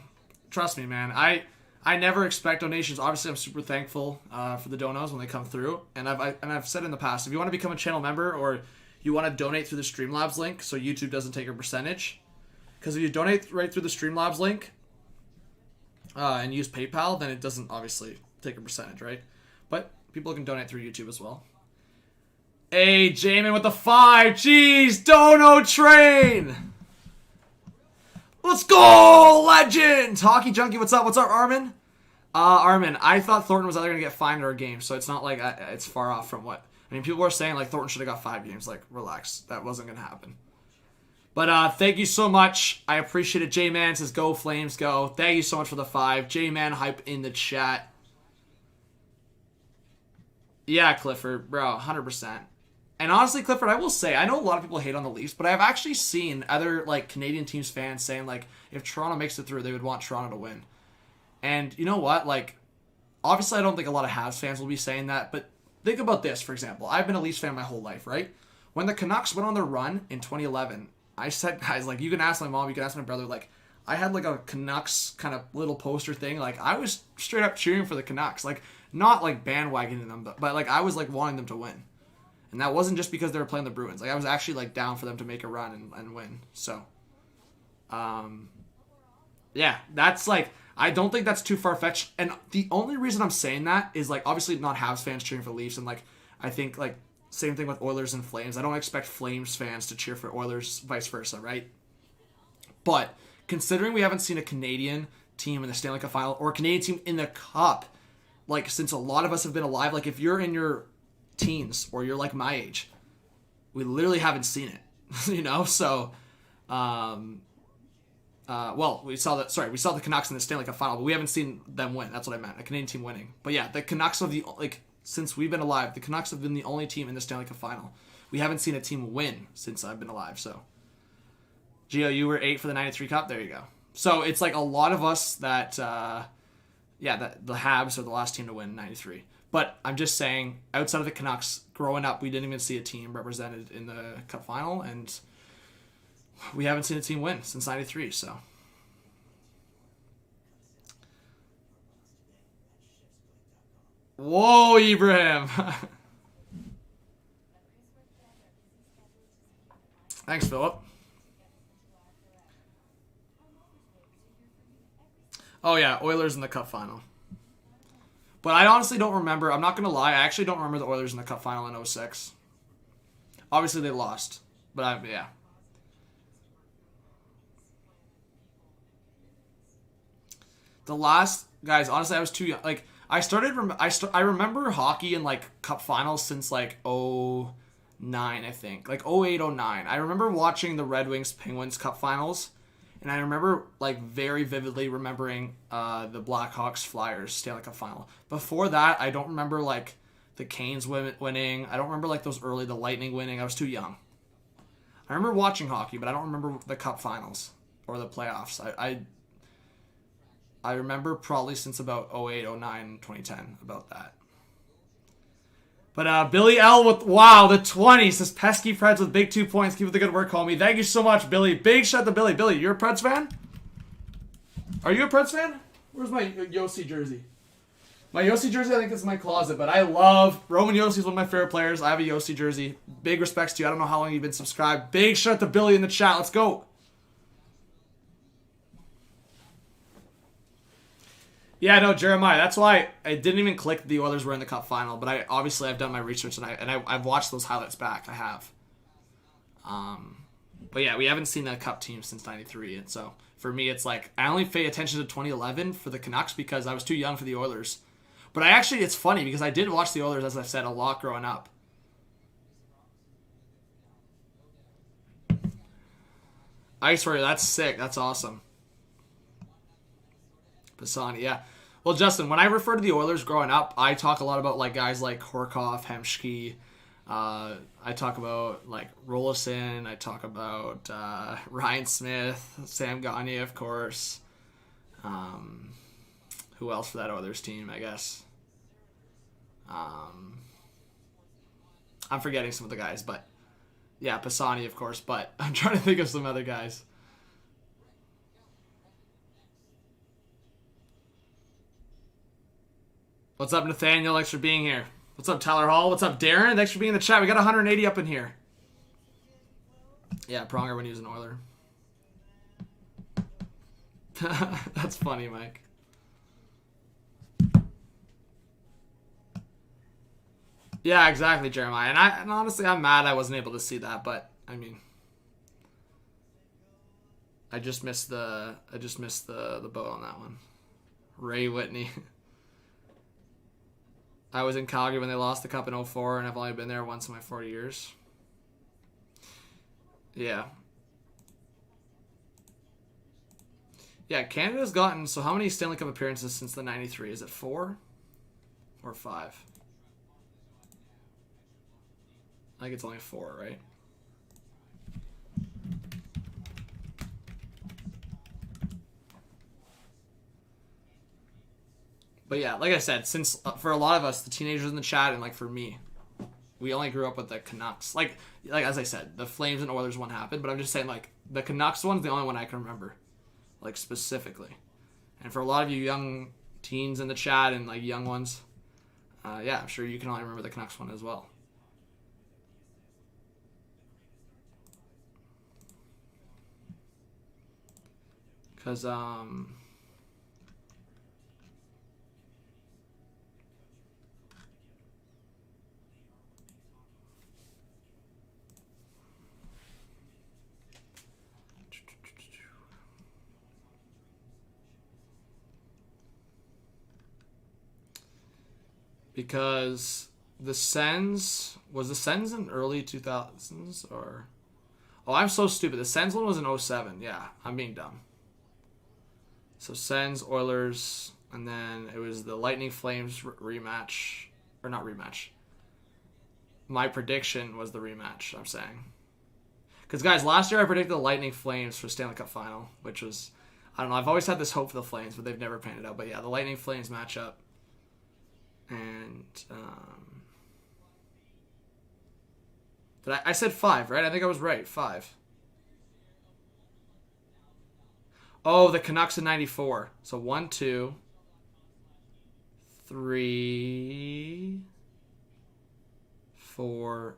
Trust me, man. I never expect donations. Obviously, I'm super thankful for the donos when they come through. And I've said in the past, if you want to become a channel member or you want to donate through the Streamlabs link so YouTube doesn't take a percentage, because if you donate right through the Streamlabs link and use PayPal, then it doesn't obviously take a percentage, right? But people can donate through YouTube as well. Hey, Jamin with the 5. Jeez, dono train. Let's go, legend! Hockey Junkie, what's up? What's up, Armin? Armin, I thought Thornton was either going to get 5 or a game, so it's not like it's far off from what... I mean, people were saying, like, Thornton should have got 5 games. Like, relax. That wasn't going to happen. But thank you so much. I appreciate it. J-Man says, go Flames, go. Thank you so much for the 5. J-Man hype in the chat. Yeah, Clifford, bro, 100%. And honestly, Clifford, I will say, I know a lot of people hate on the Leafs, but I've actually seen other, like, Canadian teams fans saying, like, if Toronto makes it through, they would want Toronto to win. And you know what? Like, obviously I don't think a lot of Habs fans will be saying that, but think about this, for example. I've been a Leafs fan my whole life, right? When the Canucks went on their run in 2011, I said, guys, like, you can ask my mom, you can ask my brother, like, I had, like, a Canucks kind of little poster thing. Like, I was straight up cheering for the Canucks. Like, not, like, bandwagoning them, but like, I was, like, wanting them to win. And that wasn't just because they were playing the Bruins. Like, I was actually, like, down for them to make a run and win. So, yeah, that's, like, I don't think that's too far-fetched. And the only reason I'm saying that is, like, obviously not Habs fans cheering for Leafs. And, like, I think, like, same thing with Oilers and Flames. I don't expect Flames fans to cheer for Oilers, vice versa, right? But considering we haven't seen a Canadian team in the Stanley Cup final or a Canadian team in the Cup, like, since a lot of us have been alive. Like, if you're in your teens or you're like my age, we literally haven't seen it, you know? So, well, we saw the Canucks in the Stanley Cup final, but we haven't seen them win. That's what I meant, a Canadian team winning. But yeah, the Canucks have since we've been alive, the Canucks have been the only team in the Stanley Cup final. We haven't seen a team win since I've been alive. So, Gio, you were 8 for the 93 Cup. There you go. So it's like a lot of us that, that the Habs are the last team to win in 93. But I'm just saying, outside of the Canucks, growing up, we didn't even see a team represented in the Cup final, and we haven't seen a team win since 93, so. Whoa, Ibrahim. Thanks, Philip. Oh, yeah, Oilers in the Cup final. But I honestly don't remember. I'm not going to lie. I actually don't remember the Oilers in the Cup final in 06. Obviously, they lost. But, yeah. The last... Guys, honestly, I was too young. Like, I remember hockey in, like, Cup finals since, like, 09, I think. Like, 08, 09. I remember watching the Red Wings Penguins Cup finals. And I remember, like, very vividly remembering the Blackhawks Flyers Stanley Cup final. Before that, I don't remember, like, the Canes winning. I don't remember, like, the Lightning winning. I was too young. I remember watching hockey, but I don't remember the Cup finals or the playoffs. I remember probably since about 08, 09, 2010 about that. But Billy L with, wow, the 20 says pesky Preds with big 2 points. Keep up the good work, homie. Thank you so much, Billy. Big shout to Billy. Billy, you're a Preds fan? Are you a Preds fan? Where's my Yossi jersey? My Yossi jersey, I think is in my closet, but I love Roman Yossi is one of my favorite players. I have a Yossi jersey. Big respects to you. I don't know how long you've been subscribed. Big shout out to Billy in the chat. Let's go. Yeah, no, Jeremiah. That's why I didn't even click the Oilers were in the Cup final, but I've done my research and I've watched those highlights back. I have. But yeah, we haven't seen the Cup team since '93, and so for me, it's like I only pay attention to 2011 for the Canucks because I was too young for the Oilers. But it's funny because I did watch the Oilers, as I've said, a lot growing up. Ice Warrior, that's sick. That's awesome. Pisani, yeah. Well, Justin, when I refer to the Oilers growing up, I talk a lot about like guys like Horkoff, Hemschke. I talk about like Rolison. I talk about Ryan Smith, Sam Gagne, of course. Who else for that Oilers team? I guess. I'm forgetting some of the guys, but yeah, Pisani, of course. But I'm trying to think of some other guys. What's up, Nathaniel? Thanks for being here. What's up, Tyler Hall? What's up, Darren? Thanks for being in the chat. We got 180 up in here. Yeah, Pronger when he was an Oiler. That's funny, Mike. Yeah, exactly, Jeremiah. And honestly, I'm mad I wasn't able to see that, but I mean, I just missed the boat on that one. Ray Whitney. I was in Calgary when they lost the Cup in 04, and I've only been there once in my 40 years. Yeah. Yeah, Canada's gotten... So how many Stanley Cup appearances since the 93? Is it 4 or 5? I think it's only 4, right? But yeah, like I said, since for a lot of us, the teenagers in the chat, and like for me, we only grew up with the Canucks. Like as I said, the Flames and Oilers one happened, but I'm just saying like the Canucks one's the only one I can remember, like specifically. And for a lot of you young teens in the chat and like young ones, yeah, I'm sure you can only remember the Canucks one as well. Because Because the Sens... Was the Sens in early 2000s? Or... Oh, I'm so stupid. The Sens one was in 07. Yeah, I'm being dumb. So Sens, Oilers, and then it was the Lightning Flames rematch. Or not rematch. My prediction was the rematch, I'm saying. Because, guys, last year I predicted the Lightning Flames for Stanley Cup Final, which was... I don't know, I've always had this hope for the Flames, but they've never panned it out. But yeah, the Lightning Flames matchup. And, I said 5, right? I think I was right. 5. Oh, the Canucks in 94. So 1, 2, 3, 4.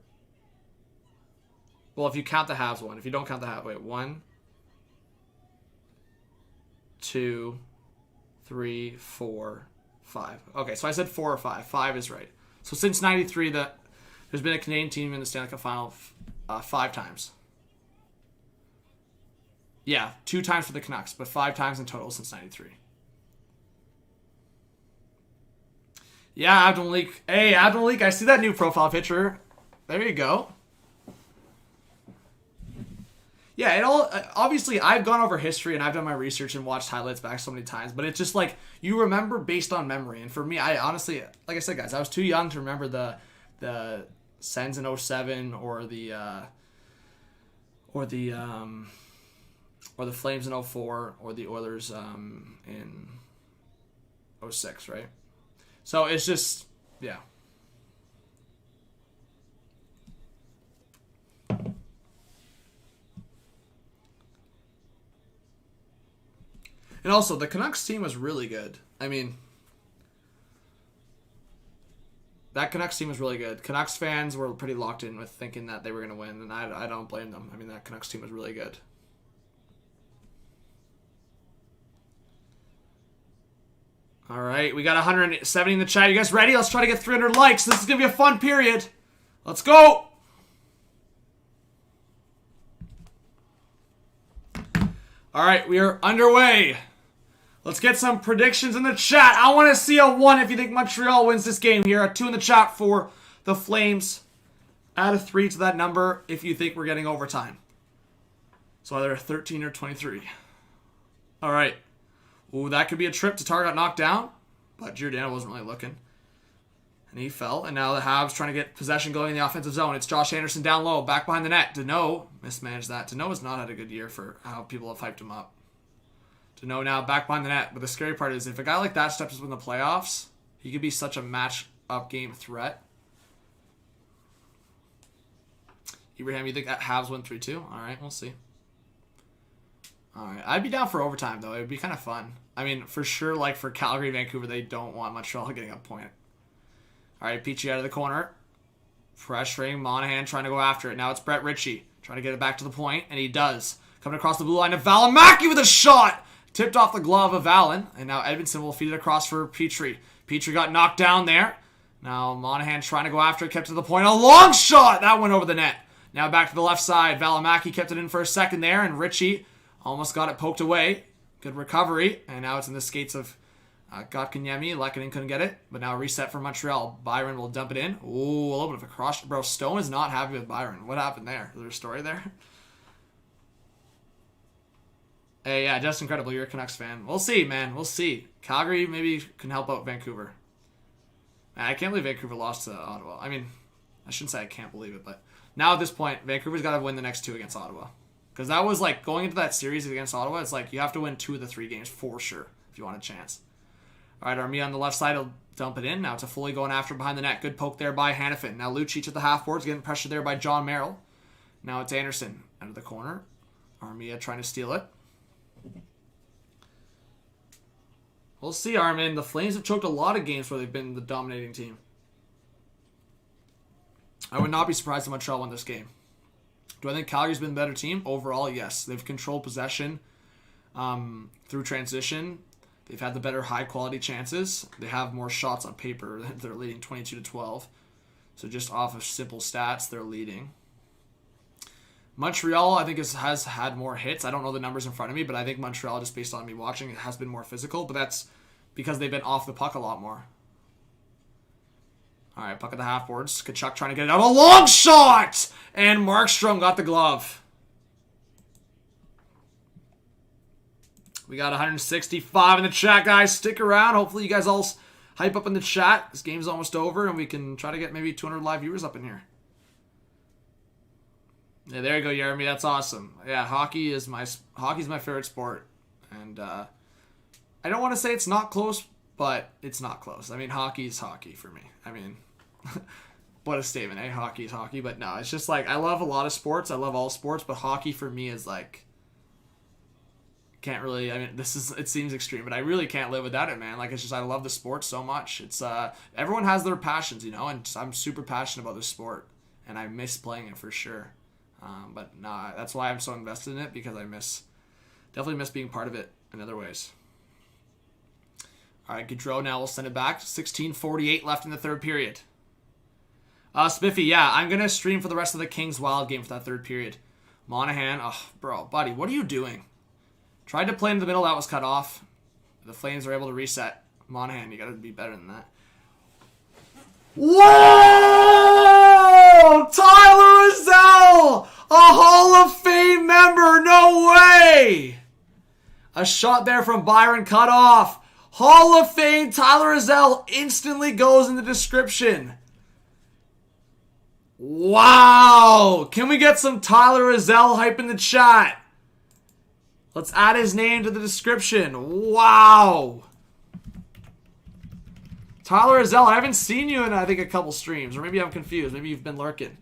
Well, if you count the halves one. If you don't count the half, wait. 1, 2, 3, 4, 5. Okay, so I said 4 or 5. 5 is right. So since 93, there's been a Canadian team in the Stanley Cup Final 5 times. Yeah, 2 times for the Canucks, but 5 times in total since 93. Yeah, ABDIMALIK. Hey, ABDIMALIK, I see that new profile picture. There you go. Yeah, it all obviously I've gone over history and I've done my research and watched highlights back so many times, but it's just like you remember based on memory. And for me, I honestly, like I said, guys, I was too young to remember the Sens in 07 or the Flames in 04 or the Oilers in 06, right? So it's just, yeah. And also, the Canucks team was really good. I mean, that Canucks team was really good. Canucks fans were pretty locked in with thinking that they were going to win, and I don't blame them. I mean, that Canucks team was really good. All right, we got 170 in the chat. You guys ready? Let's try to get 300 likes. This is going to be a fun period. Let's go. All right, we are underway. Let's get some predictions in the chat. I want to see a 1 if you think Montreal wins this game here. A 2 in the chat for the Flames. Add a 3 to that number if you think we're getting overtime. So either 13 or 23. All right. Ooh, that could be a trip. Tatar got knocked down, but Giordano wasn't really looking. And he fell. And now the Habs trying to get possession going in the offensive zone. It's Josh Anderson down low, back behind the net. Danault mismanaged that. Danault has not had a good year for how people have hyped him up. Danault now back behind the net. But the scary part is if a guy like that steps up in the playoffs, he could be such a match-up game threat. Ibrahim, you think that Habs win 3-2? All right, we'll see. All right, I'd be down for overtime, though. It would be kind of fun. I mean, for sure, like for Calgary, Vancouver, they don't want Montreal getting a point. All right, Peachy out of the corner. Pressuring Monahan, trying to go after it. Now it's Brett Ritchie trying to get it back to the point, and he does. Coming across the blue line to Valimaki with a shot. Tipped off the glove of Allen, and now Edmondson will feed it across for Petrie. Petrie got knocked down there. Now Monahan trying to go after it, kept to the point. A long shot! That went over the net. Now back to the left side. Valimaki kept it in for a second there, and Ritchie almost got it poked away. Good recovery, and now it's in the skates of Kotkaniemi. Lehkonen couldn't get it, but now reset for Montreal. Byron will dump it in. Ooh, a little bit of a cross. Bro, Stone is not happy with Byron. What happened there? Is there a story there? Hey, yeah, just incredible. You're a Canucks fan. We'll see, man. We'll see. Calgary maybe can help out Vancouver. Man, I can't believe Vancouver lost to Ottawa. I mean, I shouldn't say I can't believe it, but now at this point, Vancouver's got to win the next 2 against Ottawa. Because that was like, going into that series against Ottawa, it's like you have to win 2 of the 3 games for sure if you want a chance. All right, Armia on the left side will dump it in. Now it's a fully going after behind the net. Good poke there by Hannafin. Now Lucic at the half boards, getting pressured there by John Merrill. Now it's Anderson out of the corner. Armia trying to steal it. We'll see, Armin. The Flames have choked a lot of games where they've been the dominating team. I would not be surprised if Montreal won this game. Do I think Calgary's been the better team? Overall, yes. They've controlled possession through transition. They've had the better high-quality chances. They have more shots on paper. They're leading 22-12. So just off of simple stats, they're leading. Montreal, I think, has had more hits. I don't know the numbers in front of me, but I think Montreal, just based on me watching, it has been more physical. But that's because they've been off the puck a lot more. All right, puck at the half boards. Tkachuk trying to get it out. A long shot! And Markstrom got the glove. We got 165 in the chat, guys. Stick around. Hopefully you guys all hype up in the chat. This game's almost over, and we can try to get maybe 200 live viewers up in here. Yeah, there you go, Jeremy. That's awesome. Yeah, hockey's my favorite sport. And I don't want to say it's not close, but it's not close. I mean, hockey is hockey for me. I mean, what a statement, eh? Hockey is hockey. But no, it's just like, I love a lot of sports. I love all sports, but hockey for me is like, can't really, I mean, it seems extreme, but I really can't live without it, man. Like, it's just, I love the sport so much. It's, everyone has their passions, you know, and I'm super passionate about this sport, and I miss playing it for sure. But nah, that's why I'm so invested in it, because I definitely miss being part of it in other ways. All right, Gaudreau now will send it back. 16:48 left in the third period. Spiffy, yeah, I'm going to stream for the rest of the Kings Wild game for that third period. Monahan, oh, bro, buddy, what are you doing? Tried to play in the middle, that was cut off. The Flames are able to reset. Monahan, you got to be better than that. Whoa! Tyler Ezell! A Hall of Fame member! No way! A shot there from Byron cut off. Hall of Fame Tyler Ezell instantly goes in the description. Wow! Can we get some Tyler Ezell hype in the chat? Let's add his name to the description. Wow! Tyler Ezell, I haven't seen you in, I think, a couple streams. Or maybe I'm confused. Maybe you've been lurking.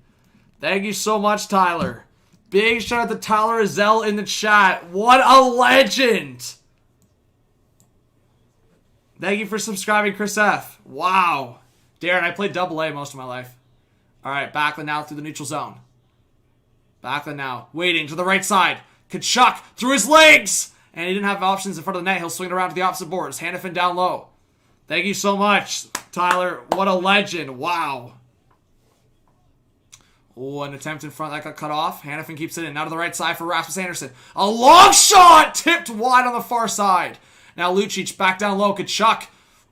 Thank you so much, Tyler. Big shout out to Tyler Ezell in the chat. What a legend! Thank you for subscribing, Chris F. Wow. Darren, I played AA most of my life. Alright, Backlund now through the neutral zone. Backlund now, waiting to the right side. Tkachuk through his legs! And he didn't have options in front of the net. He'll swing it around to the opposite boards. Hanifin down low. Thank you so much, Tyler. What a legend. Wow. Oh, an attempt in front that got cut off. Hanifin keeps it in. Now to the right side for Rasmus Andersson. A long shot! Tipped wide on the far side. Now Lucic back down low. Tkachuk.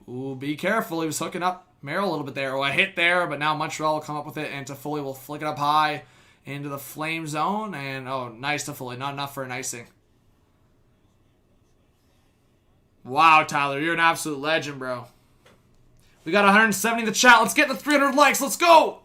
Ooh, be careful. He was hooking up Merrill a little bit there. Oh, a hit there, but now Montreal will come up with it, and Toffoli will flick it up high into the Flame zone. And, oh, nice Toffoli. Not enough for an icing. Wow, Tyler, you're an absolute legend, bro. We got 170 in the chat. Let's get the 300 likes. Let's go.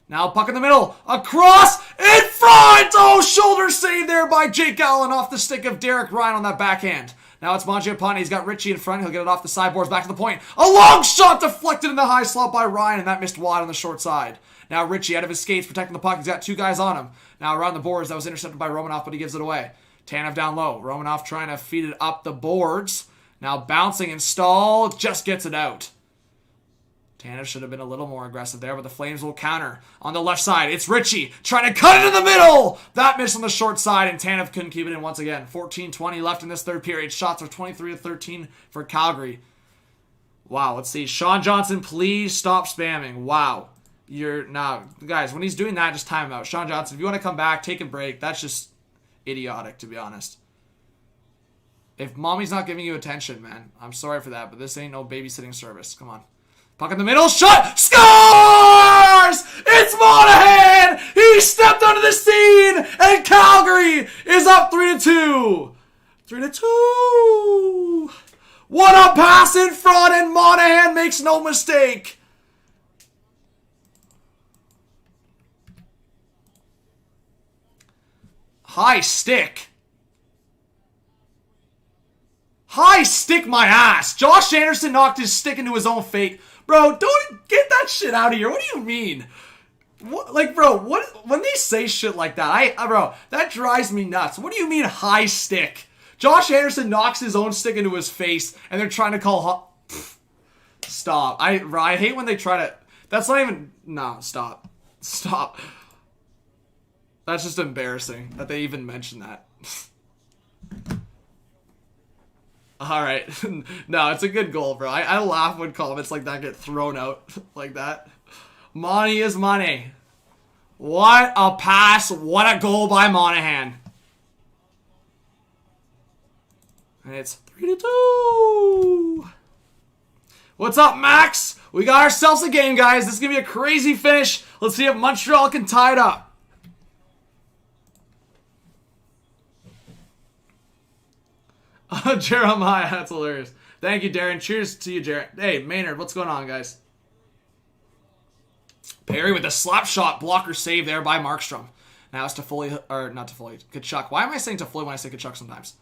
Now puck in the middle. Across. In front. Oh, shoulder save there by Jake Gallant off the stick of Derek Ryan on that backhand. Now it's Mangiapane. He's got Richie in front. He'll get it off the sideboards back to the point. A long shot deflected in the high slot by Ryan, and that missed wide on the short side. Now Richie out of his skates protecting the puck. He's got two guys on him. Now around the boards. That was intercepted by Romanoff, but he gives it away. Tanev down low. Romanoff trying to feed it up the boards. Now bouncing and stall. Just gets it out. Tanev should have been a little more aggressive there, but the Flames will counter. On the left side, it's Richie trying to cut it in the middle. That missed on the short side, and Tanev couldn't keep it in once again. 14:20 left in this third period. Shots are 23-13 for Calgary. Wow, let's see. Sean Johnson, please stop spamming. Wow. Guys, when he's doing that, just time him out. Sean Johnson, if you want to come back, take a break. That's just idiotic, to be honest. If mommy's not giving you attention, man, I'm sorry for that, but this ain't no babysitting service. Come on. Puck in the middle, shot, scores! It's Monahan! He stepped onto the scene, and Calgary is up 3-2. 3-2. What a pass in front, and Monahan makes no mistake. High stick. High stick my ass. Josh Anderson knocked his stick into his own fake. Bro, don't get that shit out of here. What do you mean? What, like, bro, what when they say shit like that, bro, that drives me nuts. What do you mean high stick? Josh Anderson knocks his own stick into his face, and they're trying to call stop. I hate when they try to. That's not even. No, stop. Stop. That's just embarrassing that they even mention that. Alright. No, it's a good goal, bro. I laugh when comments like that get thrown out like that. Money is money. What a pass. What a goal by Monahan. And it's 3-2. What's up, Max? We got ourselves a game, guys. This is going to be a crazy finish. Let's see if Montreal can tie it up. Jeremiah, that's hilarious. Thank you, Darren. Cheers to you, Jared. Hey, Maynard, what's going on, guys? Perry with a slap shot blocker save there by Markstrom. Now it's Toffoli, or not Toffoli, Tkachuk. Why am I saying Toffoli when I say Tkachuk sometimes?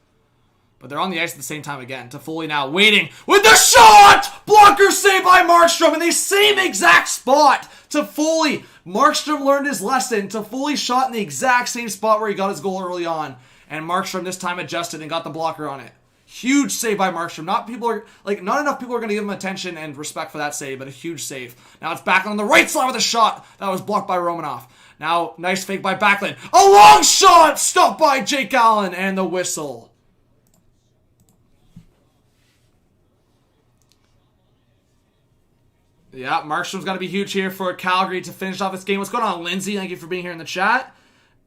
But they're on the ice at the same time again. Toffoli now waiting with the shot! Blocker save by Markstrom in the same exact spot. Toffoli. Markstrom learned his lesson. Toffoli shot in the exact same spot where he got his goal early on. And Markstrom this time adjusted and got the blocker on it. Huge save by Markstrom. Not enough people are going to give him attention and respect for that save, but a huge save. Now it's back on the right side with a shot that was blocked by Romanoff. Now, nice fake by Backlund. A long shot! Stopped by Jake Allen and the whistle. Yeah, Markstrom's got to be huge here for Calgary to finish off this game. What's going on, Lindsay? Thank you for being here in the chat.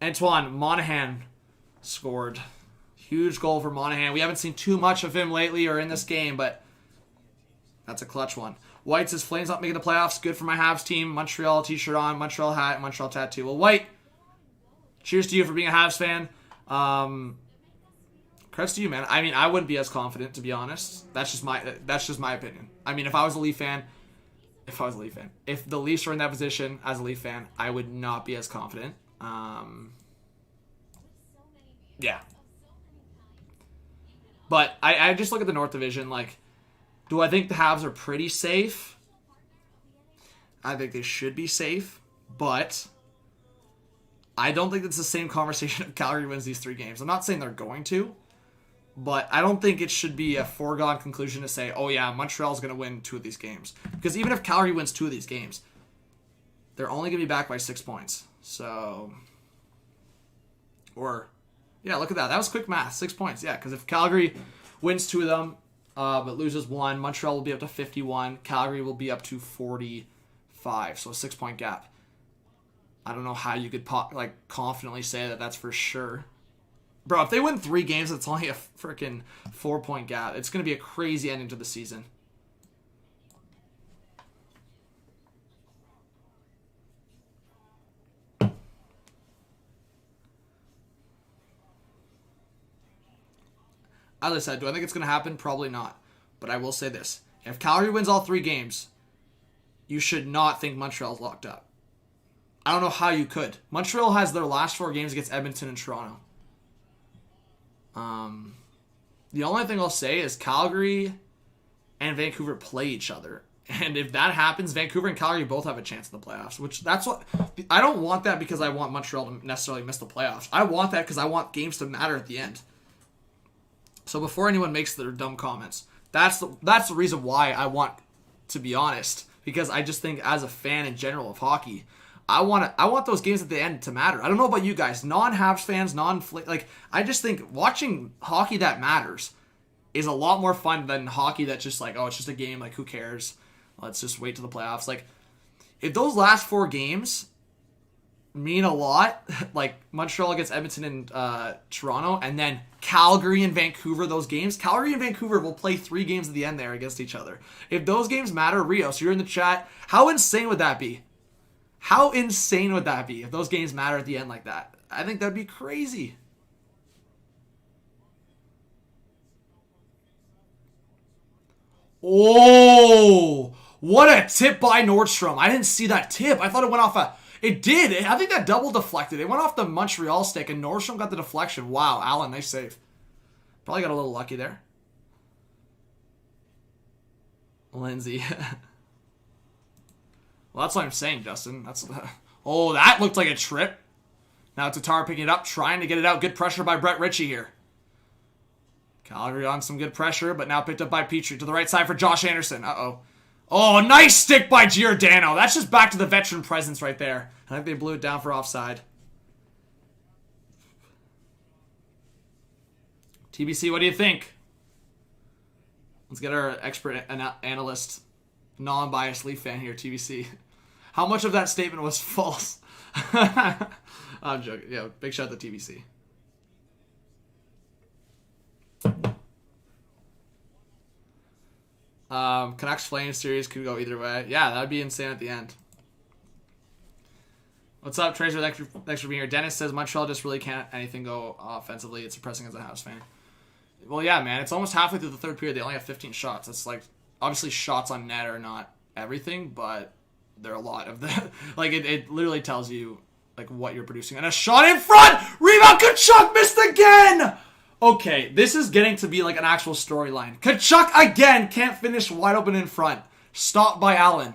Antoine, Monahan scored. Huge goal for Monahan. We haven't seen too much of him lately or in this game, but that's a clutch one. White says, Flames not making the playoffs. Good for my Habs team. Montreal t-shirt on, Montreal hat, Montreal tattoo. Well, White, cheers to you for being a Habs fan. Credits to you, man. I mean, I wouldn't be as confident, to be honest. That's just my opinion. I mean, if I was a Leaf fan, if the Leafs were in that position as a Leaf fan, I would not be as confident. Yeah. But I just look at the North Division, like, do I think the Habs are pretty safe? I think they should be safe, but I don't think it's the same conversation if Calgary wins these 3 games. I'm not saying they're going to, but I don't think it should be a foregone conclusion to say, oh yeah, Montreal's going to win 2 of these games. Because even if Calgary wins 2 of these games, they're only going to be back by 6 points. So, yeah, look at that. That was quick math. 6 points. Yeah, because if Calgary wins 2 of them, but loses 1, Montreal will be up to 51. Calgary will be up to 45. So a 6-point gap. I don't know how you could confidently say that that's for sure. Bro, if they win 3 games, it's only a freaking 4-point gap. It's going to be a crazy ending to the season. As I said, do I think it's going to happen? Probably not. But I will say this. If Calgary wins all 3 games, you should not think Montreal's locked up. I don't know how you could. Montreal has their last 4 games against Edmonton and Toronto. The only thing I'll say is Calgary and Vancouver play each other. And if that happens, Vancouver and Calgary both have a chance in the playoffs. I don't want that because I want Montreal to necessarily miss the playoffs. I want that because I want games to matter at the end. So before anyone makes their dumb comments, that's the reason why I want to be honest. Because I just think as a fan in general of hockey, I want those games at the end to matter. I don't know about you guys, non-Habs fans, I just think watching hockey that matters is a lot more fun than hockey that's just like, oh, it's just a game, like who cares? Let's just wait to the playoffs. Like, if those last 4 games mean a lot, like Montreal against Edmonton and Toronto, and then Calgary and Vancouver, those games, Calgary and Vancouver will play 3 games at the end there against each other. If those games matter, Rios, you're in the chat, how insane would that be? How insane would that be if those games matter at the end like that? I think that'd be crazy. Oh, what a tip by Nordstrom. I didn't see that tip. I thought it went off It did. I think that double deflected. It went off the Montreal stick, and Nordstrom got the deflection. Wow, Allen, nice save. Probably got a little lucky there. Lindsay. Well, that's what I'm saying, Justin. Oh, that looked like a trip. Now Tatar picking it up, trying to get it out. Good pressure by Brett Ritchie here. Calgary on some good pressure, but now picked up by Petrie to the right side for Josh Anderson. Uh-oh. Oh, nice stick by Giordano. That's just back to the veteran presence right there. I think they blew it down for offside. TBC, what do you think? Let's get our expert analyst, non-biased Leaf fan here, TBC. How much of that statement was false? I'm joking. Yeah, big shout out to TBC. Canucks Flames series could go either way. Yeah, that would be insane at the end. What's up, Tracer? Thanks for being here. Dennis says Montreal just really can't anything go offensively. It's depressing as a Habs fan. Well, yeah, man. It's almost halfway through the third period. They only have 15 shots. It's like, obviously shots on net are not everything, but they're a lot of the... Like, it literally tells you, like, what you're producing. And a shot in front! Rebound! Tkachuk missed again! Okay, this is getting to be like an actual storyline. Tkachuk again can't finish wide open in front. Stopped by Allen.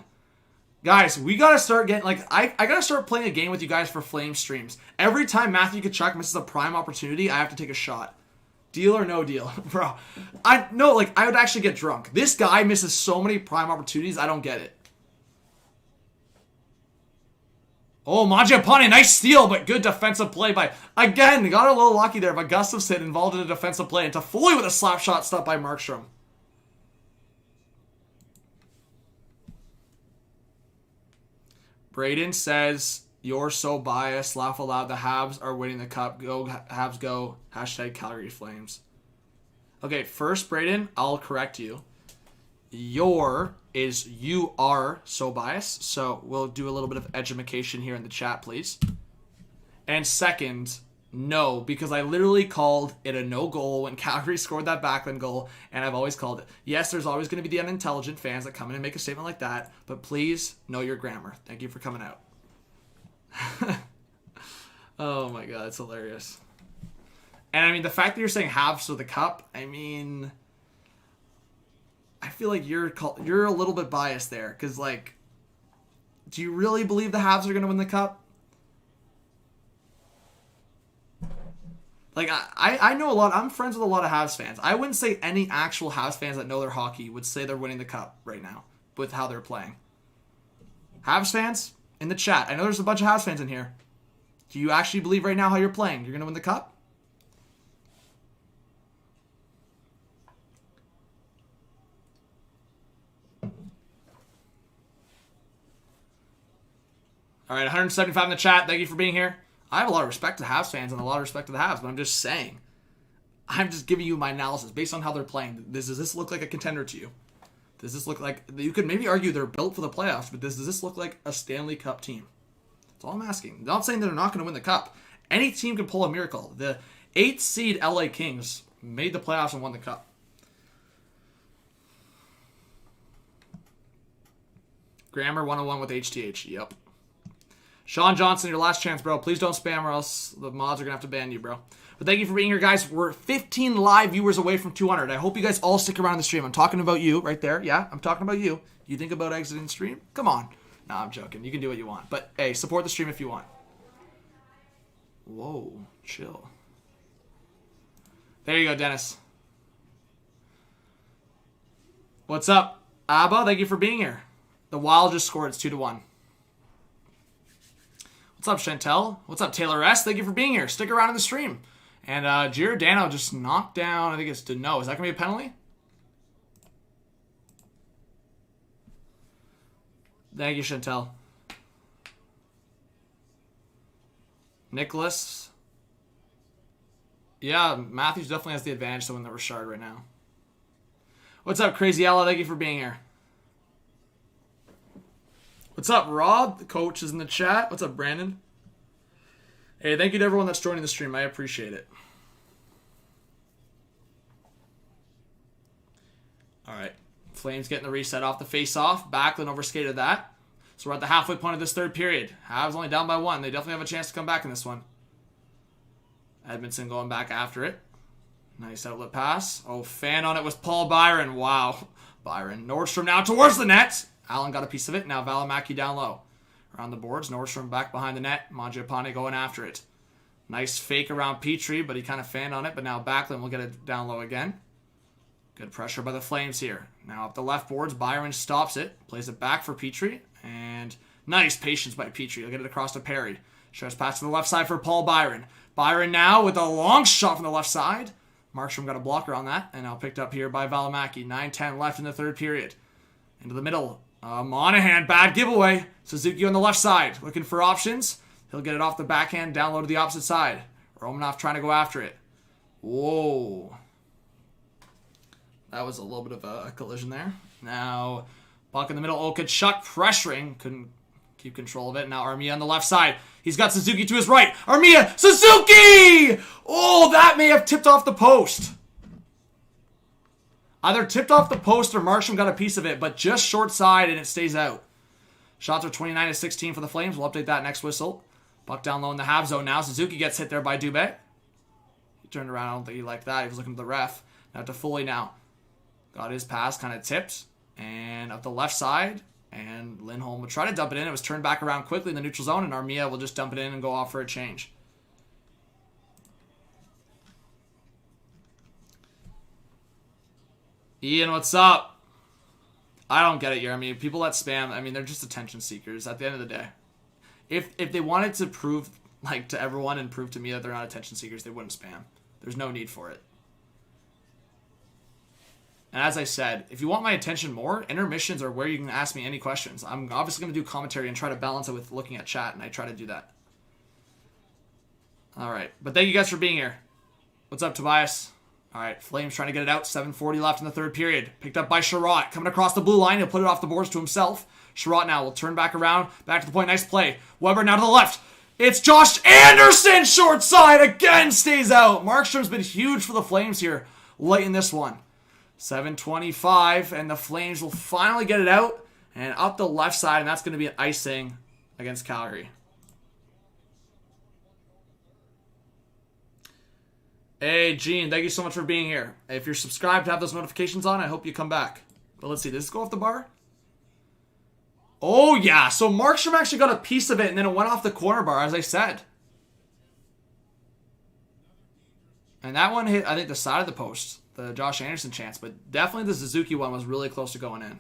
Guys, we gotta start getting, like, I gotta start playing a game with you guys for Flame streams. Every time Matthew Tkachuk misses a prime opportunity, I have to take a shot. Deal or no deal? Bro, I would actually get drunk. This guy misses so many prime opportunities, I don't get it. Oh, Mangiapane, nice steal, but good defensive play by, again, got a little lucky there, but Gustafsson involved in a defensive play, and Toffoli with a slap shot stopped by Markstrom. Braden says, you're so biased. Laugh aloud. The Habs are winning the cup. Go, Habs, go. Hashtag Calgary Flames. Okay, first, Braden, I'll correct you. Your is you are so biased. So we'll do a little bit of edumacation here in the chat, please. And second, no, because I literally called it a no goal when Calgary scored that Backlund goal, and I've always called it. Yes, there's always going to be the unintelligent fans that come in and make a statement like that, but please know your grammar. Thank you for coming out. Oh my god, it's hilarious. And I mean, the fact that you're saying halves of the cup, I mean, I feel like you're a little bit biased there, because, like, do you really believe the Habs are going to win the cup? Like, I know a lot. I'm friends with a lot of Habs fans. I wouldn't say any actual Habs fans that know their hockey would say they're winning the cup right now with how they're playing. Habs fans, in the chat. I know there's a bunch of Habs fans in here. Do you actually believe right now how you're playing? You're going to win the cup? All right, 175 in the chat. Thank you for being here. I have a lot of respect to the Habs fans and a lot of respect to the Habs, but I'm just saying. I'm just giving you my analysis based on how they're playing. Does this look like a contender to you? Does this look like... You could maybe argue they're built for the playoffs, but does this look like a Stanley Cup team? That's all I'm asking. I'm not saying they're not going to win the cup. Any team can pull a miracle. The 8th seed LA Kings made the playoffs and won the cup. Grammar 101 with HTH. Yep. Sean Johnson, your last chance, bro. Please don't spam or else the mods are going to have to ban you, bro. But thank you for being here, guys. We're 15 live viewers away from 200. I hope you guys all stick around the stream. I'm talking about you right there. Yeah, I'm talking about you. You think about exiting the stream? Come on. Nah, I'm joking. You can do what you want. But, hey, support the stream if you want. Whoa, chill. There you go, Dennis. What's up, Abba? Thank you for being here. The Wild just scored. It's 2-1. What's up, Chantel? What's up, Taylor S? Thank you for being here. Stick around in the stream. And Giordano just knocked down, I think it's Deneau. Is that going to be a penalty? Thank you, Chantel. Nicholas. Yeah, Matthews definitely has the advantage to win the Richard right now. What's up, Crazy Ella? Thank you for being here. What's up, Rob? The coach is in the chat. What's up, Brandon? Hey, thank you to everyone that's joining the stream. I appreciate it. All right. Flames getting the reset off the face-off. Backlund overskated that. So we're at the halfway point of this third period. Habs only down by 1. They definitely have a chance to come back in this one. Edmondson going back after it. Nice outlet pass. Oh, fan on it was Paul Byron. Wow. Byron. Nordstrom now towards the net. Allen got a piece of it. Now Valimaki down low. Around the boards. Nordstrom back behind the net. Mangiapane going after it. Nice fake around Petrie, but he kind of fanned on it. But now Backlund will get it down low again. Good pressure by the Flames here. Now up the left boards. Byron stops it. Plays it back for Petrie. And nice patience by Petrie. He'll get it across to Perry. Shows pass to the left side for Paul Byron. Byron now with a long shot from the left side. Markstrom got a blocker on that. And now picked up here by Valimaki. 9:10 left in the third period. Into the middle. Monahan, bad giveaway. Suzuki on the left side, looking for options. He'll get it off the backhand, down low to the opposite side. Romanov trying to go after it. Whoa. That was a little bit of a collision there. Now, puck in the middle. Kachuk pressuring. Couldn't keep control of it. Now Armia on the left side. He's got Suzuki to his right. Armia! Suzuki! Oh, that may have tipped off the post. Either tipped off the post or Markstrom got a piece of it, but just short side and it stays out. Shots are 29-16 for the Flames. We'll update that next whistle. Puck down low in the half zone now. Suzuki gets hit there by Dubé. He turned around. I don't think he liked that. He was looking at the ref. Now to Foley now. Got his pass kind of tipped. And up the left side. And Lindholm would try to dump it in. It was turned back around quickly in the neutral zone. And Armia will just dump it in and go off for a change. Ian, what's up? I don't get it here. I mean, people that spam, I mean, they're just attention seekers at the end of the day. If they wanted to prove, like, to everyone and prove to me that they're not attention seekers, they wouldn't spam. There's no need for it. And as I said, if you want my attention more, intermissions are where you can ask me any questions. I'm obviously going to do commentary and try to balance it with looking at chat, and I try to do that. All right. But thank you guys for being here. What's up, Tobias? All right, Flames trying to get it out. 7:40 left in the third period. Picked up by Jarod. Coming across the blue line. He'll put it off the boards to himself. Jarod now will turn back around. Back to the point. Nice play. Weber now to the left. It's Josh Anderson. Short side again. Stays out. Markstrom's been huge for the Flames here late in this one. 7:25. And the Flames will finally get it out. And up the left side. And that's going to be an icing against Calgary. Hey, Gene, thank you so much for being here. If you're subscribed to have those notifications on, I hope you come back. But let's see, does this go off the bar? Oh, yeah. So Markstrom actually got a piece of it, and then it went off the corner bar, as I said. And that one hit, I think, the side of the post, the Josh Anderson chance. But definitely the Suzuki one was really close to going in.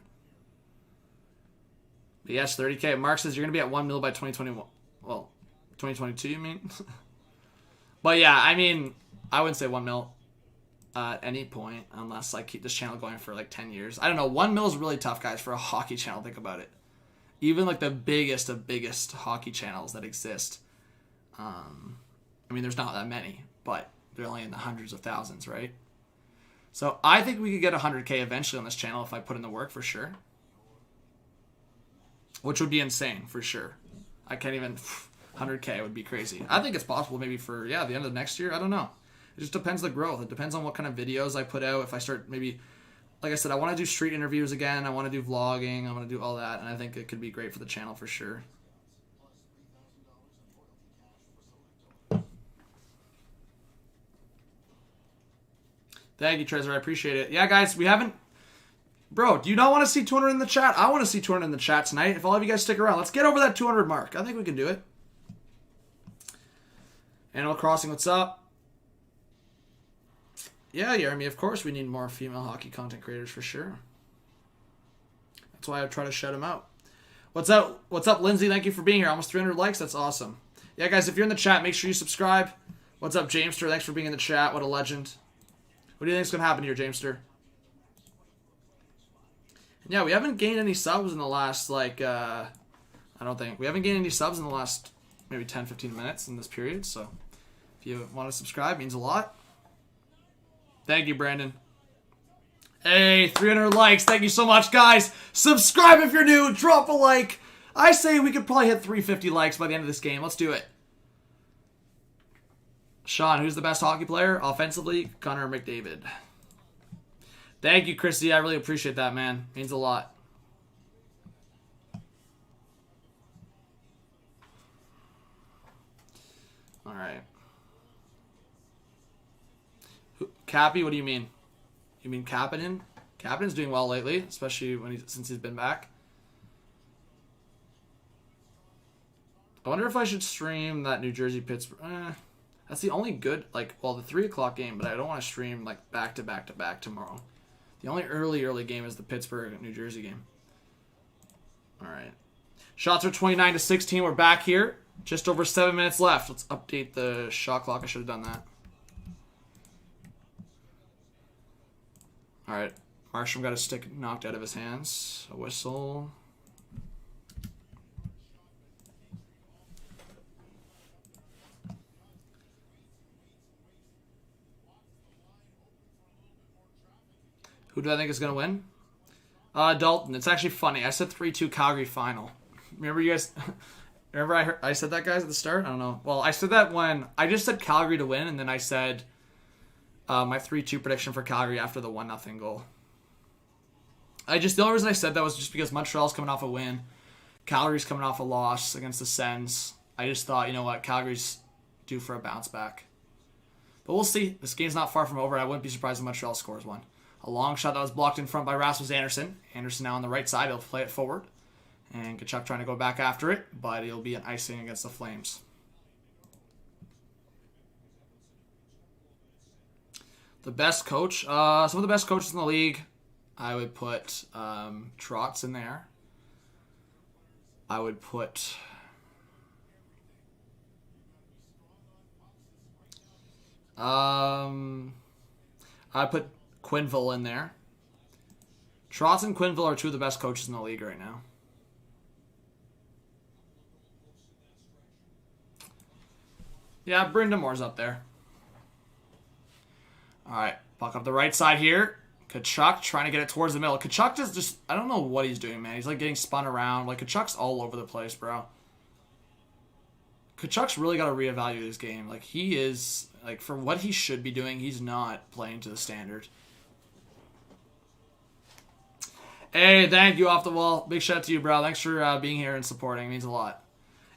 But yes, 30K. Mark says you're going to be at 1 mil by 2021. Well, 2022, you mean? But yeah, I mean, I wouldn't say 1 mil at any point unless I keep this channel going for like 10 years. I don't know. 1 mil is really tough, guys, for a hockey channel. Think about it. Even like the biggest of biggest hockey channels that exist. I mean, there's not that many, but they're only in the hundreds of thousands, right? So I think we could get 100K eventually on this channel if I put in the work, for sure. Which would be insane, for sure. I can't even... 100K would be crazy. I think it's possible maybe for, yeah, the end of next year. I don't know. It just depends on the growth. It depends on what kind of videos I put out. If I start maybe, like I said, I want to do street interviews again. I want to do vlogging. I want to do all that. And I think it could be great for the channel for sure. Thank you, Trezor. I appreciate it. Yeah, guys, we haven't... Bro, do you not want to see 200 in the chat? I want to see 200 in the chat tonight. If all of you guys stick around, let's get over that 200 mark. I think we can do it. Animal Crossing, what's up? Yeah, Jeremy, of course we need more female hockey content creators for sure. That's why I try to shout them out. What's up? What's up, Lindsay? Thank you for being here. Almost 300 likes. That's awesome. Yeah, guys, if you're in the chat, make sure you subscribe. What's up, Jamester? Thanks for being in the chat. What a legend. What do you think is going to happen here, Jamester? Yeah, we haven't gained any subs in the last, like, I don't think. We haven't gained any subs in the last maybe 10, 15 minutes in this period, so... If you want to subscribe, it means a lot. Thank you, Brandon. Hey, 300 likes. Thank you so much, guys. Subscribe if you're new. Drop a like. I say we could probably hit 350 likes by the end of this game. Let's do it. Sean, who's the best hockey player? Offensively, Connor McDavid. Thank you, Christy. I really appreciate that, man. Means a lot. All right. Cappy, what do you mean? You mean Kapanen? Kapanen's doing well lately, especially since he's been back. I wonder if I should stream that New Jersey Pittsburgh. That's the only good, like, well, the 3 o'clock game, but I don't want to stream like back to back to back tomorrow. The only early game is the Pittsburgh New Jersey game. All right. Shots are 29-16. We're back here. Just over 7 minutes left. Let's update the shot clock. I should have done that. All right, Markstrom got a stick knocked out of his hands. A whistle. Who do I think is going to win? Dalton. It's actually funny. I said 3-2 Calgary final. Remember you guys? Remember I said that, guys, at the start? I don't know. Well, I said that when I just said Calgary to win, and then I said my 3-2 prediction for Calgary after the 1-0 goal. The only reason I said that was just because Montreal's coming off a win. Calgary's coming off a loss against the Sens. I just thought, you know what, Calgary's due for a bounce back. But we'll see. This game's not far from over. I wouldn't be surprised if Montreal scores one. A long shot that was blocked in front by Rasmus Andersson. Andersson now on the right side. He'll play it forward. And Tkachuk trying to go back after it, but it'll be an icing against the Flames. The best coach? Some of the best coaches in the league. I would put Trotz in there. I would put... I'd put Quenneville in there. Trotz and Quenneville are two of the best coaches in the league right now. Yeah, Brindamore's up there. Alright, puck up the right side here. Tkachuk trying to get it towards the middle. Tkachuk just, I don't know what he's doing, man. He's like getting spun around. Like, Tkachuk's all over the place, bro. Tkachuk's really got to reevaluate his game. Like, he is, like, for what he should be doing, he's not playing to the standard. Hey, thank you, Off the Wall. Big shout out to you, bro. Thanks for being here and supporting. It means a lot.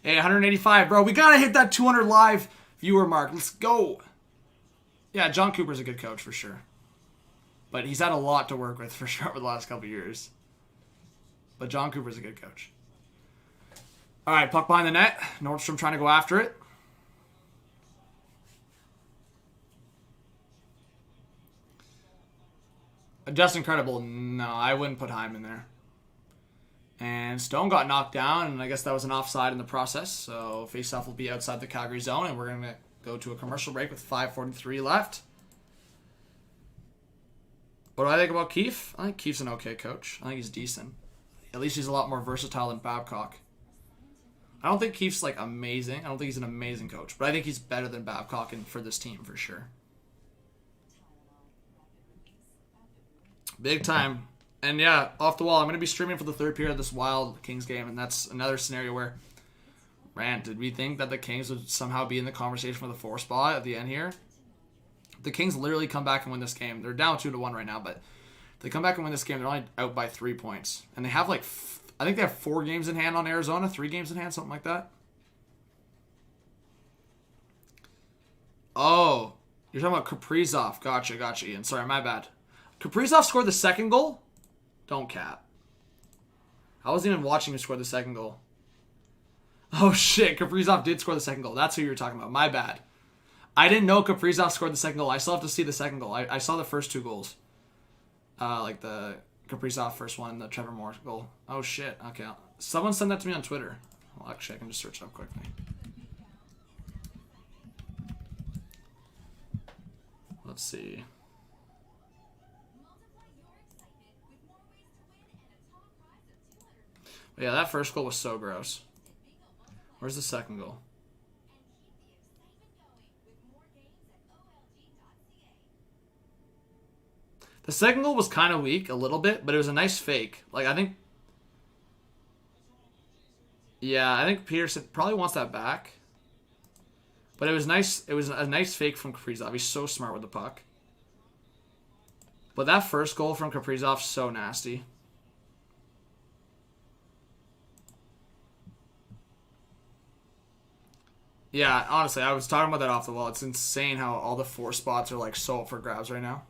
Hey, 185, bro. We got to hit that 200 live viewer mark. Let's go. Yeah, John Cooper's a good coach for sure. But he's had a lot to work with for sure over the last couple of years. But John Cooper's a good coach. All right, puck behind the net. Nordstrom trying to go after it. Just incredible. No, I wouldn't put Heim in there. And Stone got knocked down, and I guess that was an offside in the process. So faceoff will be outside the Calgary zone, and we're going to go to a commercial break with 5:43 left. What do I think about Keefe? I think Keefe's an okay coach. I think he's decent. At least he's a lot more versatile than Babcock. I don't think Keefe's like amazing. I don't think he's an amazing coach, but I think he's better than Babcock and for this team for sure. Big time. And yeah, off the wall. I'm going to be streaming for the third period of this Wild Kings game, and that's another scenario where, man, did we think that the Kings would somehow be in the conversation for the 4 spot at the end here? The Kings literally come back and win this game. They're down 2-1 right now, but if they come back and win this game, they're only out by 3 points. And they have like, I think they have 4 games in hand on Arizona, 3 games in hand, something like that. Oh, you're talking about Kaprizov. Gotcha, Ian. Sorry, my bad. Kaprizov scored the second goal? Don't cap. I wasn't even watching him score the second goal. Oh shit, Kaprizov did score the second goal. That's who you were talking about. My bad. I didn't know Kaprizov scored the second goal. I still have to see the second goal. I saw the first 2 goals. Like the Kaprizov first one, the Trevor Moore goal. Oh shit, okay. Someone send that to me on Twitter. Well, actually, I can just search it up quickly. Let's see. Yeah, that first goal was so gross. Where's the second goal? The second goal was kind of weak, a little bit, but it was a nice fake. Like, I think... Yeah, I think Peterson probably wants that back. But it was nice. It was a nice fake from Kaprizov. He's so smart with the puck. But that first goal from Kaprizov, so nasty. Yeah, honestly, I was talking about that off the wall. It's insane how all the 4 spots are like so up for grabs right now.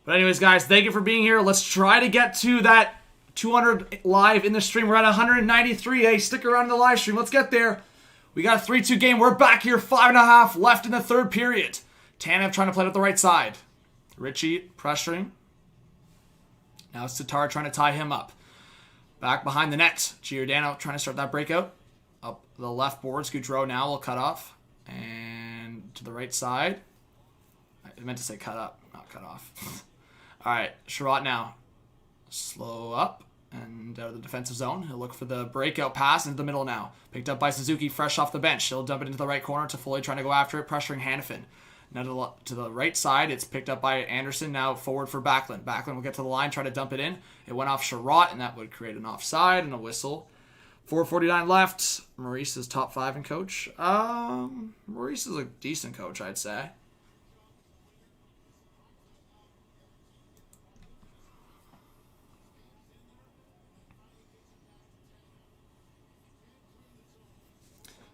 But anyways, guys, thank you for being here. Let's try to get to that 200 live in the stream. We're at 193. Hey, stick around in the live stream. Let's get there. We got a 3-2 game. We're back here. 5.5 left in the third period. Tanev trying to play it up the right side. Richie pressuring. Now it's Tatar trying to tie him up. Back behind the net. Giordano trying to start that breakout. Up the left boards. Goudreau now will cut off. And to the right side. I meant to say cut up, not cut off. All right, Sherratt now. Slow up and out of the defensive zone. He'll look for the breakout pass into the middle now. Picked up by Suzuki, fresh off the bench. He'll dump it into the right corner to Foley trying to go after it, pressuring Hanifin. Now to the right side, it's picked up by Anderson. Now forward for Backlund. Backlund will get to the line, try to dump it in. It went off SHOUTOUT, and that would create an offside and a whistle. 4:49 left. Maurice is top 5 in coach. Maurice is a decent coach, I'd say.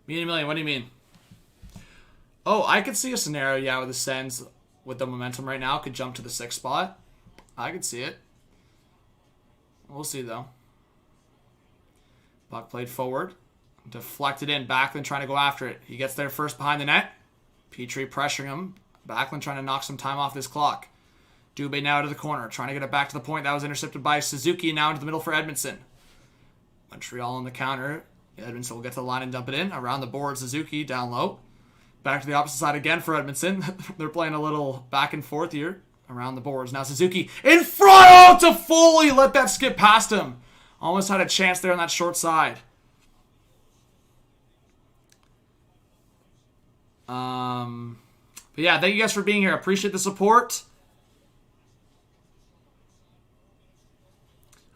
$1,000,000, what do you mean? Oh, I could see a scenario, yeah, where the Sens, with the momentum right now, could jump to the 6th spot. I could see it. We'll see, though. Puck played forward. Deflected in. Backlund trying to go after it. He gets there first behind the net. Petrie pressuring him. Backlund trying to knock some time off this clock. Dubé now to the corner, trying to get it back to the point. That was intercepted by Suzuki, now into the middle for Edmondson. Montreal on the counter. Edmondson will get to the line and dump it in. Around the board, Suzuki down low. Back to the opposite side again for Edmondson. They're playing a little back and forth here. Around the boards. Now Suzuki in front. Oh, to Foley. Let that skip past him. Almost had a chance there on that short side. But yeah, thank you guys for being here. Appreciate the support.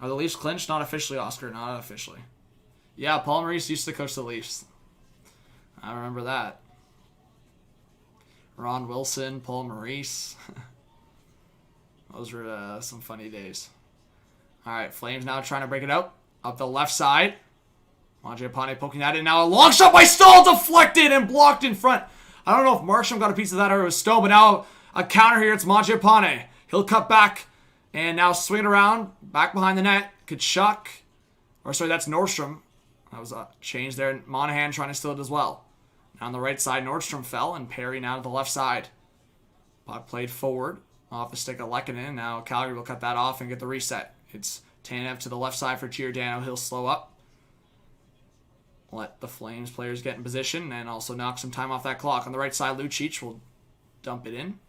Are the Leafs clinched? Not officially, Oscar. Not officially. Yeah, Paul Maurice used to coach the Leafs. I remember that. Ron Wilson, Paul Maurice. Those were some funny days. All right, Flames now trying to break it out. Up the left side. Mangiapane poking that in. Now a long shot by Stahl, deflected and blocked in front. I don't know if Markstrom got a piece of that or it was Stowe, but now a counter here. It's Mangiapane. He'll cut back and now swing it around. Back behind the net. Kachuk. Or sorry, that's Nordstrom. That was a change there. Monahan trying to steal it as well. Now on the right side, Nordstrom fell, and Perry now to the left side. Puck played forward. Off the stick of Lehkonen. Now Calgary will cut that off and get the reset. It's Tanev to the left side for Giordano. He'll slow up. Let the Flames players get in position and also knock some time off that clock. On the right side, Lucic will dump it in.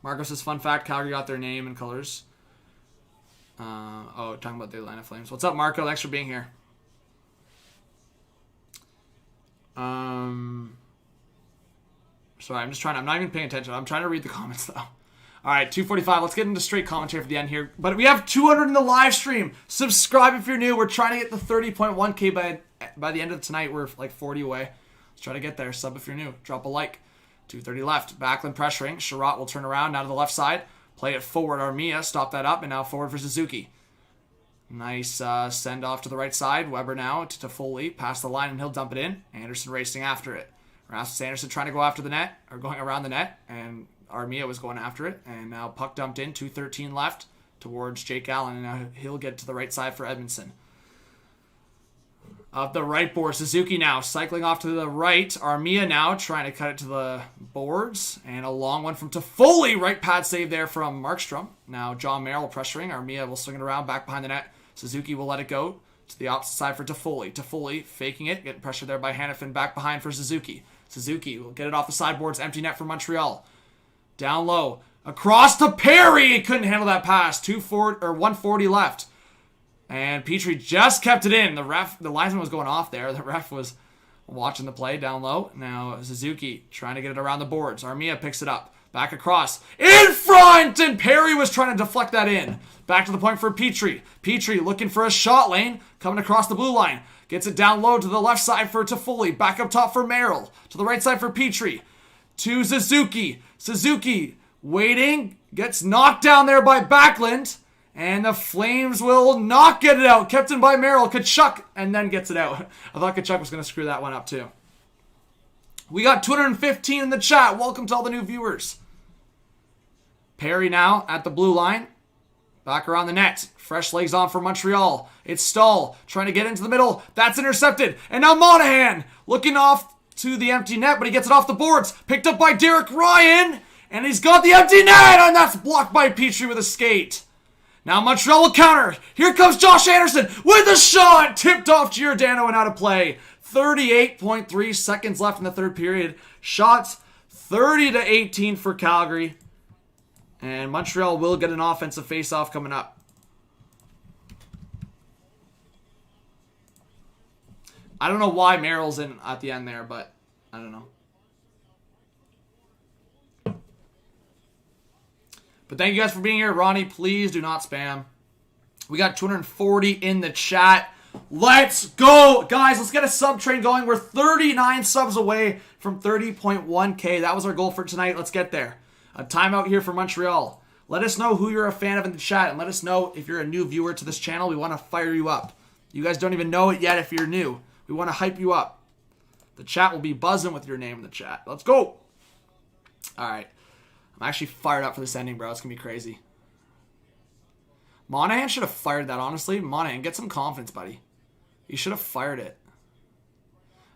Marcos says, fun fact, Calgary got their name and colors. Talking about the Atlanta Flames. What's up, Marco? Thanks for being here. Sorry, I'm not even paying attention. I'm trying to read the comments, though. All right, 2:45. Let's get into straight commentary for the end here. But we have 200 in the live stream. Subscribe if you're new. We're trying to get the 30.1K by the end of tonight. We're like 40 away. Let's try to get there. Sub if you're new. Drop a like. 2:30 left. Backlund pressuring. Sherratt will turn around now to the left side. Play it forward. Armia stop that up, and now forward for Suzuki. Nice send off to the right side. Weber now to Foley. Past the line, and he'll dump it in. Anderson racing after it. Rasmus Anderson trying to go after the net, or going around the net, and Armia was going after it. And now puck dumped in. 2:13 left towards Jake Allen, and now he'll get to the right side for Edmondson. Up the right board, Suzuki now cycling off to the right. Armia now trying to cut it to the boards. And a long one from Toffoli. Right pad save there from Markstrom. Now John Merrill pressuring. Armia will swing it around back behind the net. Suzuki will let it go to the opposite side for Toffoli. Toffoli faking it. Getting pressure there by Hanifin. Back behind for Suzuki. Suzuki will get it off the sideboards. Empty net for Montreal. Down low. Across to Perry. He couldn't handle that pass. 140 left. And Petrie just kept it in. The linesman was going off there. The ref was watching the play down low. Now Suzuki trying to get it around the boards. Armia picks it up. Back across. In front! And Perry was trying to deflect that in. Back to the point for Petrie. Petrie looking for a shot lane. Coming across the blue line. Gets it down low to the left side for Toffoli. Back up top for Merrill. To the right side for Petrie. To Suzuki. Suzuki waiting. Gets knocked down there by Backlund. And the Flames will not get it out. Kept in by Merrill. Kachuk. And then gets it out. I thought Kachuk was going to screw that one up too. We got 215 in the chat. Welcome to all the new viewers. Perry now at the blue line. Back around the net. Fresh legs on for Montreal. It's Stahl trying to get into the middle. That's intercepted. And now Monahan looking off to the empty net, but he gets it off the boards. Picked up by Derek Ryan. And he's got the empty net. And that's blocked by Petrie with a skate. Now Montreal will counter. Here comes Josh Anderson with a shot. Tipped off Giordano and out of play. 38.3 seconds left in the third period. Shots 30-18 for Calgary. And Montreal will get an offensive face-off coming up. I don't know why Merrill's in at the end there, but I don't know. But thank you guys for being here. Ronnie, please do not spam. We got 240 in the chat. Let's go. Guys, let's get a sub train going. We're 39 subs away from 30.1K. That was our goal for tonight. Let's get there. A timeout here for Montreal. Let us know who you're a fan of in the chat, and let us know if you're a new viewer to this channel. We want to fire you up. You guys don't even know it yet if you're new. We want to hype you up. The chat will be buzzing with your name in the chat. Let's go. All right. I'm actually fired up for this ending, bro. It's going to be crazy. Monahan should have fired that, honestly. Monahan, get some confidence, buddy. You should have fired it.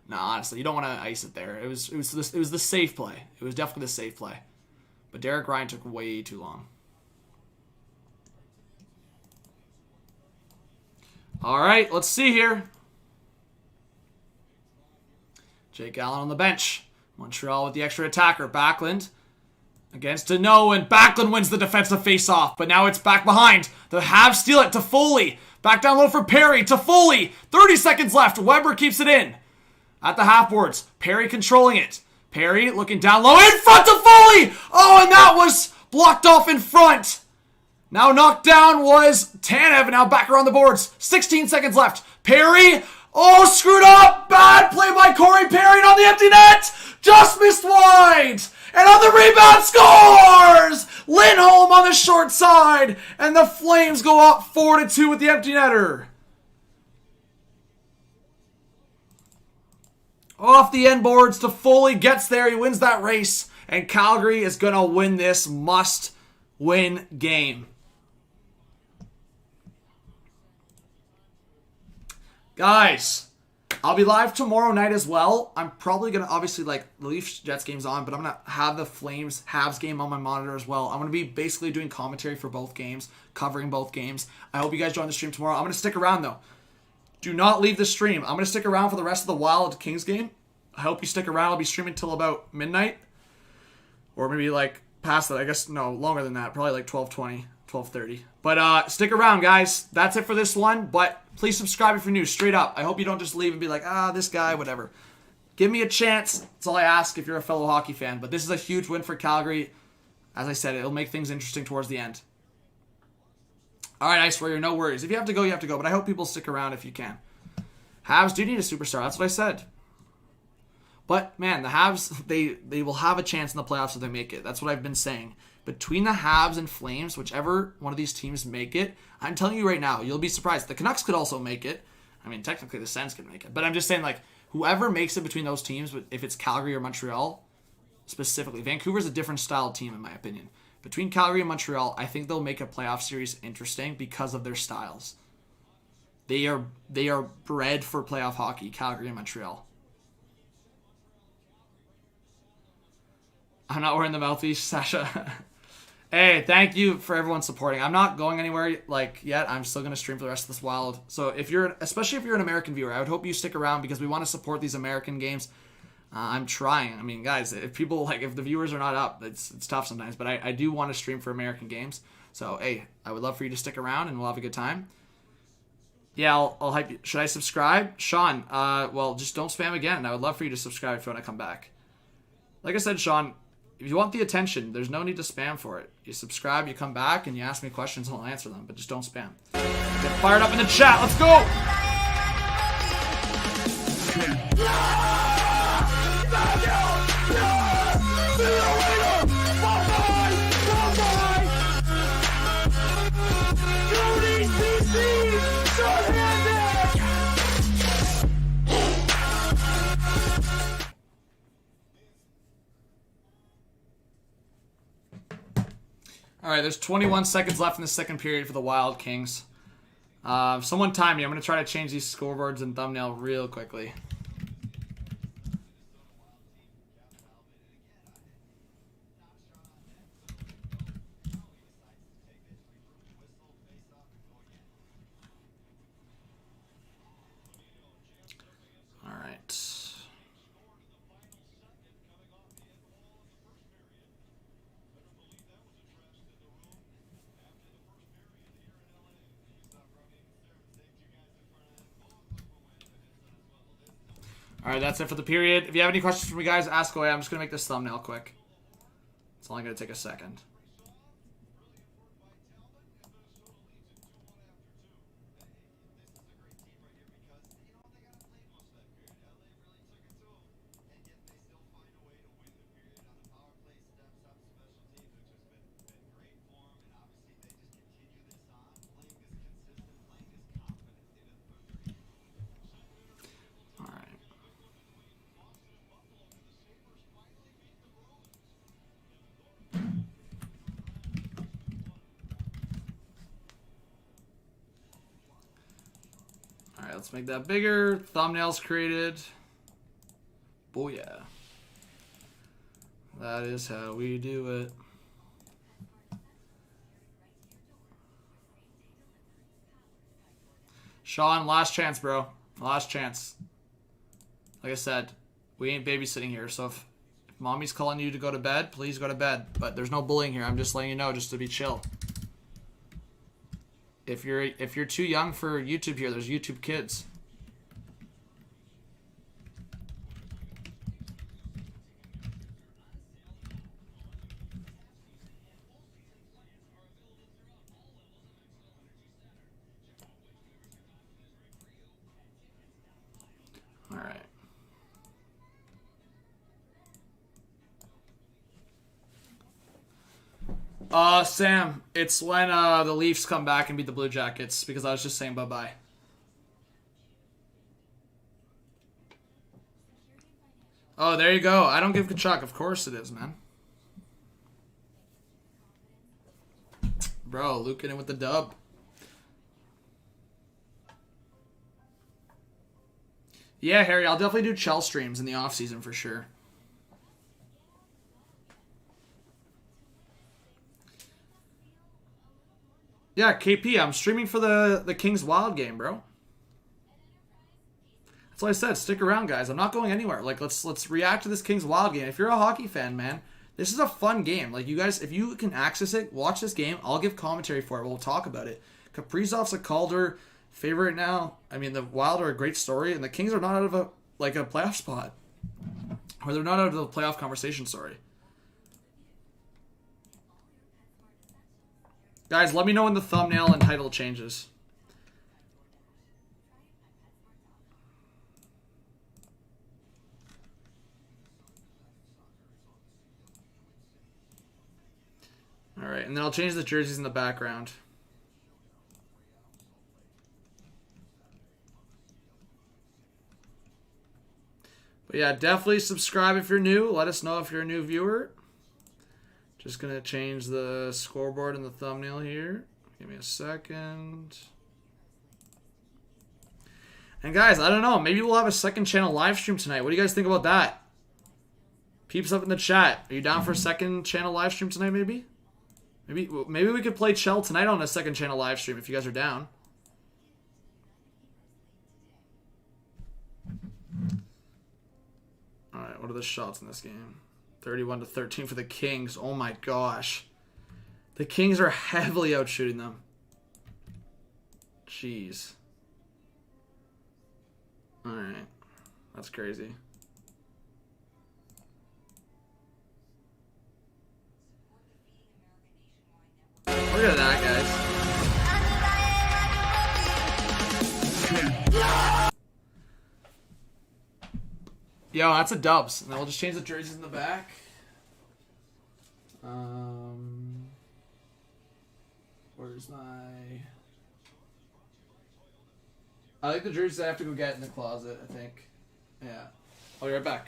No, honestly, you don't want to ice it there. It was the safe play. It was definitely the safe play. But Derek Ryan took way too long. All right, let's see here. Jake Allen on the bench. Montreal with the extra attacker. Backlund against Deneau, and Backlund wins the defensive faceoff. But now it's back behind. The Habs steal it to Foley. Back down low for Perry. To Foley. 30 seconds left. Weber keeps it in. At the half boards. Perry controlling it. Perry looking down low. In front of Foley! Oh, and that was blocked off in front. Now knocked down was Tanev, and now back around the boards. 16 seconds left. Perry, oh, screwed up. Bad play by Corey Perry, and on the empty net, just missed wide. And on the rebound, scores! Lindholm on the short side, and the Flames go up 4-2 with the empty netter. Off the end boards to Foley, gets there, he wins that race, and Calgary is going to win this must-win game. Guys, I'll be live tomorrow night as well. I'm probably going to, obviously, like, the Leafs-Jets game's on, but I'm going to have the Flames-Habs game on my monitor as well. I'm going to be basically doing commentary for both games, covering both games. I hope you guys join the stream tomorrow. I'm going to stick around, though. Do not leave the stream. I'm going to stick around for the rest of the Wild Kings game. I hope you stick around. I'll be streaming till about midnight. Or maybe, like, past that. I guess, no, longer than that. Probably, like, 12:20, 12:30. But stick around, guys. That's it for this one. But please subscribe if you're new. Straight up. I hope you don't just leave and be like, this guy, whatever. Give me a chance. That's all I ask if you're a fellow hockey fan. But this is a huge win for Calgary. As I said, it'll make things interesting towards the end. All right, Ice Warrior, no worries. If you have to go, you have to go. But I hope people stick around if you can. Habs do need a superstar. That's what I said. But, man, the Habs, they will have a chance in the playoffs if they make it. That's what I've been saying. Between the Habs and Flames, whichever one of these teams make it, I'm telling you right now, you'll be surprised. The Canucks could also make it. I mean, technically the Sens could make it. But I'm just saying, like, whoever makes it between those teams, if it's Calgary or Montreal, specifically, Vancouver's a different style team, in my opinion. Between Calgary and Montreal, I think they'll make a playoff series interesting because of their styles. They are bred for playoff hockey, Calgary and Montreal. I'm not wearing the mouthpiece, Sasha. Hey, thank you for everyone supporting. I'm not going anywhere yet. I'm still going to stream for the rest of this Wild. So especially if you're an American viewer, I would hope you stick around because we want to support these American games. I'm trying. I mean, guys, if the viewers are not up, it's tough sometimes. But I do want to stream for American games. So, hey, I would love for you to stick around and we'll have a good time. Yeah, I'll hype you. Should I subscribe? Sean, well, just don't spam again. I would love for you to subscribe if you want to come back. Like I said, Sean, if you want the attention, there's no need to spam for it. You subscribe, you come back, and you ask me questions, and I'll answer them. But just don't spam. Get fired up in the chat. Let's go! All right, there's 21 seconds left in the second period for the Wild Kings. Someone time me. I'm going to try to change these scoreboards and thumbnail real quickly. All right. All right, that's it for the period. If you have any questions for me, guys, ask away. I'm just going to make this thumbnail quick. It's only going to take a second. let's make that bigger. Thumbnails created. Booyah. That is how we do it. Sean, last chance, bro. Last chance. Like I said, we ain't babysitting here, so if mommy's calling you to go to bed, please go to bed. But there's no bullying here. I'm just letting you know, just to be chill. If you're too young for YouTube here, there's YouTube Kids. All right. Sam, it's when the Leafs come back and beat the Blue Jackets, because I was just saying bye-bye. Oh, there you go. I don't give Kachuk. Of course it is, man. Bro, Luke in with the dub. Yeah, Harry, I'll definitely do Chell streams in the off-season for sure. Yeah, KP, I'm streaming for the Kings Wild game, bro. That's what I said. Stick around, guys. I'm not going anywhere. Like, let's react to this Kings Wild game. If you're a hockey fan, man, this is a fun game. Like, you guys, if you can access it, watch this game. I'll give commentary for it. We'll talk about it. Kaprizov's a Calder favorite now. I mean, the Wild are a great story, and the Kings are not out of a playoff spot. Or they're not out of the playoff conversation, sorry. Guys, let me know when the thumbnail and title changes. Alright, and then I'll change the jerseys in the background. But yeah, definitely subscribe if you're new. Let us know if you're a new viewer. Just going to change the scoreboard and the thumbnail here. Give me a second. And guys, I don't know. Maybe we'll have a second channel live stream tonight. What do you guys think about that? Peeps up in the chat. Are you down for a second channel live stream tonight, maybe? Maybe we could play Chell tonight on a second channel live stream if you guys are down. Alright, what are the shots in this game? 31-13 for the Kings. Oh my gosh. The Kings are heavily outshooting them. Jeez. Alright. That's crazy. Look at that, guys. Yo, that's a dubs. And then we'll just change the jerseys in the back. Where's my... I like the jerseys I have to go get in the closet, I think. Yeah. I'll be right back.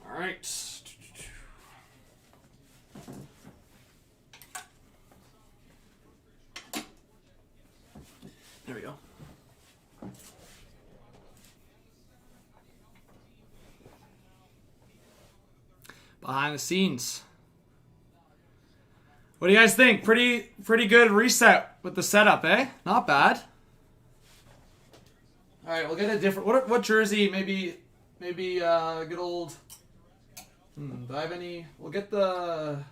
All right. There we go. Behind the scenes. What do you guys think? Pretty good reset with the setup, eh? Not bad. All right, we'll get a different. What jersey? Maybe good old. Do I have any? We'll get the.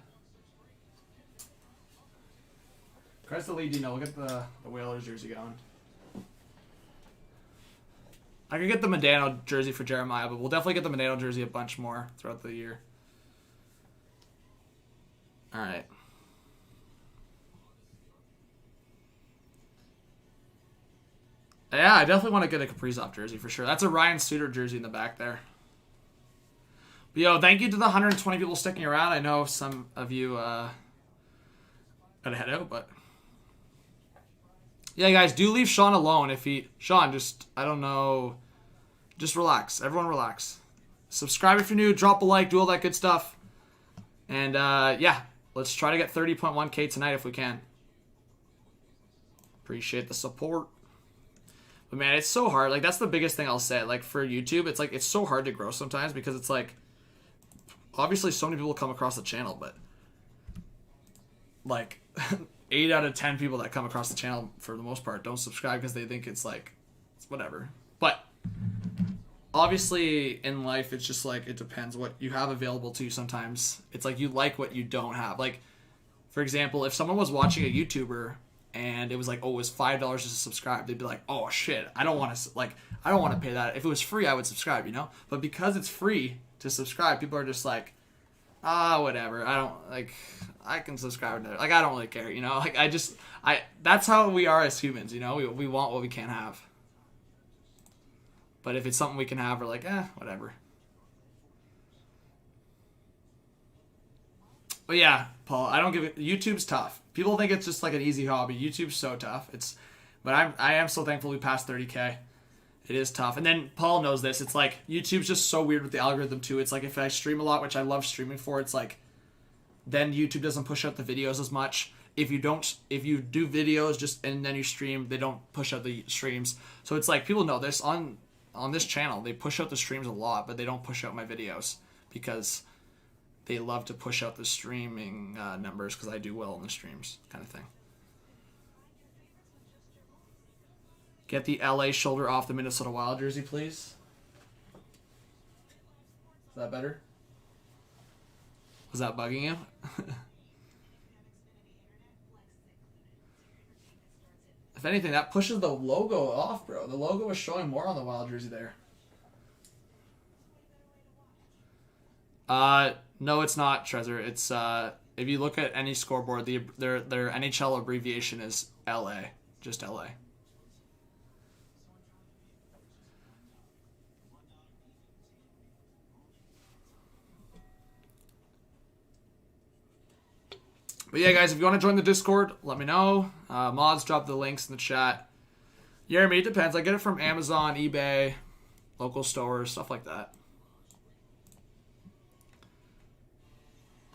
Christ the lead, we'll get the Whalers jersey going. I could get the Medano jersey for Jeremiah, but we'll definitely get the Medano jersey a bunch more throughout the year. All right. Yeah, I definitely want to get a Kaprizov jersey for sure. That's a Ryan Suter jersey in the back there. But yo, thank you to the 120 people sticking around. I know some of you gotta head out, but yeah, guys, do leave Sean alone. If he Sean, just I don't know, just relax. Everyone, relax. Subscribe if you're new. Drop a like. Do all that good stuff. And yeah, let's try to get 30.1K tonight if we can. Appreciate the support. But man, it's so hard. Like, that's the biggest thing I'll say. Like, for YouTube, it's like, it's so hard to grow sometimes because it's like, obviously so many people come across the channel, but like 8 out of 10 people that come across the channel for the most part don't subscribe because they think it's like, it's whatever. But obviously in life, it's just like, it depends what you have available to you sometimes. It's like you like what you don't have. Like, for example, if someone was watching a YouTuber and it was like, oh, it was $5 just to subscribe, they'd be like, oh shit, I don't want to pay that. If it was free, I would subscribe, you know? But because it's free to subscribe, people are just like, whatever. I can subscribe to it. Like, I don't really care, you know? Like, that's how we are as humans, you know? We want what we can't have. But if it's something we can have, we're like, whatever. But yeah, Paul, I don't give it. YouTube's tough. People think it's just like an easy hobby. YouTube's so tough. But I am so thankful we passed 30K. It is tough. And then Paul knows this. It's like YouTube's just so weird with the algorithm too. It's like if I stream a lot, which I love streaming for, it's like then YouTube doesn't push out the videos as much. If you do videos and then you stream, they don't push out the streams. So it's like people know this on this channel. They push out the streams a lot, but they don't push out my videos because they love to push out the streaming numbers because I do well in the streams, kind of thing. Get the LA shoulder off the Minnesota Wild jersey, please. Is that better? Was that bugging you? If anything, that pushes the logo off, bro. The logo was showing more on the Wild jersey there. No, it's not, Trezor. It's if you look at any scoreboard, their NHL abbreviation is LA, just LA. But yeah, guys, if you want to join the Discord, let me know. Mods, drop the links in the chat. Jeremy, it depends. I get it from Amazon, eBay, local stores, stuff like that.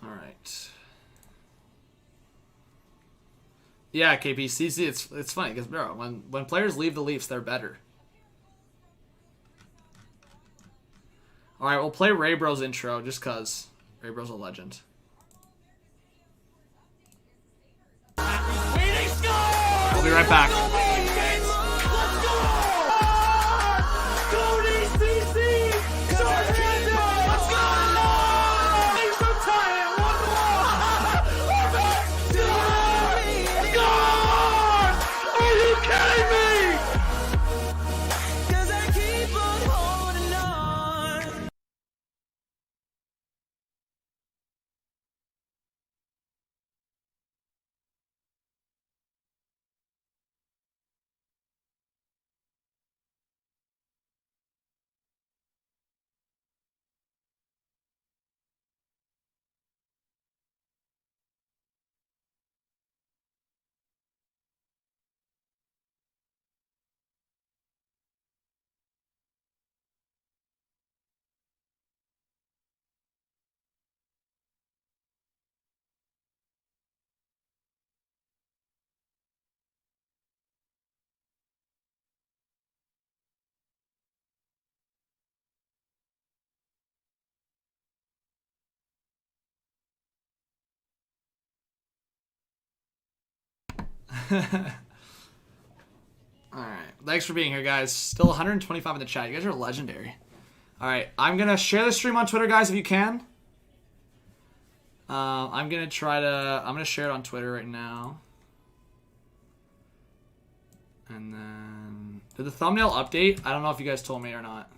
All right. Yeah, KPCC, it's funny because, bro, when players leave the Leafs, they're better. All right, we'll play Ray Bro's intro just because Ray Bro's a legend. We'll be right back. Alright, thanks for being here, guys. Still 125 in the chat. You guys are legendary. Alright, I'm gonna share the stream on Twitter, guys, if you can. I'm gonna share it on Twitter right now. And then did the thumbnail update? I don't know if you guys told me or not.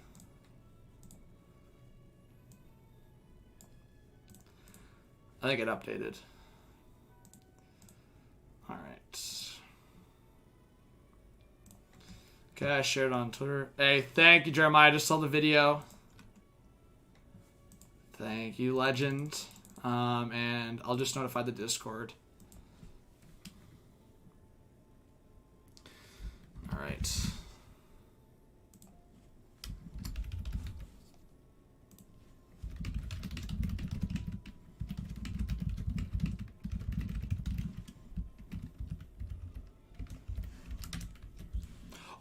I think it updated. Alright. Okay, I shared it on Twitter. Hey, thank you, Jeremiah. I just saw the video. Thank you, legend. And I'll just notify the Discord. All right.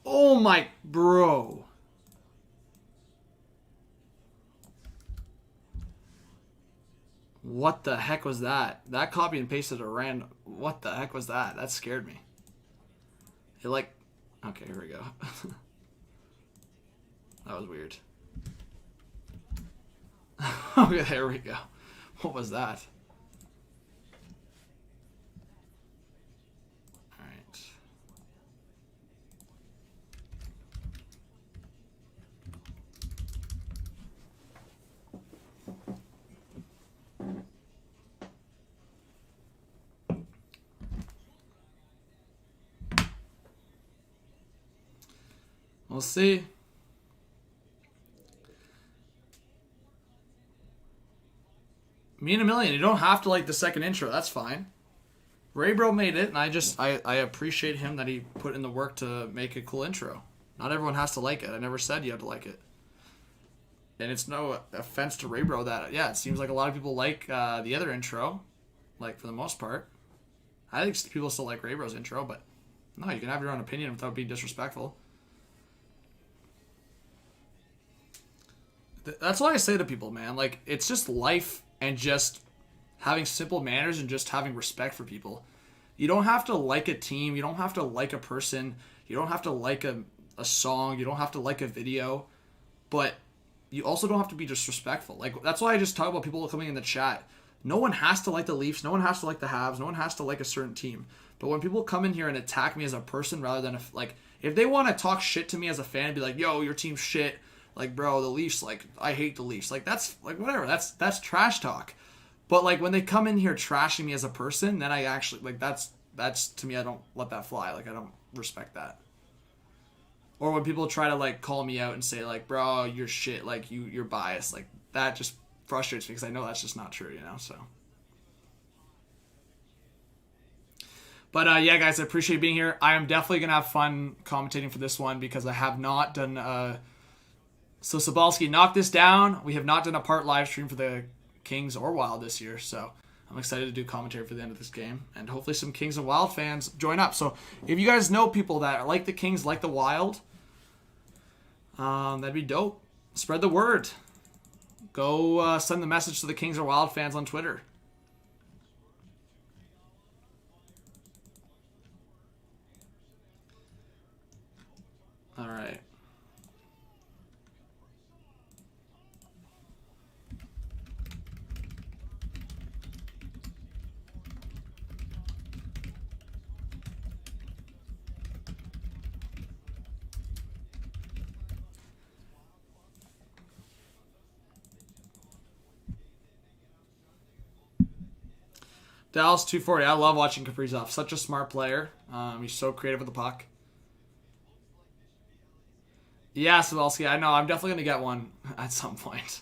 Oh my, bro. What the heck was that? That copy and pasted a random. What the heck was that? That scared me. It like, okay, here we go. That was weird. Okay, there we go. What was that? All right. We'll see. Me and a million. You don't have to like the second intro. That's fine. Ray Bro made it, and I appreciate him that he put in the work to make a cool intro. Not everyone has to like it. I never said you have to like it. And it's no offense to Ray Bro that, yeah, it seems like a lot of people like the other intro, like for the most part. I think people still like Ray Bro's intro, but no, you can have your own opinion without being disrespectful. That's what I say to people, man. Like, it's just life and just having simple manners and just having respect for people. You don't have to like a team. You don't have to like a person. You don't have to like a song. You don't have to like a video. But you also don't have to be disrespectful. Like, that's why I just talk about people coming in the chat. No one has to like the Leafs. No one has to like the Habs. No one has to like a certain team. But when people come in here and attack me as a person rather than, if they want to talk shit to me as a fan and be like, yo, your team's shit. Like, bro, the Leafs, like, I hate the Leafs. Like, that's, like, whatever. That's trash talk. But, like, when they come in here trashing me as a person, then I actually, like, that's to me, I don't let that fly. Like, I don't respect that. Or when people try to, like, call me out and say, like, bro, you're shit. Like, you're biased. Like, that just frustrates me because I know that's just not true, you know, so. But, yeah, guys, I appreciate being here. I am definitely going to have fun commentating for this one because I have not done, So Sabalski, knock this down. We have not done a part live stream for the Kings or Wild this year, so I'm excited to do commentary for the end of this game, and hopefully some Kings and Wild fans join up. So if you guys know people that like the Kings, like the Wild, that'd be dope. Spread the word. Go send the message to the Kings or Wild fans on Twitter. All right. Dallas 240. I love watching Kaprizov. Such a smart player. He's so creative with the puck. Yeah, Savelski, I know. I'm definitely going to get one at some point.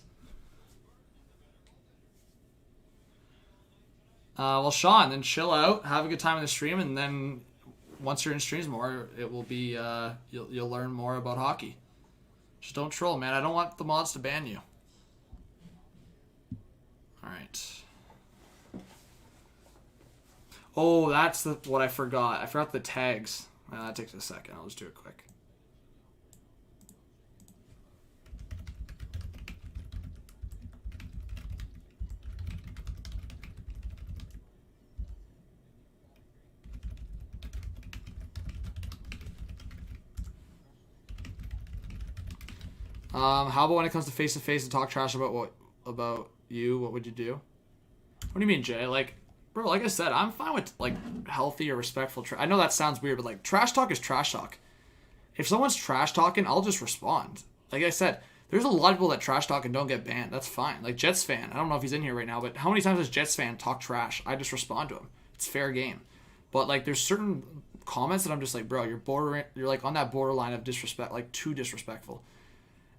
Well, Sean, then chill out. Have a good time in the stream, and then once you're in streams more, it will be, you'll learn more about hockey. Just don't troll, man. I don't want the mods to ban you. All right. Oh, that's what I forgot. I forgot the tags. That takes a second. I'll just do it quick. How about when it comes to face and talk trash about you? What would you do? What do you mean, Jay? Like, bro, like I said, I'm fine with like healthy or respectful. I know that sounds weird, but like trash talk is trash talk. If someone's trash talking, I'll just respond. Like I said, there's a lot of people that trash talk and don't get banned. That's fine. Like Jets fan, I don't know if he's in here right now, but how many times does Jets fan talk trash? I just respond to him. It's fair game. But like, there's certain comments that I'm just like, bro, you're like on that borderline of disrespect, like too disrespectful.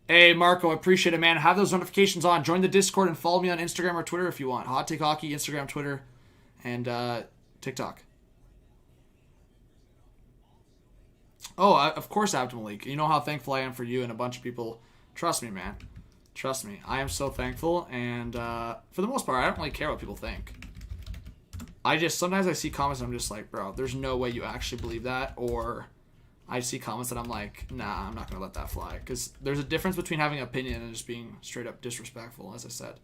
Hey, Marco, I appreciate it, man. Have those notifications on. Join the Discord and follow me on Instagram or Twitter if you want. Hot Take Hockey, Instagram, Twitter, and TikTok. Oh, of course, ABDIMALIK. You know how thankful I am for you and a bunch of people. Trust me, man. Trust me. I am so thankful, and for the most part, I don't really care what people think. Sometimes I see comments and I'm just like, bro, there's no way you actually believe that, or I see comments that I'm like, nah, I'm not going to let that fly. Because there's a difference between having an opinion and just being straight up disrespectful, as I said.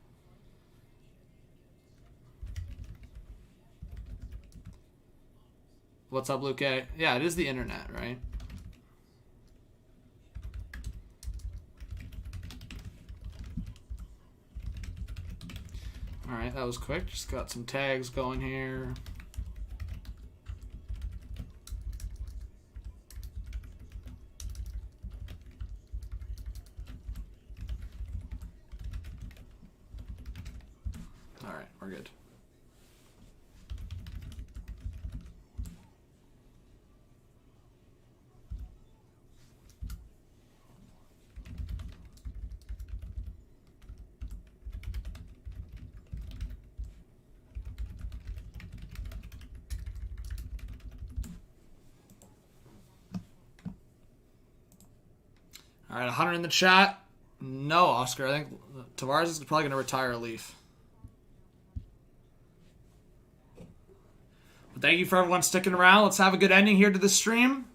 What's up, Luke? Yeah, it is the internet, right? Alright, that was quick. Just got some tags going here. Alright, we're good. All right, 100 in the chat. No, Oscar. I think Tavares is probably going to retire a Leaf. But thank you for everyone sticking around. Let's have a good ending here to the stream.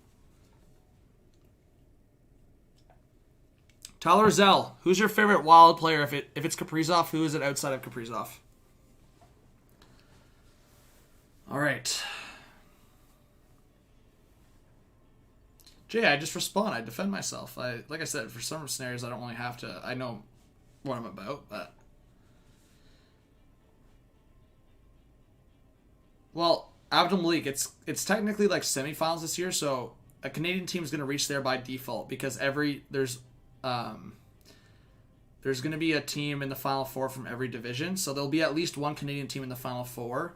Tyler Zell, who's your favorite Wild player? If it's Kaprizov, who is it outside of Kaprizov? All right. Jay, I just respond. I defend myself. Like I said, for some scenarios, I don't really have to. I know what I'm about, but... Well, ABDIMALIK, it's technically like semifinals this year, so a Canadian team is going to reach there by default because there's going to be a team in the Final Four from every division, so there'll be at least one Canadian team in the Final Four.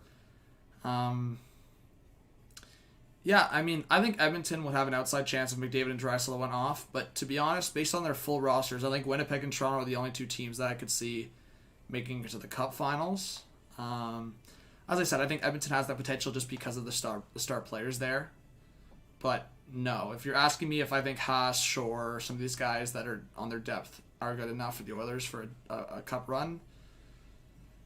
Yeah, I mean, I think Edmonton would have an outside chance if McDavid and Draisaitl went off. But to be honest, based on their full rosters, I think Winnipeg and Toronto are the only two teams that I could see making it to the Cup Finals. As I said, I think Edmonton has that potential just because of the star players there. But no, if you're asking me if I think Haas, Shore, some of these guys that are on their depth are good enough for the Oilers for a Cup run.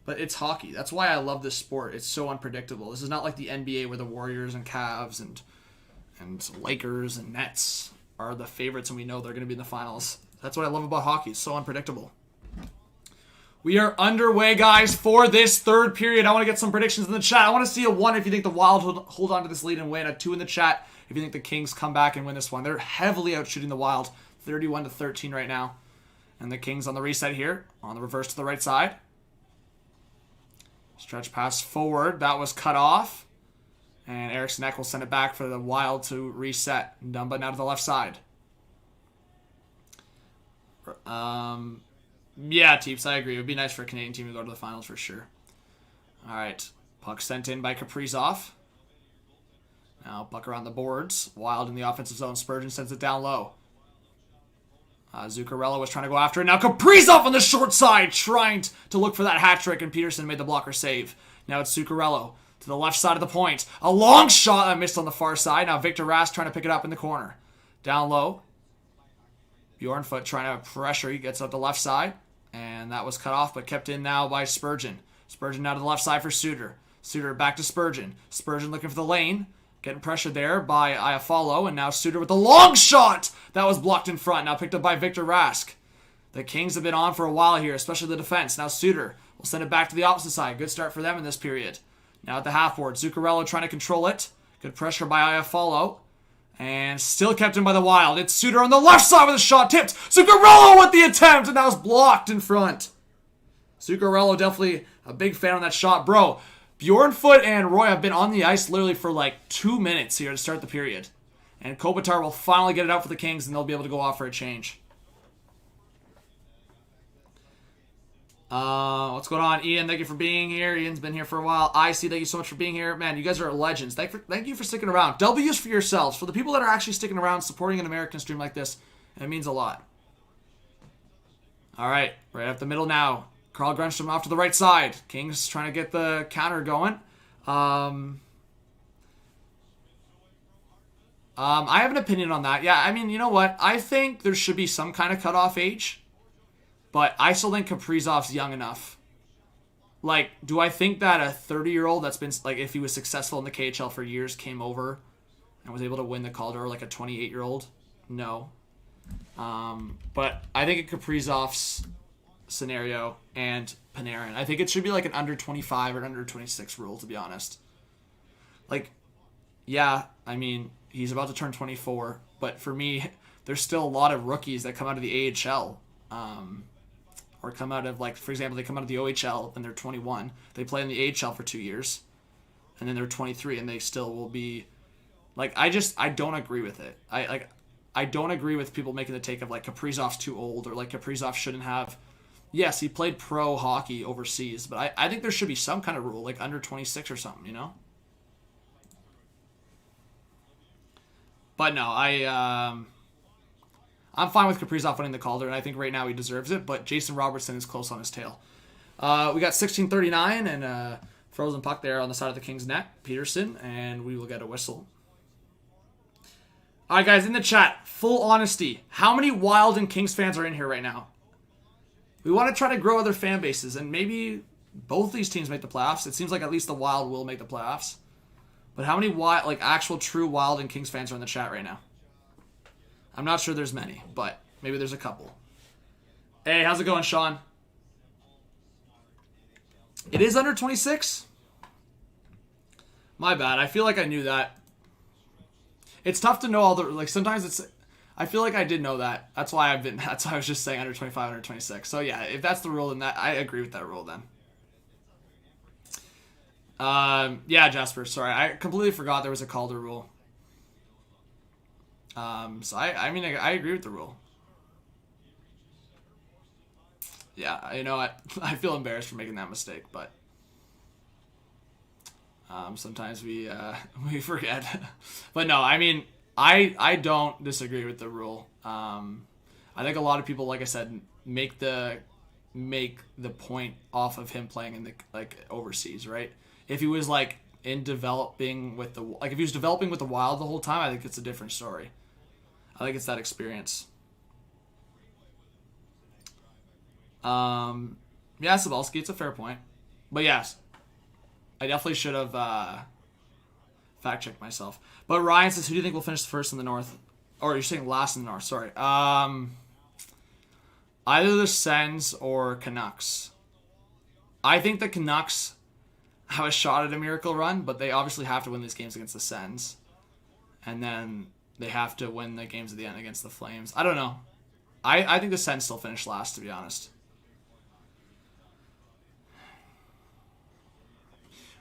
But it's hockey. That's why I love this sport. It's so unpredictable. This is not like the NBA where the Warriors and Cavs and Lakers and Nets are the favorites and we know they're going to be in the finals. That's what I love about hockey. It's so unpredictable. We are underway, guys, for this third period. I want to get some predictions in the chat. I want to see a 1 if you think the Wild hold on to this lead and win. A 2 in the chat if you think the Kings come back and win this one. They're heavily outshooting the Wild. 31-13 right now. And the Kings on the reset here. On the reverse to the right side. Stretch pass forward. That was cut off. And Eriksson Ek will send it back for the Wild to reset. Dumba now to the left side. Yeah, Teeps, I agree. It would be nice for a Canadian team to go to the finals for sure. All right. Puck sent in by Kaprizov. Now puck around the boards. Wild in the offensive zone. Spurgeon sends it down low. Zuccarello was trying to go after it. Now Kaprizov on the short side trying to look for that hat trick, and Peterson made the blocker save. Now it's Zuccarello to the left side of the point. A long shot that missed on the far side. Now Victor Rask trying to pick it up in the corner. Down low. Bjornfoot trying to pressure. He gets up the left side. And that was cut off, but kept in now by Spurgeon. Spurgeon now to the left side for Suter. Suter back to Spurgeon. Spurgeon looking for the lane. Getting pressured there by Iafallo. And now Suter with the long shot. That was blocked in front. Now picked up by Victor Rask. The Kings have been on for a while here, especially the defense. Now Suter will send it back to the opposite side. Good start for them in this period. Now at the half board. Zuccarello trying to control it. Good pressure by Iafallo. And still kept in by the Wild. It's Suter on the left side with a shot tipped. Zuccarello with the attempt, and that was blocked in front. Zuccarello definitely a big fan on that shot. Bro, Bjornfoot and Roy have been on the ice literally for like 2 minutes here to start the period. And Kopitar will finally get it out for the Kings, and they'll be able to go off for a change. What's going on, Ian? Thank you for being here. Ian's been here for a while. IC, thank you so much for being here. Man, you guys are legends. Thank you for sticking around. W's for yourselves. For the people that are actually sticking around, supporting an American stream like this, it means a lot. All right, right up the middle now. Carl Grundstrom off to the right side. Kings trying to get the counter going. I have an opinion on that. Yeah, I mean, you know what? I think there should be some kind of cutoff age, but I still think Kaprizov's young enough. Like, do I think that a 30-year-old that's been, like, if he was successful in the KHL for years, came over and was able to win the Calder like a 28-year-old? No. But I think in Kaprizov's scenario and Panarin, I think it should be like an under 25 or under 26 rule, to be honest. Like, yeah, I mean, he's about to turn 24, but for me, there's still a lot of rookies that come out of the AHL, or come out of, like, for example, they come out of the OHL and they're 21. They play in the AHL for 2 years, and then they're 23, and they still will be, like, I don't agree with it. I don't agree with people making the take of, like, Kaprizov's too old, or, like, Kaprizov shouldn't have. Yes, he played pro hockey overseas, but I think there should be some kind of rule, like under 26 or something, you know? But no, I'm fine with Kaprizov winning the Calder, and I think right now he deserves it, but Jason Robertson is close on his tail. We got 16:39 and a frozen puck there on the side of the Kings' net, Peterson, and we will get a whistle. All right, guys, in the chat, full honesty, how many Wild and Kings fans are in here right now? We want to try to grow other fan bases, and maybe both these teams make the playoffs. It seems like at least the Wild will make the playoffs. But how many Wild, like actual true Wild and Kings fans are in the chat right now? I'm not sure there's many, but maybe there's a couple. Hey, how's it going, Sean? It is under 26? My bad. I feel like I knew that. It's tough to know all the, like, sometimes it's, I feel like I did know that. That's why I was just saying under 25, under 26. So yeah, if that's the rule, then I agree with that rule then. Yeah, Jasper, sorry. I completely forgot there was a Calder rule. So I mean, I agree with the rule. Yeah, you know what? I feel embarrassed for making that mistake, but sometimes we forget. But no, I mean, I don't disagree with the rule. I think a lot of people, like I said, make the point off of him playing in the, like, overseas, right? If he was like if he was developing with the Wild the whole time, I think it's a different story. I think it's that experience. Yeah, Sabalski, it's a fair point. But yes, I definitely should have fact-checked myself. But Ryan says, who do you think will finish first in the North? Or you're saying last in the North, sorry. Either the Sens or Canucks. I think the Canucks have a shot at a miracle run, but they obviously have to win these games against the Sens. And then they have to win the games at the end against the Flames. I don't know. I think the Sens still finish last, to be honest.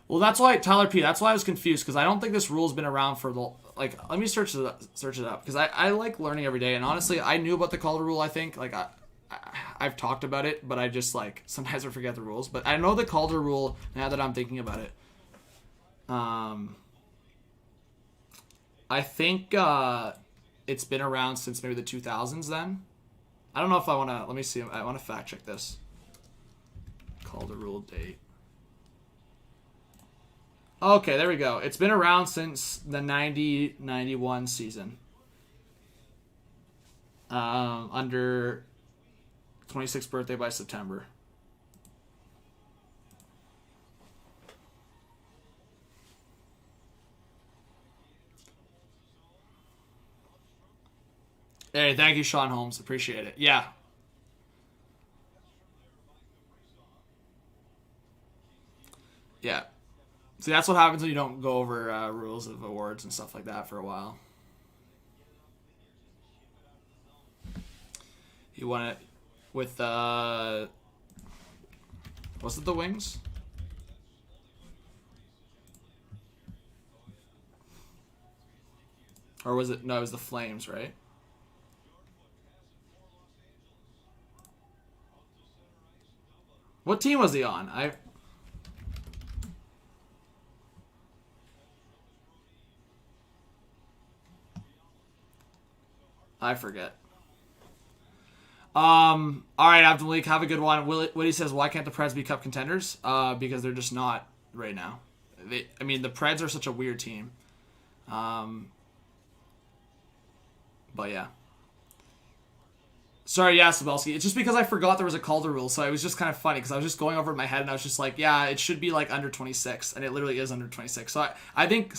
Well, that's why, Tyler P., that's why I was confused, because I don't think this rule's been around for the, like, let me search it up, because I like learning every day, and honestly, I knew about the Calder rule, I think. Like, I've talked about it, but I just, like, sometimes I forget the rules. But I know the Calder rule now that I'm thinking about it. I think it's been around since maybe the 2000s then. I don't know if I want to, let me see, I want to fact check this. Calder rule date. Okay, there we go. It's been around since the 90-91 season. Under 26th birthday by September. Hey, thank you, Sean Holmes. Appreciate it. Yeah. Yeah. See, that's what happens when you don't go over rules of awards and stuff like that for a while. He won it with, was it the Wings? Or was it, no, it was the Flames, right? What team was he on? I forget. All right, Abdimalik, have a good one. Woody says, why can't the Preds be cup contenders? Because they're just not right now. The Preds are such a weird team. But yeah. Sorry, yeah, Sabelski. It's just because I forgot there was a Calder rule, so it was just kind of funny because I was just going over it in my head and I was just like, yeah, it should be like under 26, and it literally is under 26. So I think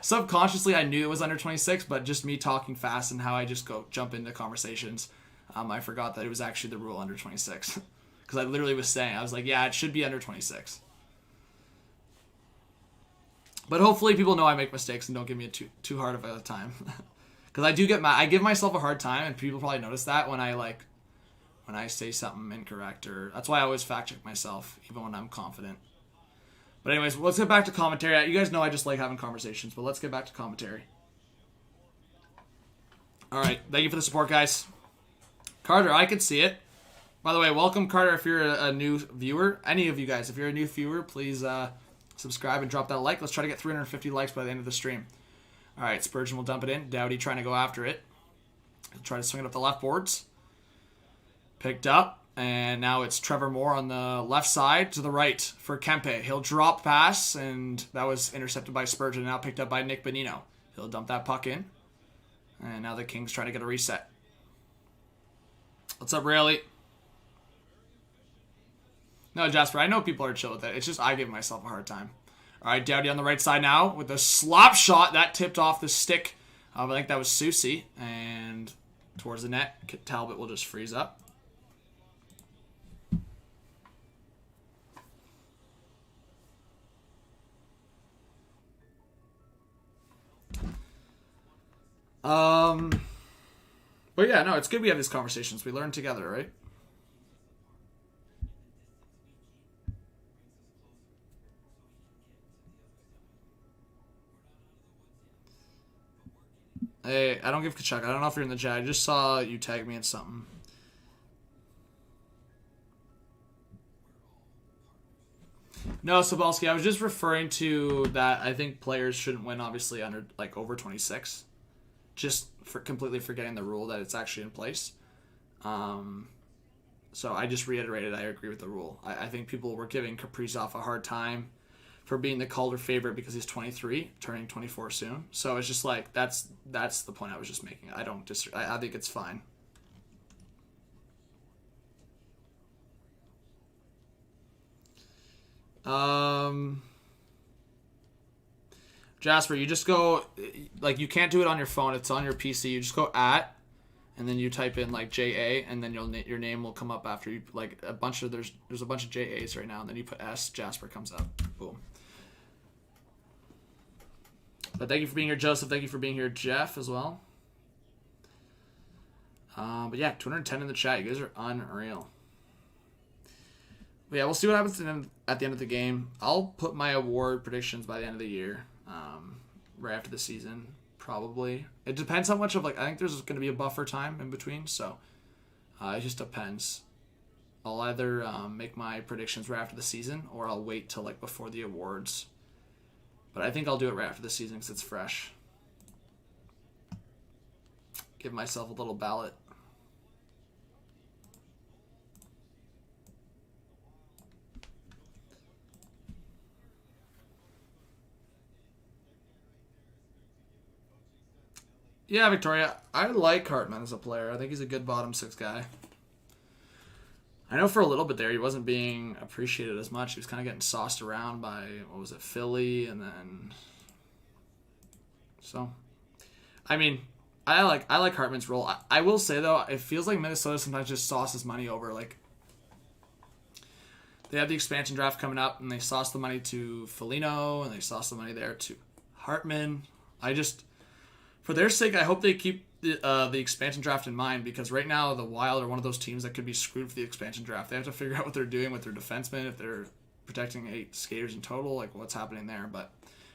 subconsciously I knew it was under 26, but just me talking fast and how I just jump into conversations, I forgot that it was actually the rule under 26 because I literally was saying, I was like, yeah, it should be under 26. But hopefully people know I make mistakes and don't give me a too hard of a time. Because I do get mad. I give myself a hard time, and people probably notice that when I say something incorrect. Or that's why I always fact check myself, even when I'm confident. But anyways, let's get back to commentary. You guys know I just like having conversations, but let's get back to commentary. All right, thank you for the support, guys. Carter, I could see it. By the way, welcome, Carter. If you're a new viewer, any of you guys, if you're a new viewer, please subscribe and drop that like. Let's try to get 350 likes by the end of the stream. All right, Spurgeon will dump it in. Doughty trying to go after it. He'll try to swing it up the left boards. Picked up, and now it's Trevor Moore on the left side to the right for Kempe. He'll drop pass, and that was intercepted by Spurgeon, now picked up by Nick Bonino. He'll dump that puck in, and now the Kings trying to get a reset. What's up, Rayleigh? No, Jasper, I know people are chill with it. It's just I give myself a hard time. All right, Doughty on the right side now with a slap shot. That tipped off the stick. I think that was Susie. And towards the net, Talbot will just freeze up. But yeah, no, it's good we have these conversations. We learn together, right? Hey, I don't give Kachuk. I don't know if you're in the chat. I just saw you tag me in something. No, Sobalski, I was just referring to that I think players shouldn't win, obviously, under over 26. Just for completely forgetting the rule that it's actually in place. So I just reiterated I agree with the rule. I think people were giving Kaprizov a hard time for being the Calder favorite because he's 23, turning 24 soon. So it's just like, that's the point I was just making. I don't disagree. I think it's fine. Jasper, you just go, you can't do it on your phone. It's on your PC. You just go @ and then you type in JA, and then your name will come up after you, there's a bunch of JAs right now, and then you put S, Jasper comes up. Boom. But thank you for being here, Joseph. Thank you for being here, Jeff, as well. But yeah, 210 in the chat. You guys are unreal. But yeah, we'll see what happens at the end of the game. I'll put my award predictions by the end of the year, right after the season, probably. It depends how much of I think there's going to be a buffer time in between, so it just depends. I'll either make my predictions right after the season, or I'll wait till before the awards. But I think I'll do it right after the season because it's fresh. Give myself a little ballot. Yeah, Victoria, I like Hartman as a player. I think he's a good bottom six guy. I know for a little bit there he wasn't being appreciated as much. He was kind of getting sauced around by, Philly, and then... So, I like Hartman's role. I will say, though, it feels like Minnesota sometimes just sauces money over. They have the expansion draft coming up, and they sauce the money to Foligno, and they sauce the money there to Hartman. For their sake, I hope they keep the expansion draft in mind, because right now the Wild are one of those teams that could be screwed for the expansion draft. They have to figure out what they're doing with their defensemen, if they're protecting 8 skaters in total, what's happening there. But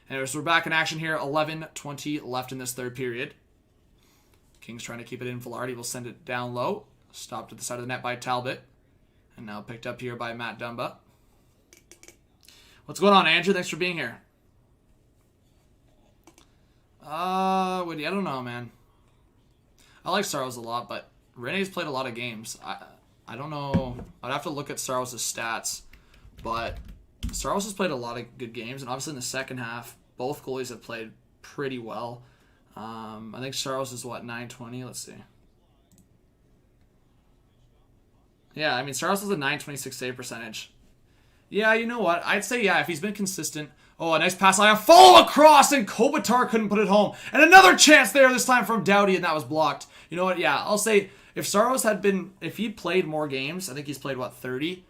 anyways, we're back in action here. 11:20 left in this third period. Kings trying to keep it in. Velarde will send it down low. Stopped at the side of the net by Talbot. And now picked up here by Matt Dumba. What's going on, Andrew? Thanks for being here. Woody, I don't know, man. I like Saros a lot, but Rene's played a lot of games. I don't know. I'd have to look at Saros' stats, but Saros has played a lot of good games, and obviously in the second half, both goalies have played pretty well. I think Saros is, what, 920? Let's see. Yeah, I mean, Saros has a 926 save percentage. Yeah, you know what? I'd say, yeah, if he's been consistent. Oh, a nice pass. I have follow across, and Kopitar couldn't put it home. And another chance there, this time from Doughty, and that was blocked. You know what? Yeah, I'll say if Saros had been, if he played more games, I think he's played, what, 30?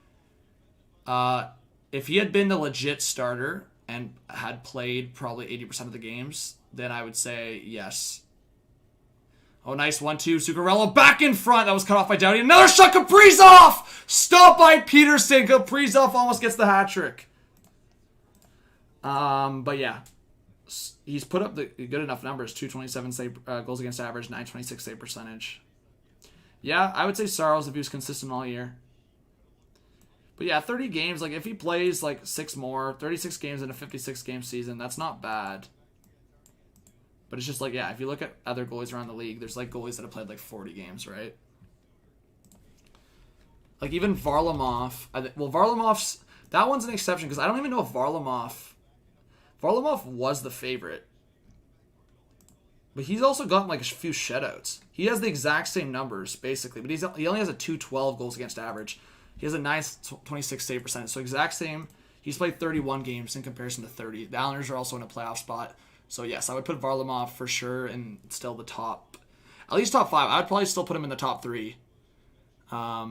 If he had been the legit starter and had played probably 80% of the games, then I would say yes. Oh, nice 1-2. Zuccarello back in front. That was cut off by Doughty. Another shot. Kaprizov! Stopped by Peterson. Kaprizov almost gets the hat trick. But yeah. He's put up the good enough numbers. 227 save, goals against average. 926 save percentage. Yeah, I would say Saros if he was consistent all year. But yeah, 30 games. Like, if he plays, like, 6 more. 36 games in a 56-game season. That's not bad. But it's just like, yeah, if you look at other goalies around the league, there's like goalies that have played like 40 games, right? Like even Varlamov. Well, Varlamov's, that one's an exception because I don't even know if Varlamov was the favorite. But he's also gotten like a few shutouts. He has the exact same numbers, basically. But he only has a 212 goals against average. He has a 926 save percentage. So exact same. He's played 31 games in comparison to 30. The Islanders are also in a playoff spot. So, yes, I would put Varlamov for sure in still the top, at least top 5. I would probably still put him in the top 3. A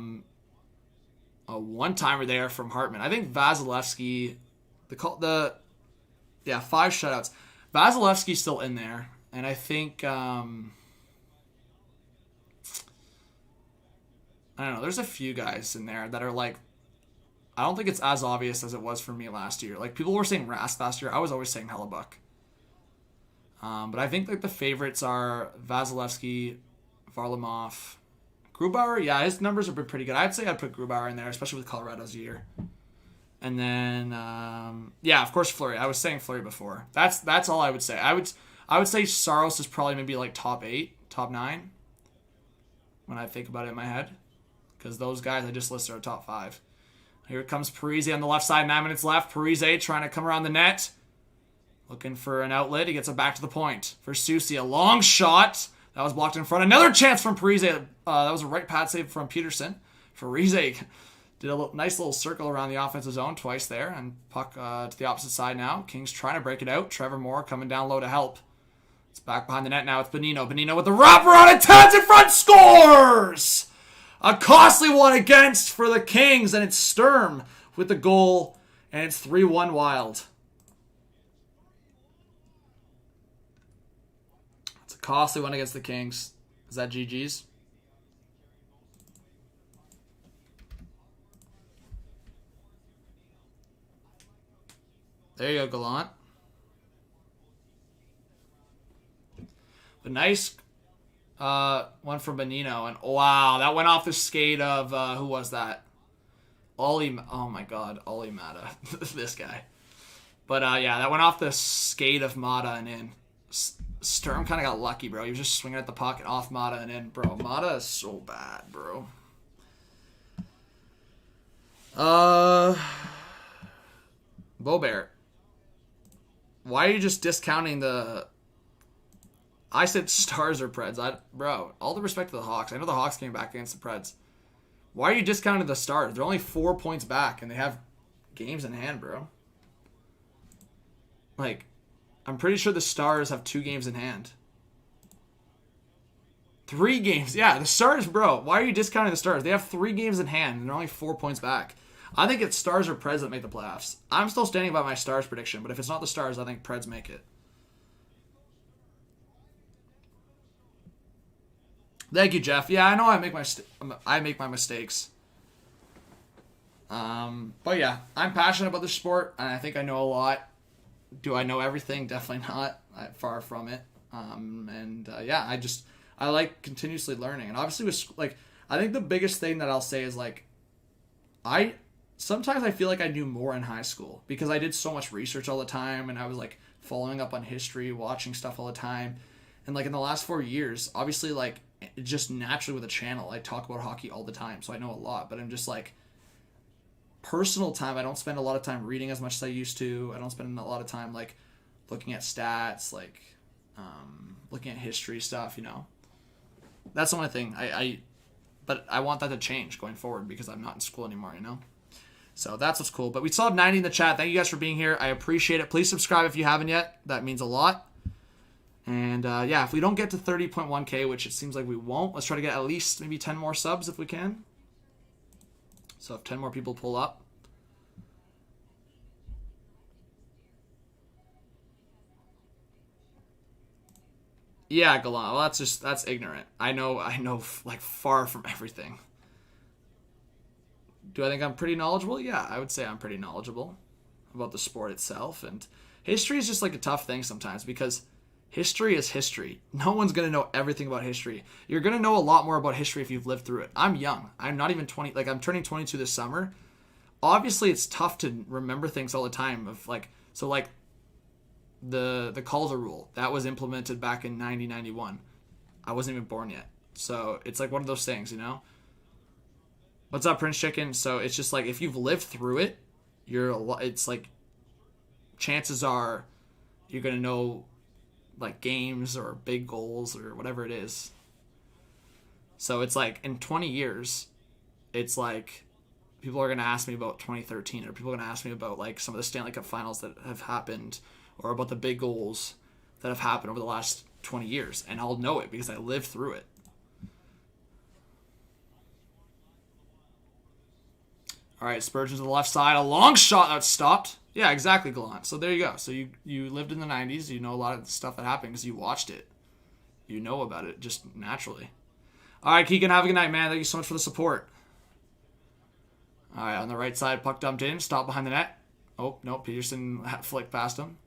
one-timer there from Hartman. I think Vasilevsky, 5 shutouts. Vasilevsky's still in there. And I think, I don't know, there's a few guys in there that are like, I don't think it's as obvious as it was for me last year. Like, people were saying Rask last year. I was always saying Hellebuck. But I think like the favorites are Vasilevsky, Varlamov, Grubauer. Yeah, his numbers are pretty good. I'd say I'd put Grubauer in there, especially with Colorado's year. And then, yeah, of course Fleury. I was saying Fleury before. That's all I would say. I would say Saros is probably maybe like top 8, top 9 when I think about it in my head, because those guys I just listed are top 5. Here comes Parise on the left side. 9 minutes left. Parise trying to come around the net. Looking for an outlet. He gets it back to the point. For Soucy, a long shot. That was blocked in front. Another chance from Parise. That was a right pad save from Peterson. Parise did a nice little circle around the offensive zone twice there. And puck to the opposite side now. Kings trying to break it out. Trevor Moore coming down low to help. It's back behind the net now. It's Bonino. Bonino with the wraparound. Attempts in front. Scores! A costly one against for the Kings. And it's Sturm with the goal. And it's 3-1 Wild. Costly one against the Kings. Is that GG's? There you go, Gallant. The nice one from Bonino. And wow, that went off the skate of, who was that? Ollie, oh my god, Ollie Mata. This guy. But yeah, that went off the skate of Mata and in. Sturm kind of got lucky, bro. He was just swinging at the puck and off Mata and in. Bro, Mata is so bad, bro. Bobert. Why are you just discounting the... I said Stars or Preds. Bro, all the respect to the Hawks. I know the Hawks came back against the Preds. Why are you discounting the Stars? They're only 4 points back, and they have games in hand, bro. Like... I'm pretty sure the Stars have 2 games in hand. 3 games. Yeah, the Stars, bro. Why are you discounting the Stars? They have 3 games in hand, and they're only 4 points back. I think it's Stars or Preds that make the playoffs. I'm still standing by my Stars prediction, but if it's not the Stars, I think Preds make it. Thank you, Jeff. Yeah, I know I make my mistakes. But yeah, I'm passionate about this sport, and I think I know a lot. Do I know everything? Definitely not. Far from it. Yeah, I like continuously learning. And obviously with, like, I think the biggest thing that I'll say is, like, sometimes I feel like I knew more in high school because I did so much research all the time and I was, like, following up on history, watching stuff all the time. And, like, in the last 4 years, obviously, like, just naturally with a channel, I talk about hockey all the time, so I know a lot. But I'm just like, personal time, I don't spend a lot of time reading as much as I used to. I don't spend a lot of time like looking at stats, like looking at history stuff. That's the only thing. But I want that to change going forward because I'm not in school anymore. So that's what's cool. But we still have 90 in the chat. Thank you guys for being here. I appreciate it. Please subscribe if you haven't yet. That means a lot. And yeah, if we don't get to 30.1K, which it seems like we won't, let's try to get at least maybe 10 more subs if we can. So if 10 more people pull up. Yeah, Gallant. Well, that's ignorant. I know like far from everything. Do I think I'm pretty knowledgeable? Yeah, I would say I'm pretty knowledgeable about the sport itself. And history is just like a tough thing sometimes because history is history. No one's going to know everything about history. You're going to know a lot more about history if you've lived through it. I'm young. I'm not even 20. Like, I'm turning 22 this summer. Obviously, it's tough to remember things all the time. The Calder rule, that was implemented back in 1991. I wasn't even born yet. So it's like one of those things, What's up, Prince Chicken? So it's just like if you've lived through it, it's like chances are you're going to know like games or big goals or whatever it is. So it's like in 20 years, it's like people are going to ask me about 2013 or people are going to ask me about like some of the Stanley Cup finals that have happened or about the big goals that have happened over the last 20 years. And I'll know it because I lived through it. All right, Spurgeon to the left side. A long shot that stopped. Yeah, exactly, Gallant. So there you go. So you lived in the 90s. You know a lot of the stuff that happened because you watched it. You know about it just naturally. All right, Keegan, have a good night, man. Thank you so much for the support. All right, on the right side, puck dumped in. Stop behind the net. Oh, no, Peterson flicked past him.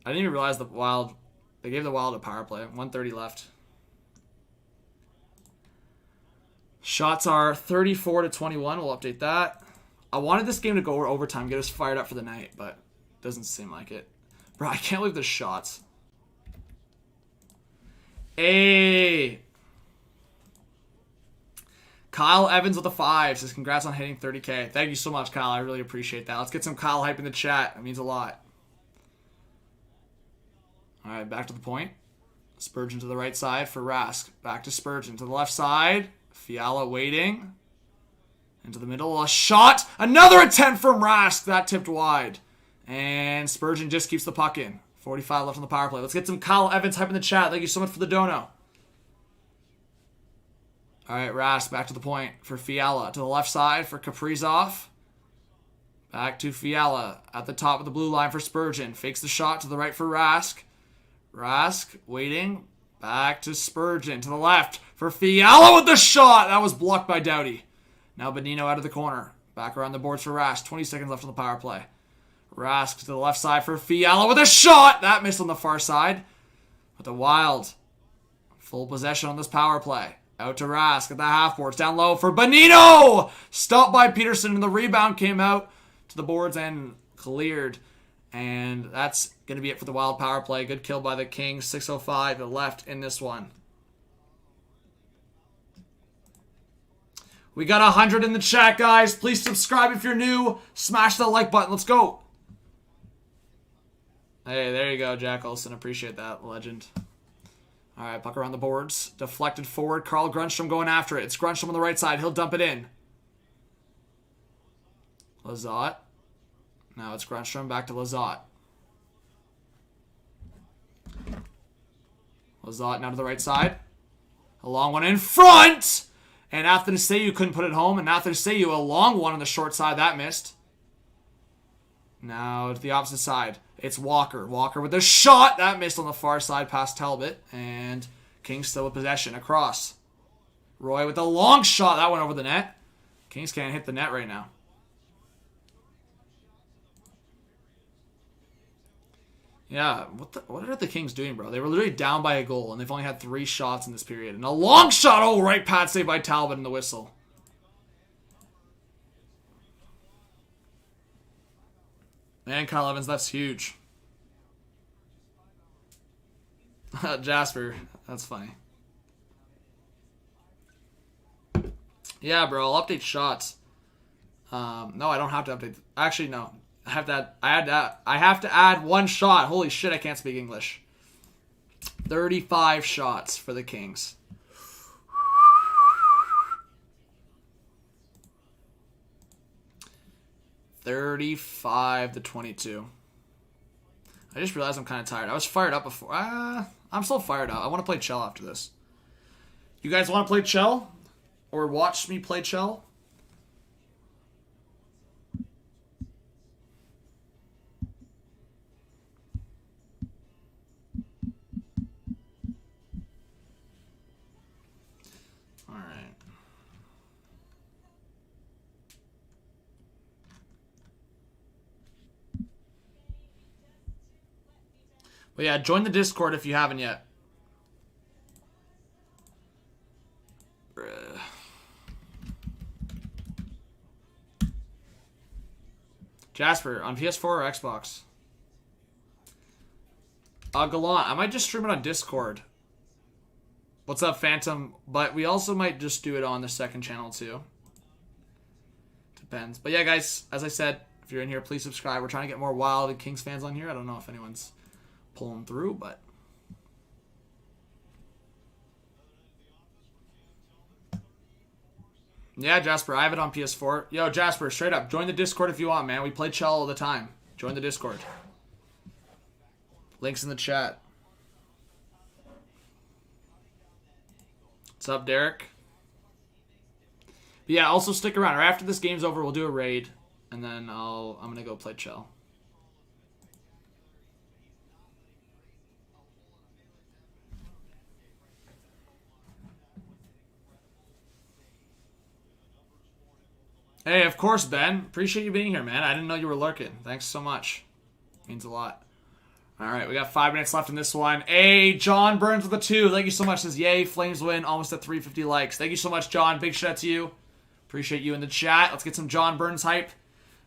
I didn't even realize they gave the Wild a power play. 1:30 left. Shots are 34-21. We'll update that. I wanted this game to go over overtime, get us fired up for the night, but it doesn't seem like it. Bro, I can't believe the shots. Hey! Kyle Evans with a 5 says, congrats on hitting 30K. Thank you so much, Kyle. I really appreciate that. Let's get some Kyle hype in the chat. It means a lot. All right, back to the point. Spurgeon to the right side for Rask. Back to Spurgeon to the left side. Fiala waiting. Into the middle. A shot. Another attempt from Rask. That tipped wide. And Spurgeon just keeps the puck in. 45 left on the power play. Let's get some Kyle Evans hype in the chat. Thank you so much for the dono. All right, Rask back to the point for Fiala. To the left side for Kaprizov. Back to Fiala. At the top of the blue line for Spurgeon. Fakes the shot to the right for Rask. Rask waiting. Back to Spurgeon. To the left for Fiala with the shot. That was blocked by Doughty. Now Bonino out of the corner. Back around the boards for Rask. 20 seconds left on the power play. Rask to the left side for Fiala with a shot. That missed on the far side. But the Wild. Full possession on this power play. Out to Rask at the half boards. Down low for Bonino. Stopped by Peterson and the rebound came out to the boards and cleared. And that's going to be it for the Wild power play. Good kill by the Kings. 6:05 left in this one. We got 100 in the chat, guys. Please subscribe if you're new. Smash that like button. Let's go. Hey, there you go, Jack Olsen. Appreciate that, legend. All right, puck around the boards. Deflected forward. Carl Grunstrom going after it. It's Grunstrom on the right side. He'll dump it in. Lizotte. Now it's Grunstrom back to Lizotte. Lizotte now to the right side. A long one in front! And Athanasiou couldn't put it home. And Athanasiou, a long one on the short side. That missed. Now to the opposite side. It's Walker. Walker with a shot. That missed on the far side past Talbot. And Kings still with possession. Across. Roy with a long shot. That went over the net. Kings can't hit the net right now. Yeah, what are the Kings doing, bro? They were literally down by a goal, and they've only had 3 shots in this period. And a long shot. Oh, right pad save by Talbot in the whistle. Man, Kyle Evans, that's huge. Jasper, that's funny. Yeah, bro. I'll update shots. No, I don't have to update. Actually, no. I have to add. I have to add 1 shot. Holy shit! I can't speak English. 35 shots for the Kings. $35-22. I just realized I'm kind of tired. I was fired up before. I'm still fired up. I want to play Chell after this. You guys want to play Chell? Or watch me play Chell? Alright. But yeah, join the Discord if you haven't yet. Jasper, on PS4 or Xbox? Gallant, I might just stream it on Discord. What's up, Phantom? But we also might just do it on the second channel, too. Depends. But yeah, guys, as I said, if you're in here, please subscribe. We're trying to get more Wild and Kings fans on here. I don't know if anyone's pulling through, but... Yeah, Jasper, I have it on PS4. Yo, Jasper, straight up, join the Discord if you want, man. We play Chell all the time. Join the Discord. Links in the chat. What's up, Derek? But yeah, also stick around. Or after this game's over, we'll do a raid, and then I'm gonna go play Chell. Hey, of course, Ben. Appreciate you being here, man. I didn't know you were lurking. Thanks so much. Means a lot. All right, we got 5 minutes left in this one. Hey, John Burns with a 2. Thank you so much. Says, yay, Flames win. Almost at 350 likes. Thank you so much, John. Big shout out to you. Appreciate you in the chat. Let's get some John Burns hype.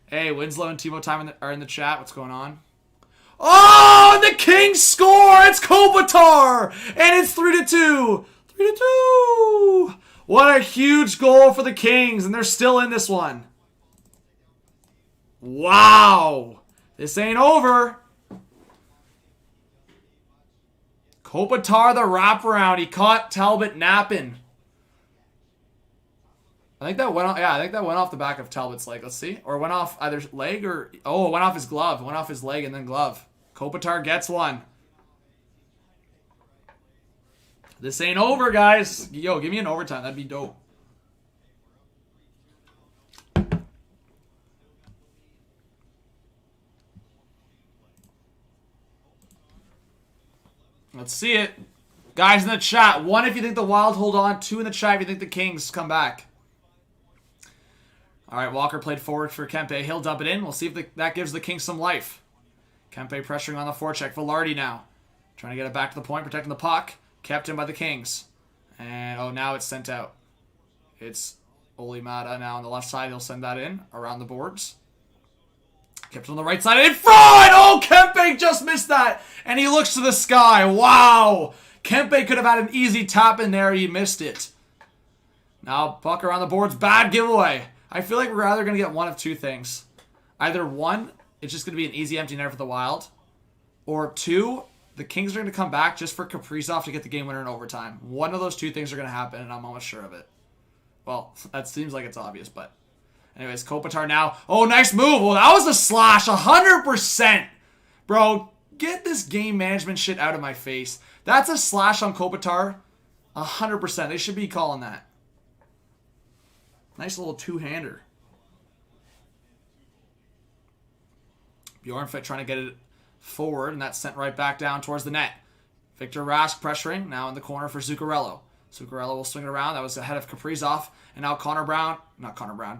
Hey, Winslow and Timo Time are in the chat. What's going on? Oh, and the Kings score! It's Kopitar! And it's 3-2. 3-2. What a huge goal for the Kings, and they're still in this one. Wow. This ain't over. Kopitar the wraparound. He caught Talbot napping. I think that went off. Yeah, I think that went off the back of Talbot's leg. Let's see. Or it went off either leg or... Oh, it went off his glove. It went off his leg and then glove. Kopitar gets one. This ain't over, guys. Yo, give me an overtime. That'd be dope. Let's see it. Guys in the chat. 1 if you think the Wild hold on. 2 in the chat if you think the Kings come back. All right, Walker played forward for Kempe. He'll dump it in. We'll see if that gives the Kings some life. Kempe pressuring on the forecheck. Velarde now. Trying to get it back to the point, protecting the puck. Kept in by the Kings. And, oh, now it's sent out. It's Olimata now on the left side. He'll send that in around the boards. Kept on the right side. In front! Oh, Kempe just missed that. And he looks to the sky. Wow. Kempe could have had an easy tap in there. He missed it. Now, puck around the boards. Bad giveaway. I feel like we're either going to get one of 2 things. Either 1, it's just going to be an easy empty net for the Wild. Or 2, the Kings are going to come back just for Kaprizov to get the game winner in overtime. One of those 2 things are going to happen, and I'm almost sure of it. Well, that seems like it's obvious, but... Anyways, Kopitar now. Oh, nice move. Well, that was a slash. 100%. Bro, get this game management shit out of my face. That's a slash on Kopitar. 100%. They should be calling that. Nice little 2-hander. Bjornfit trying to get it forward, and that's sent right back down towards the net. Victor Rask pressuring, now in the corner for Zuccarello. Zuccarello will swing it around. That was ahead of Kaprizov. And now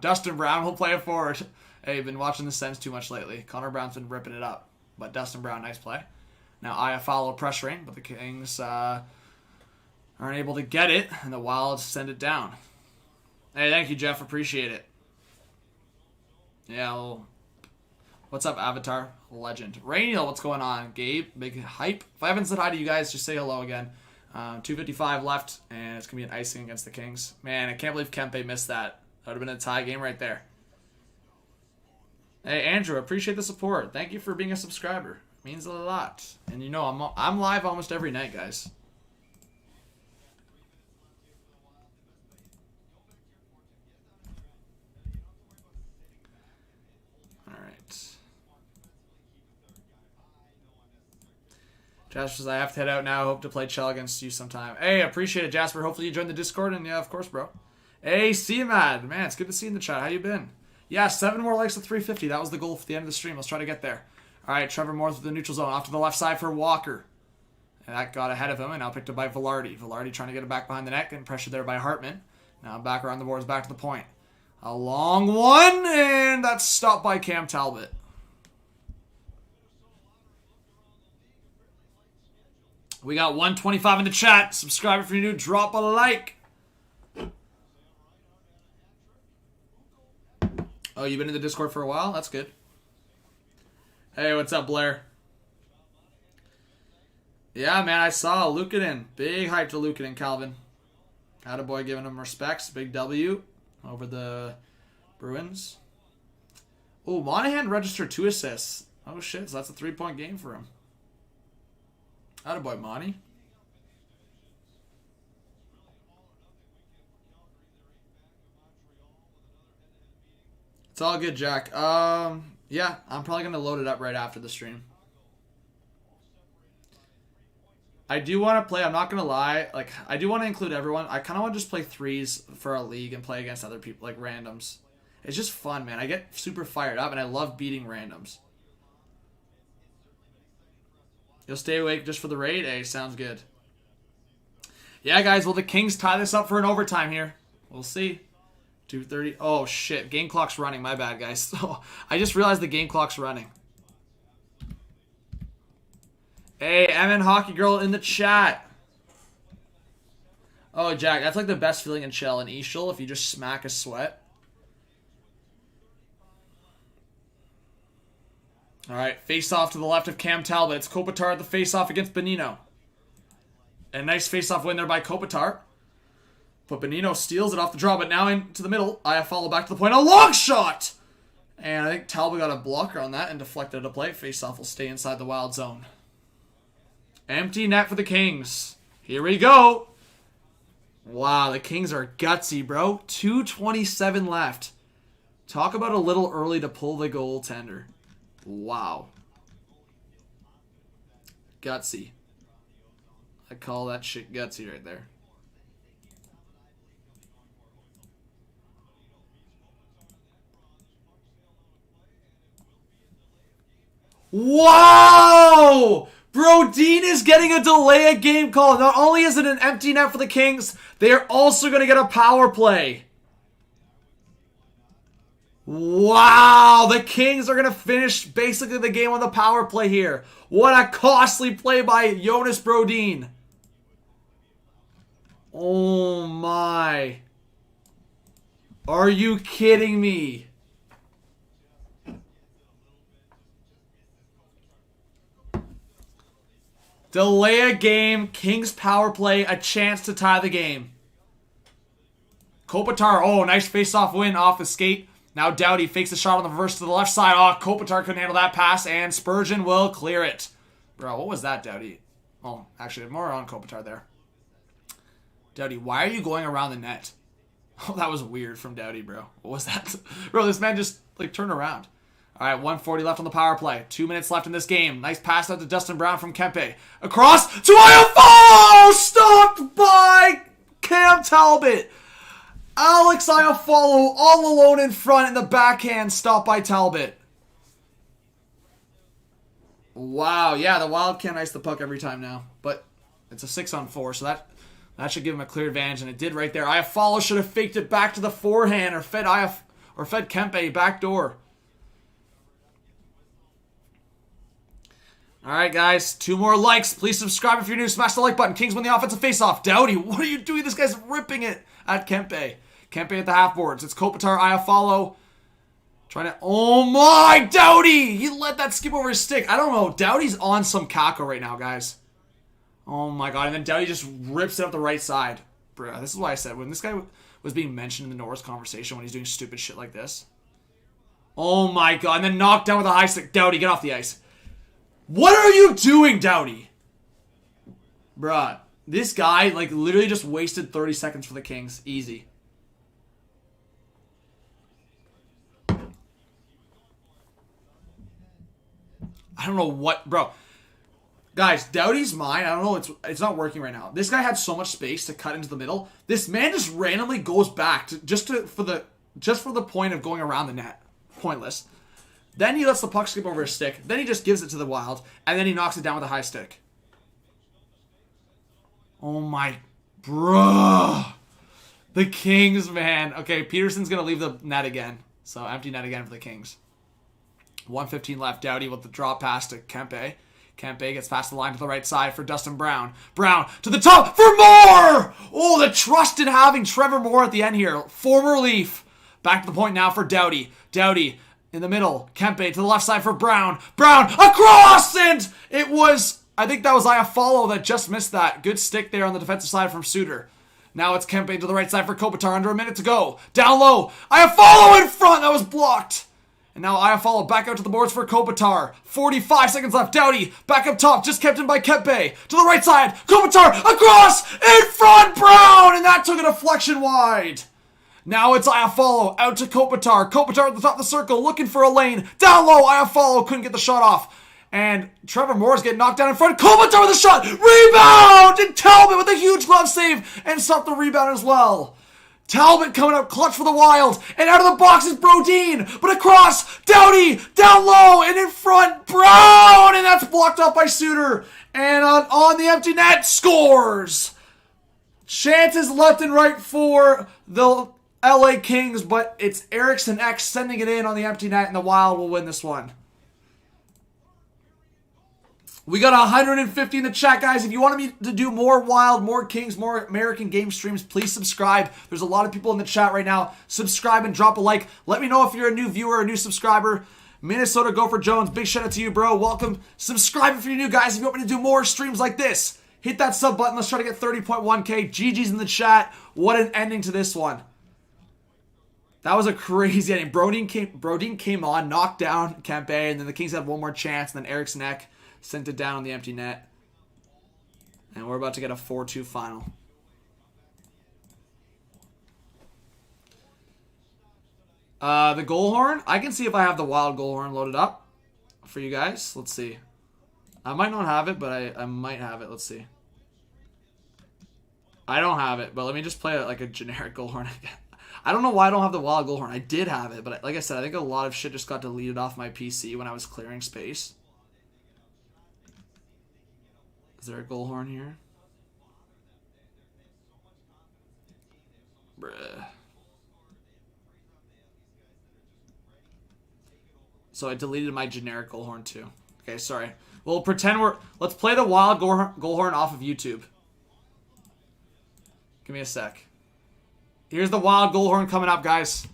Dustin Brown will play it forward. Hey, been watching the Sens too much lately. Connor Brown's been ripping it up. But Dustin Brown, nice play. Now Iafallo pressuring, but the Kings aren't able to get it, and the Wild send it down. Hey, thank you, Jeff. Appreciate it. Yeah, well, what's up, Avatar? Legend. Rainiel, what's going on? Gabe, big hype. If I haven't said hi to you guys, just say hello again. 2:55 left, and it's going to be an icing against the Kings. Man, I can't believe Kempe missed that. That would have been a tie game right there. Hey, Andrew, appreciate the support. Thank you for being a subscriber. Means a lot. And you know, I'm live almost every night, guys. Jasper says, I have to head out now. Hope to play Chell against you sometime. Hey, appreciate it, Jasper. Hopefully you joined the Discord. And yeah, of course, bro. Hey, CMAD. Man, it's good to see you in the chat. How you been? Yeah, 7 more likes to 350. That was the goal for the end of the stream. Let's try to get there. All right, Trevor Moore through the neutral zone. Off to the left side for Walker. And that got ahead of him and now picked up by Velarde. Velarde trying to get it back behind the net. Getting pressured there by Hartman. Now back around the boards, back to the point. A long one. And that's stopped by Cam Talbot. We got 125 in the chat. Subscribe if you're new. Drop a like. Oh, you've been in the Discord for a while? That's good. Hey, what's up, Blair? Yeah, man, I saw Luukkonen. Big hype to Luukkonen, Calvin. Attaboy giving him respects. Big W over the Bruins. Oh, Monahan registered 2 assists. Oh, shit. So that's a 3-point game for him. Attaboy, Monty. It's all good, Jack. Yeah, I'm probably going to load it up right after the stream. I do want to play, I'm not going to lie, like, I do want to include everyone. I kind of want to just play 3s for a league and play against other people, like randoms. It's just fun, man. I get super fired up, and I love beating randoms. You'll stay awake just for the raid? Hey, sounds good. Yeah, guys, will the Kings tie this up for an overtime here? We'll see. 2:30. Oh, shit. Game clock's running. My bad, guys. I just realized the game clock's running. Hey, MN Hockey Girl in the chat. Oh, Jack, that's like the best feeling in Shell and Eshel if you just smack a sweat. All right, face-off to the left of Cam Talbot. It's Kopitar at the face-off against Bonino. A nice face-off win there by Kopitar. But Bonino steals it off the draw, but now into the middle. I follow back to the point. A long shot! And I think Talbot got a blocker on that and deflected a play. Face-off will stay inside the wild zone. Empty net for the Kings. Here we go. Wow, the Kings are gutsy, bro. 2:27 left. Talk about a little early to pull the goaltender. Wow. Gutsy. I call that shit gutsy right there. Wow! Brodin is getting a delay of game call. Not only is it an empty net for the Kings, they are also going to get a power play. Wow, the Kings are going to finish basically the game on the power play here. What a costly play by Jonas Brodin. Oh my. Are you kidding me? Delay a game, Kings power play, a chance to tie the game. Kopitar, oh, nice face-off win off the skate. Now Doughty fakes a shot on the reverse to the left side. Oh, Kopitar couldn't handle that pass, and Spurgeon will clear it. Bro, what was that, Doughty? Oh, actually, more on Kopitar there. Doughty, why are you going around the net? Oh, that was weird from Doughty, bro. What was that? Bro, this man just, like, turned around. All right, 1:40 left on the power play. 2 minutes left in this game. Nice pass out to Dustin Brown from Kempe. Across to Iafallo! Stopped by Cam Talbot. Alex Iafallo all alone in front in the backhand. Stopped by Talbot. Wow, yeah, the Wild can't ice the puck every time now. But it's a 6-on-4, so that should give him a clear advantage, and it did right there. Iafallo should have faked it back to the forehand or fed Kempe back door. All right, guys, 2 more likes. Please subscribe if you're new. Smash the like button. Kings win the offensive faceoff. Doughty, what are you doing? This guy's ripping it at Kempe. Kempe at the half boards. It's Kopitar, Iafallo. Trying to... Oh, my! Doughty! He let that skip over his stick. I don't know. Doughty's on some caco right now, guys. Oh my god. And then Doughty just rips it up the right side. Bruh, this is why I said when this guy was being mentioned in the Norris conversation when he's doing stupid shit like this. Oh my god. And then knocked down with a high stick. Doughty, get off the ice. What are you doing, Doughty? Bruh, this guy, like, literally just wasted 30 seconds for the Kings. Easy. I don't know what, bro. Guys, Doughty's mine. I don't know. It's not working right now. This guy had so much space to cut into the middle. This man just randomly goes back for the point of going around the net. Pointless. Then he lets the puck skip over his stick. Then he just gives it to the Wild, and then he knocks it down with a high stick. Oh my, bruh. The Kings, man. Okay, Peterson's gonna leave the net again. So empty net again for the Kings. 1:15 left. Doughty with the drop pass to Kempe. Kempe gets past the line to the right side for Dustin Brown. Brown to the top for Moore! Oh, the trust in having Trevor Moore at the end here. Former Leaf. Back to the point now for Doughty. Doughty in the middle. Kempe to the left side for Brown. Brown across! And it was, I think that was Iafallo that just missed that. Good stick there on the defensive side from Suter. Now it's Kempe to the right side for Kopitar. Under a minute to go. Down low. Iafallo in front. That was blocked. And now Iafallo back out to the boards for Kopitar. 45 seconds left. Doughty back up top. Just kept in by Kempe. To the right side. Kopitar across. In front. Brown. And that took a deflection wide. Now it's Iafallo out to Kopitar. Kopitar at the top of the circle looking for a lane. Down low. Iafallo couldn't get the shot off. And Trevor Moore's getting knocked down in front. Kopitar with a shot. Rebound. And Talbot with a huge glove save. And stopped the rebound as well. Talbot coming up clutch for the Wild. And out of the box is Brodin. But across. Doughty. Down low. And in front. Brown. And that's blocked off by Suter. And on the empty net. Scores. Chances left and right for the LA Kings. But it's Eriksson X sending it in on the empty net. And the Wild will win this one. We got 150 in the chat, guys. If you want me to do more Wild, more Kings, more American game streams, please subscribe. There's a lot of people in the chat right now. Subscribe and drop a like. Let me know if you're a new viewer or a new subscriber. Minnesota Gopher Jones, big shout out to you, bro. Welcome. Subscribe if you're new, guys. If you want me to do more streams like this, hit that sub button. Let's try to get 30.1K. GG's in the chat. What an ending to this one. That was a crazy ending. Brodin came on, knocked down Kempe, and then the Kings had one more chance, and then Eriksson Ek sent it down on the empty net. And we're about to get a 4-2 final. The goal horn. I can see if I have the Wild goal horn loaded up for you guys. Let's see. I might not have it, but I might have it. Let's see. I don't have it, but let me just play like a generic goal horn again. I don't know why I don't have the Wild goal horn. I did have it, but like I said, I think a lot of shit just got deleted off my PC when I was clearing space. Is there a goal horn here? Bruh. So I deleted my generic goal horn too. Okay, sorry. We'll pretend let's play the Wild goal horn off of YouTube. Give me a sec. Here's the Wild goal horn coming up, guys.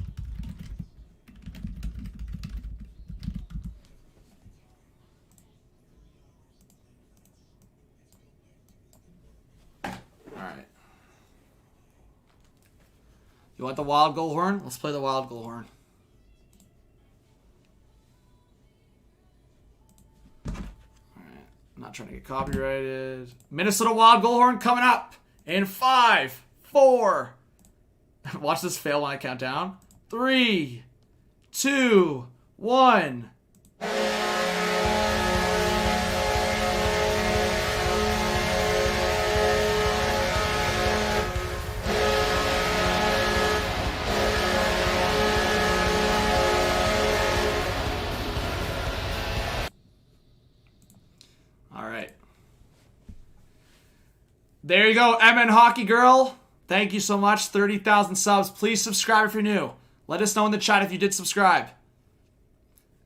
You want the Wild goal horn? Let's play the Wild goal horn. Alright. I'm not trying to get copyrighted. Minnesota Wild goal horn coming up in 5, 4. Watch this fail when I count down. 3, 2, 1. There you go, MN Hockey Girl. Thank you so much. 30,000 subs. Please subscribe if you're new. Let us know in the chat if you did subscribe.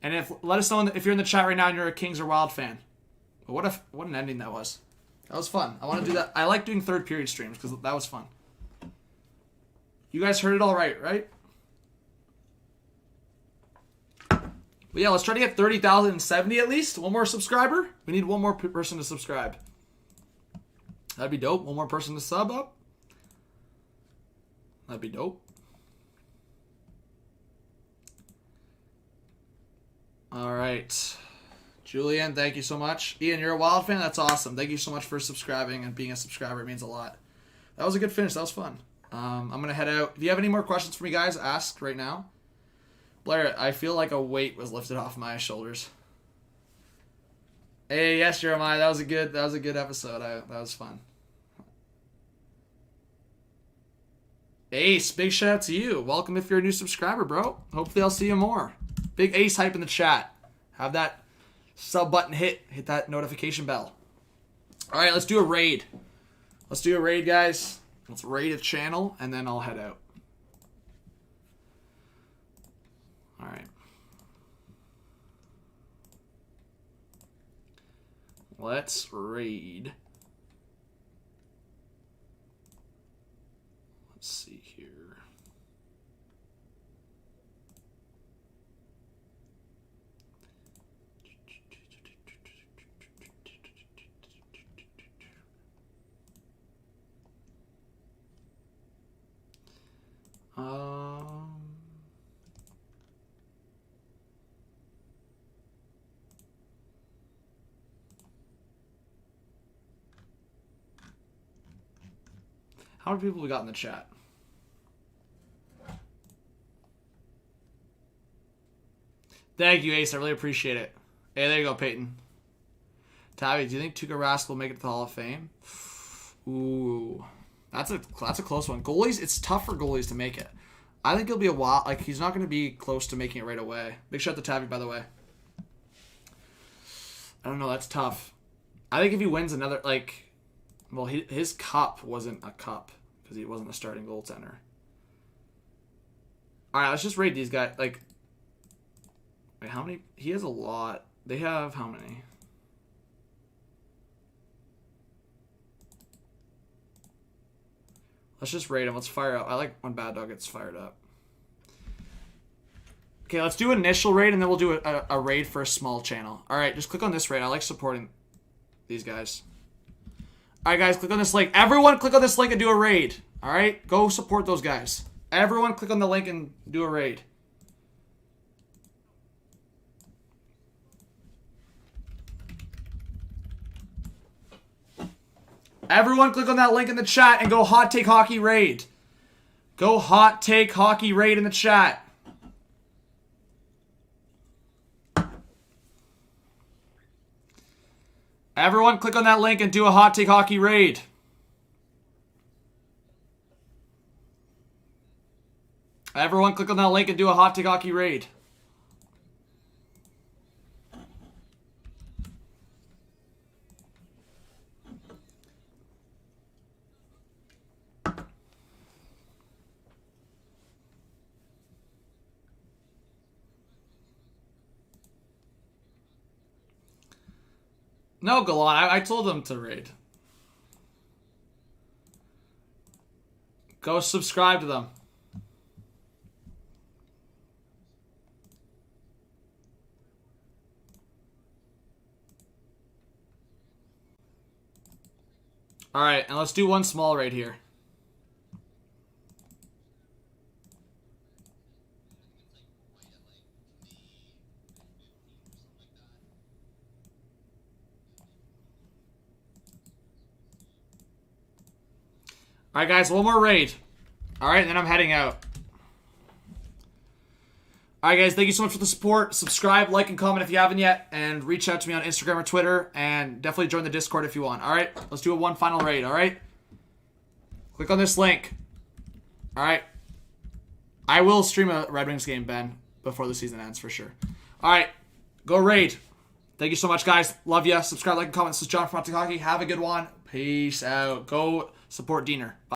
And let us know if you're in the chat right now and you're a Kings or Wild fan. But what an ending that was. That was fun. I want to do that. I like doing third period streams because that was fun. You guys heard it all right? But yeah, let's try to get 30,070 at least. One more subscriber. We need one more person to subscribe. That'd be dope. One more person to sub up. That'd be dope. All right. Julian, thank you so much. Ian, you're a Wild fan? That's awesome. Thank you so much for subscribing and being a subscriber. It means a lot. That was a good finish. That was fun. I'm going to head out. If you have any more questions for me, guys, ask right now. Blair, I feel like a weight was lifted off my shoulders. Hey, yes, Jeremiah. That was a good episode. That was fun. Ace, big shout out to you. Welcome if you're a new subscriber, bro. Hopefully I'll see you more. Big Ace hype in the chat. Have that sub button hit that notification bell. All right, let's do a raid. Let's do a raid, guys. Let's raid a channel, and then I'll head out. All right. Let's raid. Let's see here. How many people we got in the chat? Thank you, Ace. I really appreciate it. Hey, there you go, Peyton. Tabby, do you think Tuukka Rask will make it to the Hall of Fame? Ooh, that's a close one. Goalies, it's tough for goalies to make it. I think it'll be a while. Like, he's not going to be close to making it right away. Big shout out to Tabby, by the way. I don't know. That's tough. I think if he wins another, like, well, his cup wasn't a cup because he wasn't a starting goaltender. All right, let's just rate these guys. Like, wait, how many? He has a lot. They have how many? Let's just rate him. Let's fire up. I like when Bad Dog gets fired up. Okay, let's do initial raid, and then we'll do a raid for a small channel. All right, just click on this raid. I like supporting these guys. All right, guys, click on this link. Everyone click on this link and do a raid. All right? Go support those guys. Everyone click on the link and do a raid. Everyone click on that link in the chat and go Hot Take Hockey raid. Go Hot Take Hockey raid in the chat. Everyone click on that link and do a Hot Take Hockey raid. Everyone click on that link and do a Hot Take Hockey raid. No, Gallant, I told them to raid. Go subscribe to them. Alright, and let's do one small raid here. Alright, guys, one more raid. Alright, and then I'm heading out. Alright, guys, thank you so much for the support. Subscribe, like, and comment if you haven't yet. And reach out to me on Instagram or Twitter. And definitely join the Discord if you want. Alright, let's do one final raid, alright? Click on this link. Alright. I will stream a Red Wings game, Ben, before the season ends, for sure. Alright, go raid. Thank you so much, guys. Love ya. Subscribe, like, and comment. This is John from Hot Take Hockey. Have a good one. Peace out. Go support Diener. Bye.